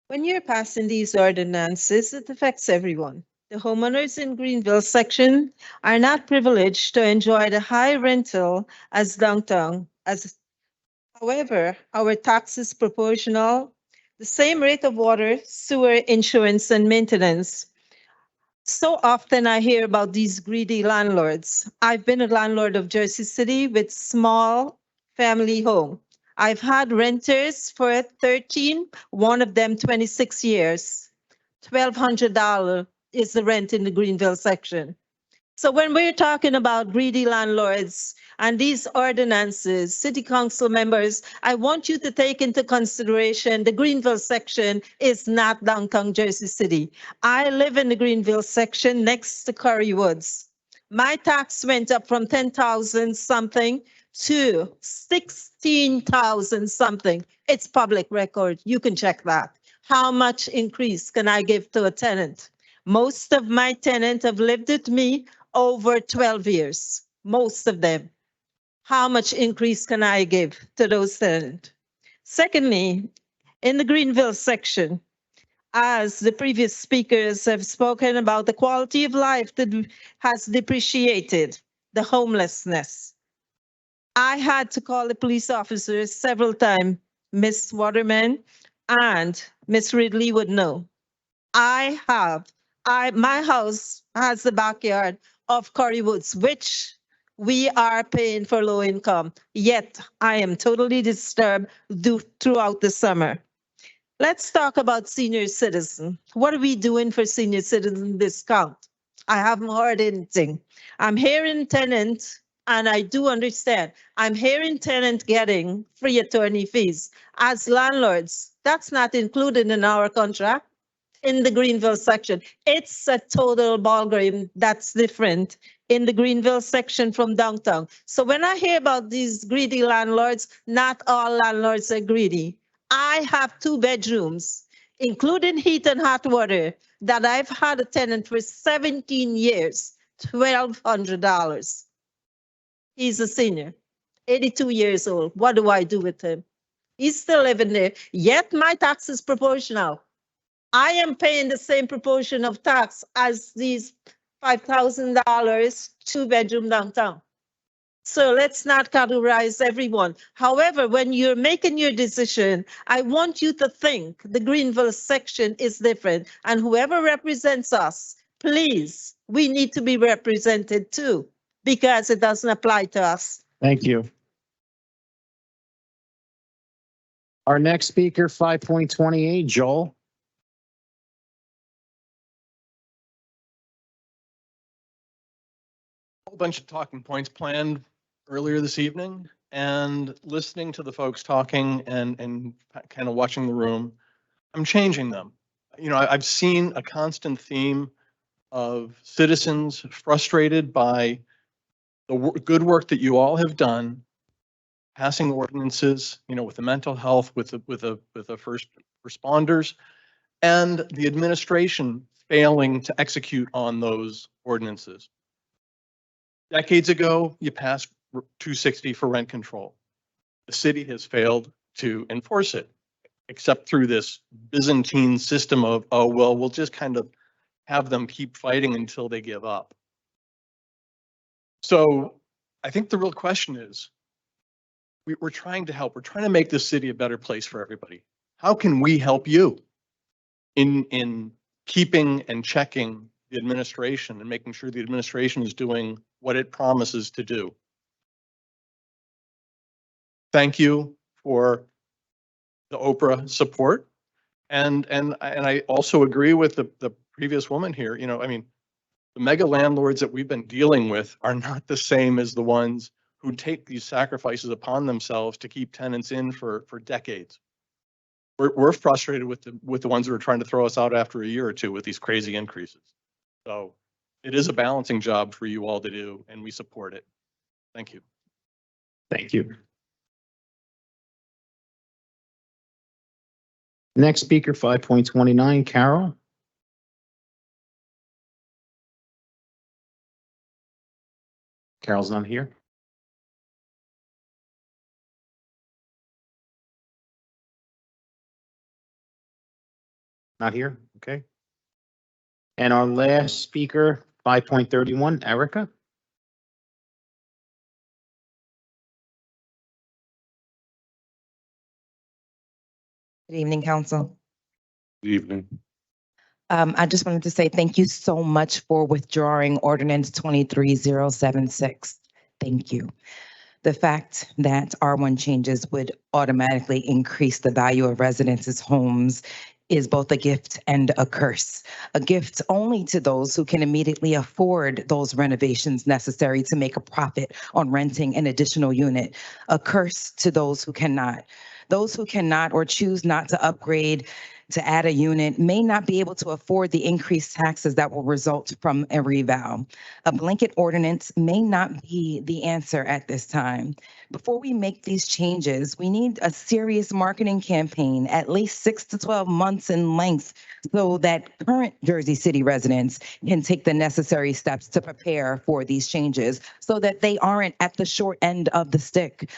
When you're passing these ordinances, it affects everyone. The homeowners in Greenville section are not privileged to enjoy the high rental as downtown. However, our tax is proportional, the same rate of water, sewer, insurance, and maintenance. So often I hear about these greedy landlords. I've been a landlord of Jersey City with small family home. I've had renters for 13, one of them 26 years. $1,200 is the rent in the Greenville section. So when we're talking about greedy landlords and these ordinances, city council members, I want you to take into consideration the Greenville section is not downtown Jersey City. I live in the Greenville section next to Curry Woods. My tax went up from 10,000 something to 16,000 something. It's public record. You can check that. How much increase can I give to a tenant? Most of my tenants have lived with me over 12 years, most of them. How much increase can I give to those tenants? Secondly, in the Greenville section, as the previous speakers have spoken about the quality of life that has depreciated, the homelessness. I had to call the police officers several times, Miss Waterman and Miss Ridley would know. My house has the backyard of Curry Woods, which we are paying for low income. Yet I am totally disturbed throughout the summer. Let's talk about senior citizen. What are we doing for senior citizen discount? I haven't heard anything. I'm hearing tenant, and I do understand, I'm hearing tenant getting free attorney fees. As landlords, that's not included in our contract. In the Greenville section, it's a total ballgame that's different in the Greenville section from downtown. So when I hear about these greedy landlords, not all landlords are greedy. I have 2 bedrooms, including heat and hot water, that I've had a tenant for 17 years, $1,200. He's a senior, 82 years old. What do I do with him? He's still living there, yet my tax is proportional. I am paying the same proportion of tax as these $5,000 two-bedroom downtown. So let's not categorize everyone. However, when you're making your decision, I want you to think the Greenville section is different, and whoever represents us, please, we need to be represented too, because it doesn't apply to us. Thank you. Our next speaker, 5.28, Joel. Whole bunch of talking points planned earlier this evening, and listening to the folks talking and kind of watching the room, I'm changing them. You know, I've seen a constant theme of citizens frustrated by the good work that you all have done, passing ordinances, you know, with the mental health, with the first responders, and the administration failing to execute on those ordinances. Decades ago, you passed 260 for rent control. The city has failed to enforce it, except through this Byzantine system of, oh, well, we'll just kind of have them keep fighting until they give up. So I think the real question is, we're trying to help. We're trying to make this city a better place for everybody. How can we help you in keeping and checking the administration and making sure the administration is doing what it promises to do? Thank you for the Oprah support. And I also agree with the previous woman here. You know, I mean, the mega landlords that we've been dealing with are not the same as the ones who take these sacrifices upon themselves to keep tenants in for decades. We're frustrated with the ones who are trying to throw us out after a year or two with these crazy increases. So it is a balancing job for you all to do, and we support it. Thank you. Thank you. Next speaker, 5.29, Carol. Carol's not here. Not here, okay. And our last speaker, 5.31, Erica. Good evening, Council. Good evening. I just wanted to say thank you so much for withdrawing Ordinance 23076. Thank you. The fact that R1 changes would automatically increase the value of residences' homes is both a gift and a curse. A gift only to those who can immediately afford those renovations necessary to make a profit on renting an additional unit. A curse to those who cannot. Those who cannot or choose not to upgrade to add a unit may not be able to afford the increased taxes that will result from a revow. A blanket ordinance may not be the answer at this time. Before we make these changes, we need a serious marketing campaign, at least 6 to 12 months in length, so that current Jersey City residents can take the necessary steps to prepare for these changes so that they aren't at the short end of the stick.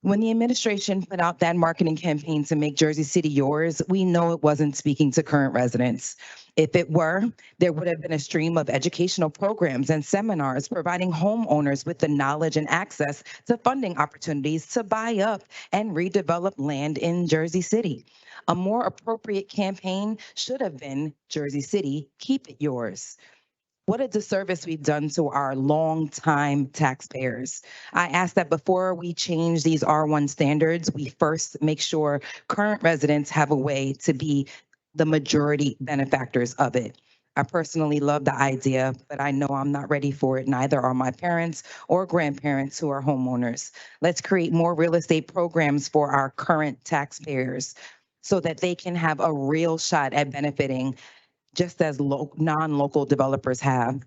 When the administration put out that marketing campaign to make Jersey City yours, we know it wasn't speaking to current residents. If it were, there would have been a stream of educational programs and seminars providing homeowners with the knowledge and access to funding opportunities to buy up and redevelop land in Jersey City. A more appropriate campaign should have been Jersey City, keep it yours. What a disservice we've done to our longtime taxpayers. I ask that before we change these R1 standards, we first make sure current residents have a way to be the majority benefactors of it. I personally love the idea, but I know I'm not ready for it. Neither are my parents or grandparents who are homeowners. Let's create more real estate programs for our current taxpayers so that they can have a real shot at benefiting just as non-local developers have.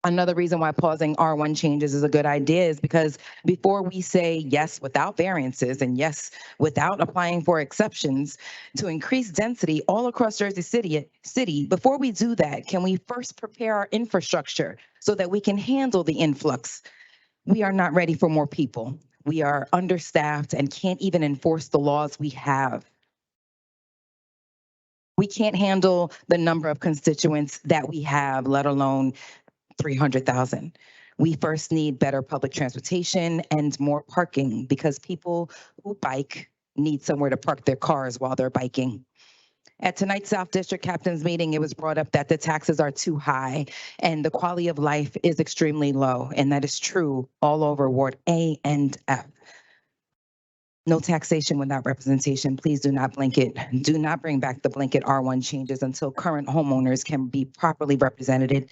Another reason why pausing R1 changes is a good idea is because before we say yes without variances and yes without applying for exceptions to increase density all across Jersey City, before we do that, can we first prepare our infrastructure so that we can handle the influx? We are not ready for more people. We are understaffed and can't even enforce the laws we have. We can't handle the number of constituents that we have, let alone 300,000. We first need better public transportation and more parking because people who bike need somewhere to park their cars while they're biking. At tonight's South District Captain's meeting, it was brought up that the taxes are too high and the quality of life is extremely low. And that is true all over Ward A and F. No taxation without representation. Please do not do not bring back the blanket R1 changes until current homeowners can be properly represented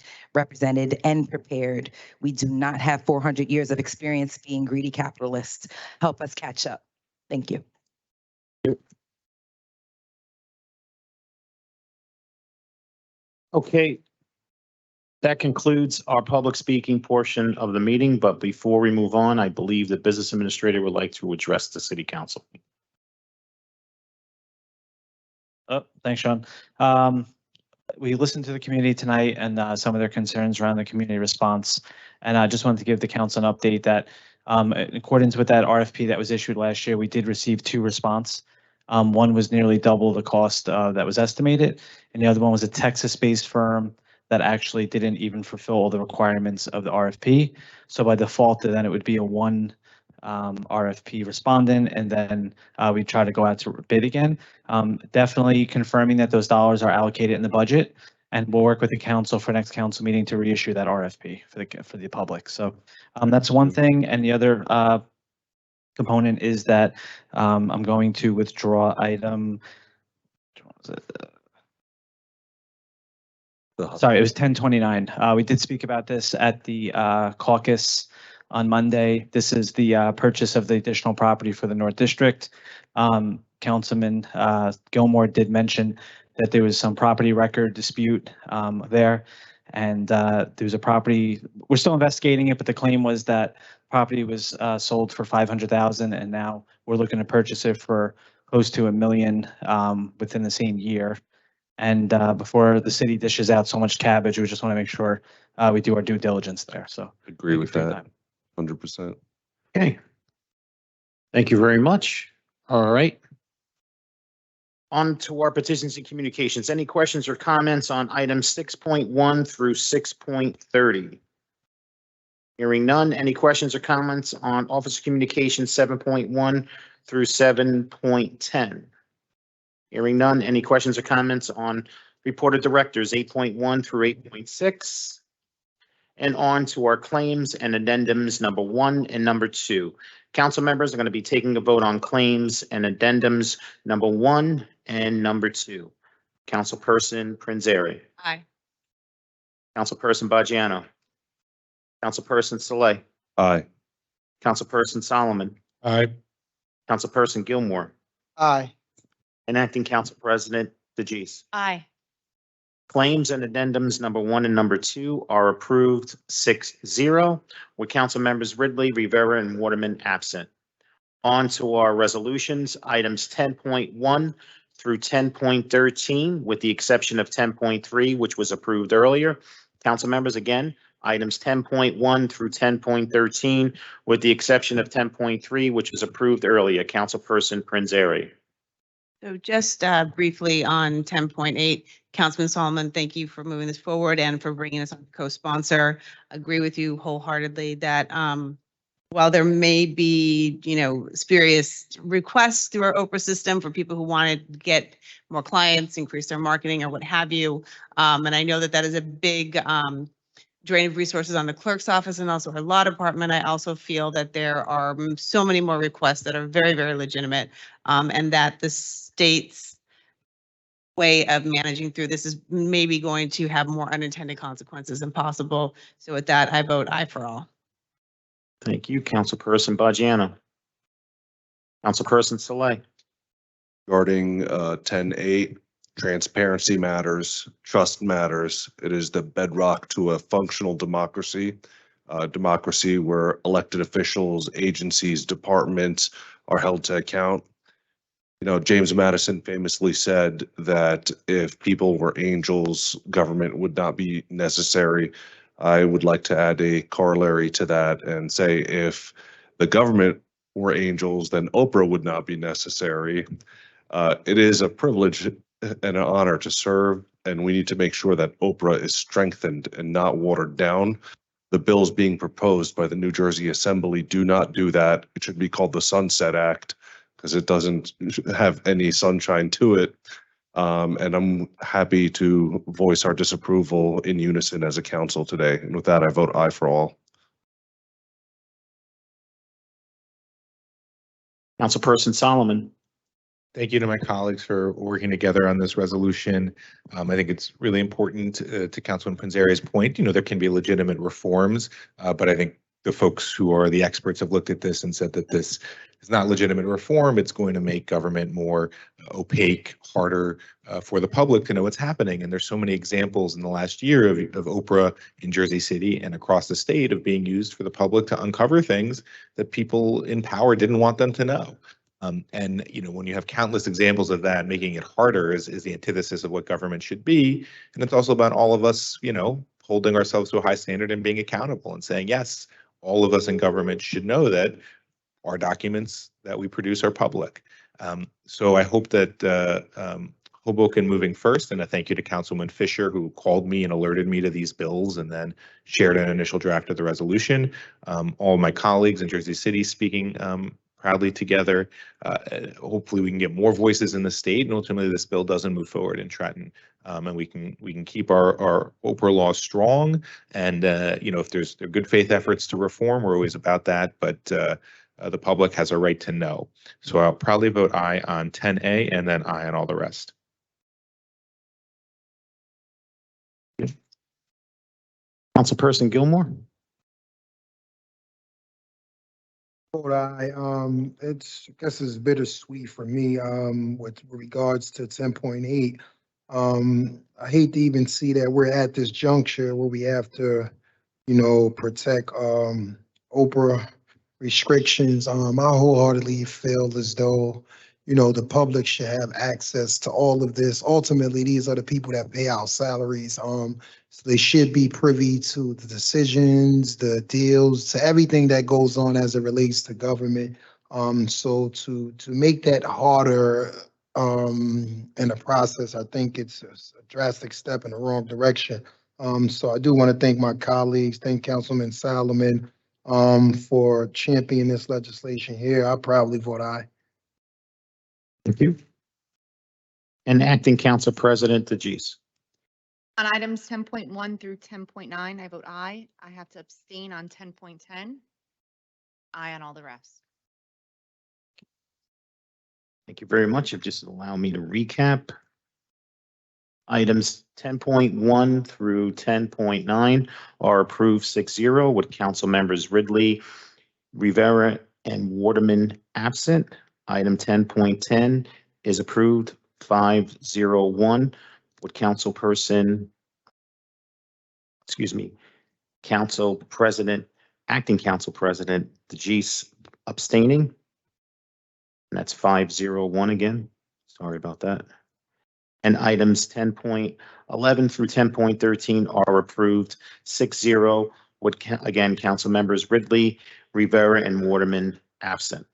and prepared. We do not have 400 years of experience being greedy capitalists. Help us catch up. Thank you. Okay. That concludes our public speaking portion of the meeting, but before we move on, I believe the business administrator would like to address the city council. Oh, thanks, Sean. We listened to the community tonight and some of their concerns around the community response. And I just wanted to give the council an update that in accordance with that RFP that was issued last year, we did receive 2 response. One was nearly double the cost that was estimated, and the other one was a Texas-based firm that actually didn't even fulfill all the requirements of the RFP. So by default, then it would be a 1 RFP respondent, and then we try to go out to bid again. Definitely confirming that those dollars are allocated in the budget, and we'll work with the council for next council meeting to reissue that RFP for the public. So that's one thing, and the other component is that I'm going to withdraw item. Sorry, it was 1029. We did speak about this at the caucus on Monday. This is the purchase of the additional property for the North District. Councilman Gilmore did mention that there was some property record dispute there. And there was a property, we're still investigating it, but the claim was that property was sold for $500,000, and now we're looking to purchase it for close to $1 million within the same year. And before the city dishes out so much cabbage, we just want to make sure we do our due diligence there. So agree with that. 100%. Okay. Thank you very much. All right. On to our petitions and communications. Any questions or comments on items 6.1 through 6.30? Hearing none. Any questions or comments on Office of Communications 7.1 through 7.10? Hearing none. Any questions or comments on Report of Directors 8.1 through 8.6? And on to our claims and addendums number 1 and number 2. Council members are going to be taking a vote on claims and addendums number 1 and number 2. Councilperson Prinzary. Aye. Councilperson Baggiano. Councilperson Saleh. Aye. Councilperson Solomon. Aye. Councilperson Gilmore. Aye. And Acting Council President DeGise. Aye. Claims and addendums number 1 and number 2 are approved 6-0, with council members Ridley, Rivera, and Waterman absent. On to our resolutions, items 10.1 through 10.13, with the exception of 10.3, which was approved earlier. Council members, again, items 10.1 through 10.13, with the exception of 10.3, which was approved earlier. Councilperson Prinzary. So just briefly on 10.8, Councilman Solomon, thank you for moving this forward and for bringing us on co-sponsor. Agree with you wholeheartedly that while there may be, spurious requests through our Oprah system for people who want to get more clients, increase their marketing or what have you, and I know that that is a big drain of resources on the clerk's office and also our law department. I also feel that there are so many more requests that are very, very legitimate, and that the state's way of managing through this is maybe going to have more unintended consequences than possible. So with that, I vote aye for all. Thank you, Councilperson Baggiano. Councilperson Saleh. Regarding 10.8, transparency matters, trust matters. It is the bedrock to a functional democracy, democracy where elected officials, agencies, departments are held to account. James Madison famously said that if people were angels, government would not be necessary. I would like to add a corollary to that and say if the government were angels, then Oprah would not be necessary. It is a privilege and an honor to serve, and we need to make sure that Oprah is strengthened and not watered down. The bills being proposed by the New Jersey Assembly do not do that. It should be called the Sunset Act because it doesn't have any sunshine to it. And I'm happy to voice our disapproval in unison as a council today. And with that, I vote aye for all. Councilperson Solomon. Thank you to my colleagues for working together on this resolution. I think it's really important to Councilman Panzeri's point. There can be legitimate reforms, but I think the folks who are the experts have looked at this and said that this is not legitimate reform. It's going to make government more opaque, harder for the public to know what's happening. And there's so many examples in the last year of Oprah in Jersey City and across the state of being used for the public to uncover things that people in power didn't want them to know. And when you have countless examples of that, making it harder is the antithesis of what government should be. And it's also about all of us, holding ourselves to a high standard and being accountable and saying, yes, all of us in government should know that our documents that we produce are public. So I hope that Hoboken moving first, and a thank you to Councilman Fisher, who called me and alerted me to these bills and then shared an initial draft of the resolution. All my colleagues in Jersey City speaking proudly together. Hopefully we can get more voices in the state, and ultimately this bill doesn't move forward in Trenton. And we can keep our Oprah laws strong. And if there are good faith efforts to reform, we're always about that. But the public has a right to know. So I'll probably vote aye on 10A and then aye on all the rest. Councilperson Gilmore. Vote aye. I guess it's bittersweet for me, with regards to 10.8. I hate to even see that we're at this juncture where we have to, protect, Oprah restrictions. I wholeheartedly feel as though, the public should have access to all of this. Ultimately, these are the people that pay our salaries. So they should be privy to the decisions, the deals, to everything that goes on as it relates to government. So to make that harder in the process, I think it's a drastic step in the wrong direction. So I do want to thank my colleagues, thank Councilman Solomon for championing this legislation here. I probably vote aye. Thank you. And Acting Council President DeGise. On items 10.1 through 10.9, I vote aye. I have to abstain on 10.10. Aye on all the rest. Thank you very much. If just allow me to recap. Items 10.1 through 10.9 are approved 6-0 with council members Ridley, Rivera, and Waterman absent. Item 10.10 is approved 5-0-1 with Council President, Acting Council President DeGise abstaining. And that's 5-0-1 again. Sorry about that. And items 10.11 through 10.13 are approved 6-0 with, again, council members Ridley, Rivera, and Waterman absent.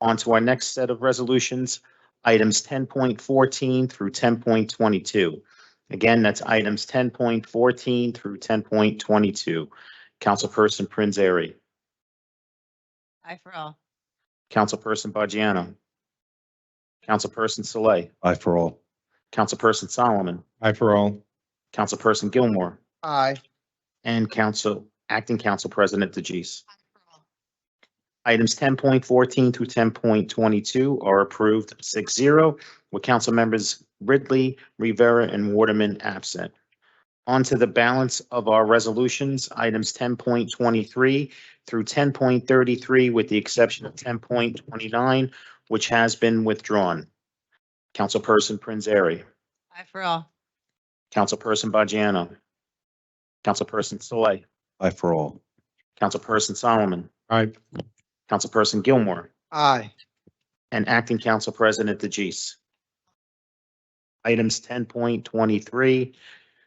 On to our next set of resolutions, items 10.14 through 10.22. Again, that's items 10.14 through 10.22. Councilperson Prinzary. Aye for all. Councilperson Baggiano. Councilperson Saleh. Aye for all. Councilperson Solomon. Aye for all. Councilperson Gilmore. Aye. And Acting Council President DeGise. Items 10.14 through 10.22 are approved 6-0 with council members Ridley, Rivera, and Waterman absent. On to the balance of our resolutions, items 10.23 through 10.33 with the exception of 10.29, which has been withdrawn. Councilperson Prinzary. Aye for all. Councilperson Baggiano. Councilperson Saleh. Aye for all. Councilperson Solomon. Aye. Councilperson Gilmore. Aye. And Acting Council President DeGise. Items 10.23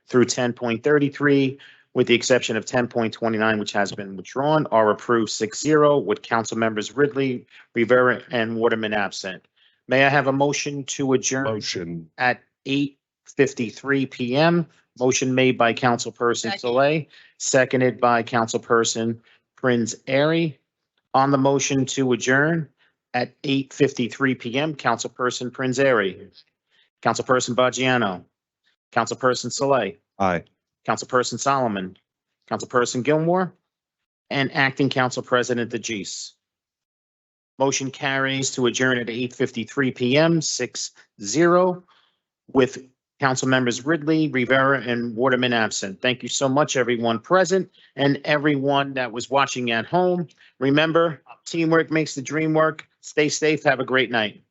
through 10.33, with the exception of 10.29, which has been withdrawn, are approved 6-0 with council members Ridley, Rivera, and Waterman absent. May I have a motion to adjourn Motion. at 8:53 PM. Motion made by Councilperson Saleh, seconded by Councilperson Prince Airy. On the motion to adjourn at 8:53 PM, Councilperson Prince Airy, Councilperson Baggiano, Councilperson Saleh, Aye. Councilperson Solomon, Councilperson Gilmore, and Acting Council President DeGise. Motion carries to adjourn at 8:53 PM, 6-0, with council members Ridley, Rivera, and Waterman absent. Thank you so much, everyone present and everyone that was watching at home. Remember, teamwork makes the dream work. Stay safe. Have a great night.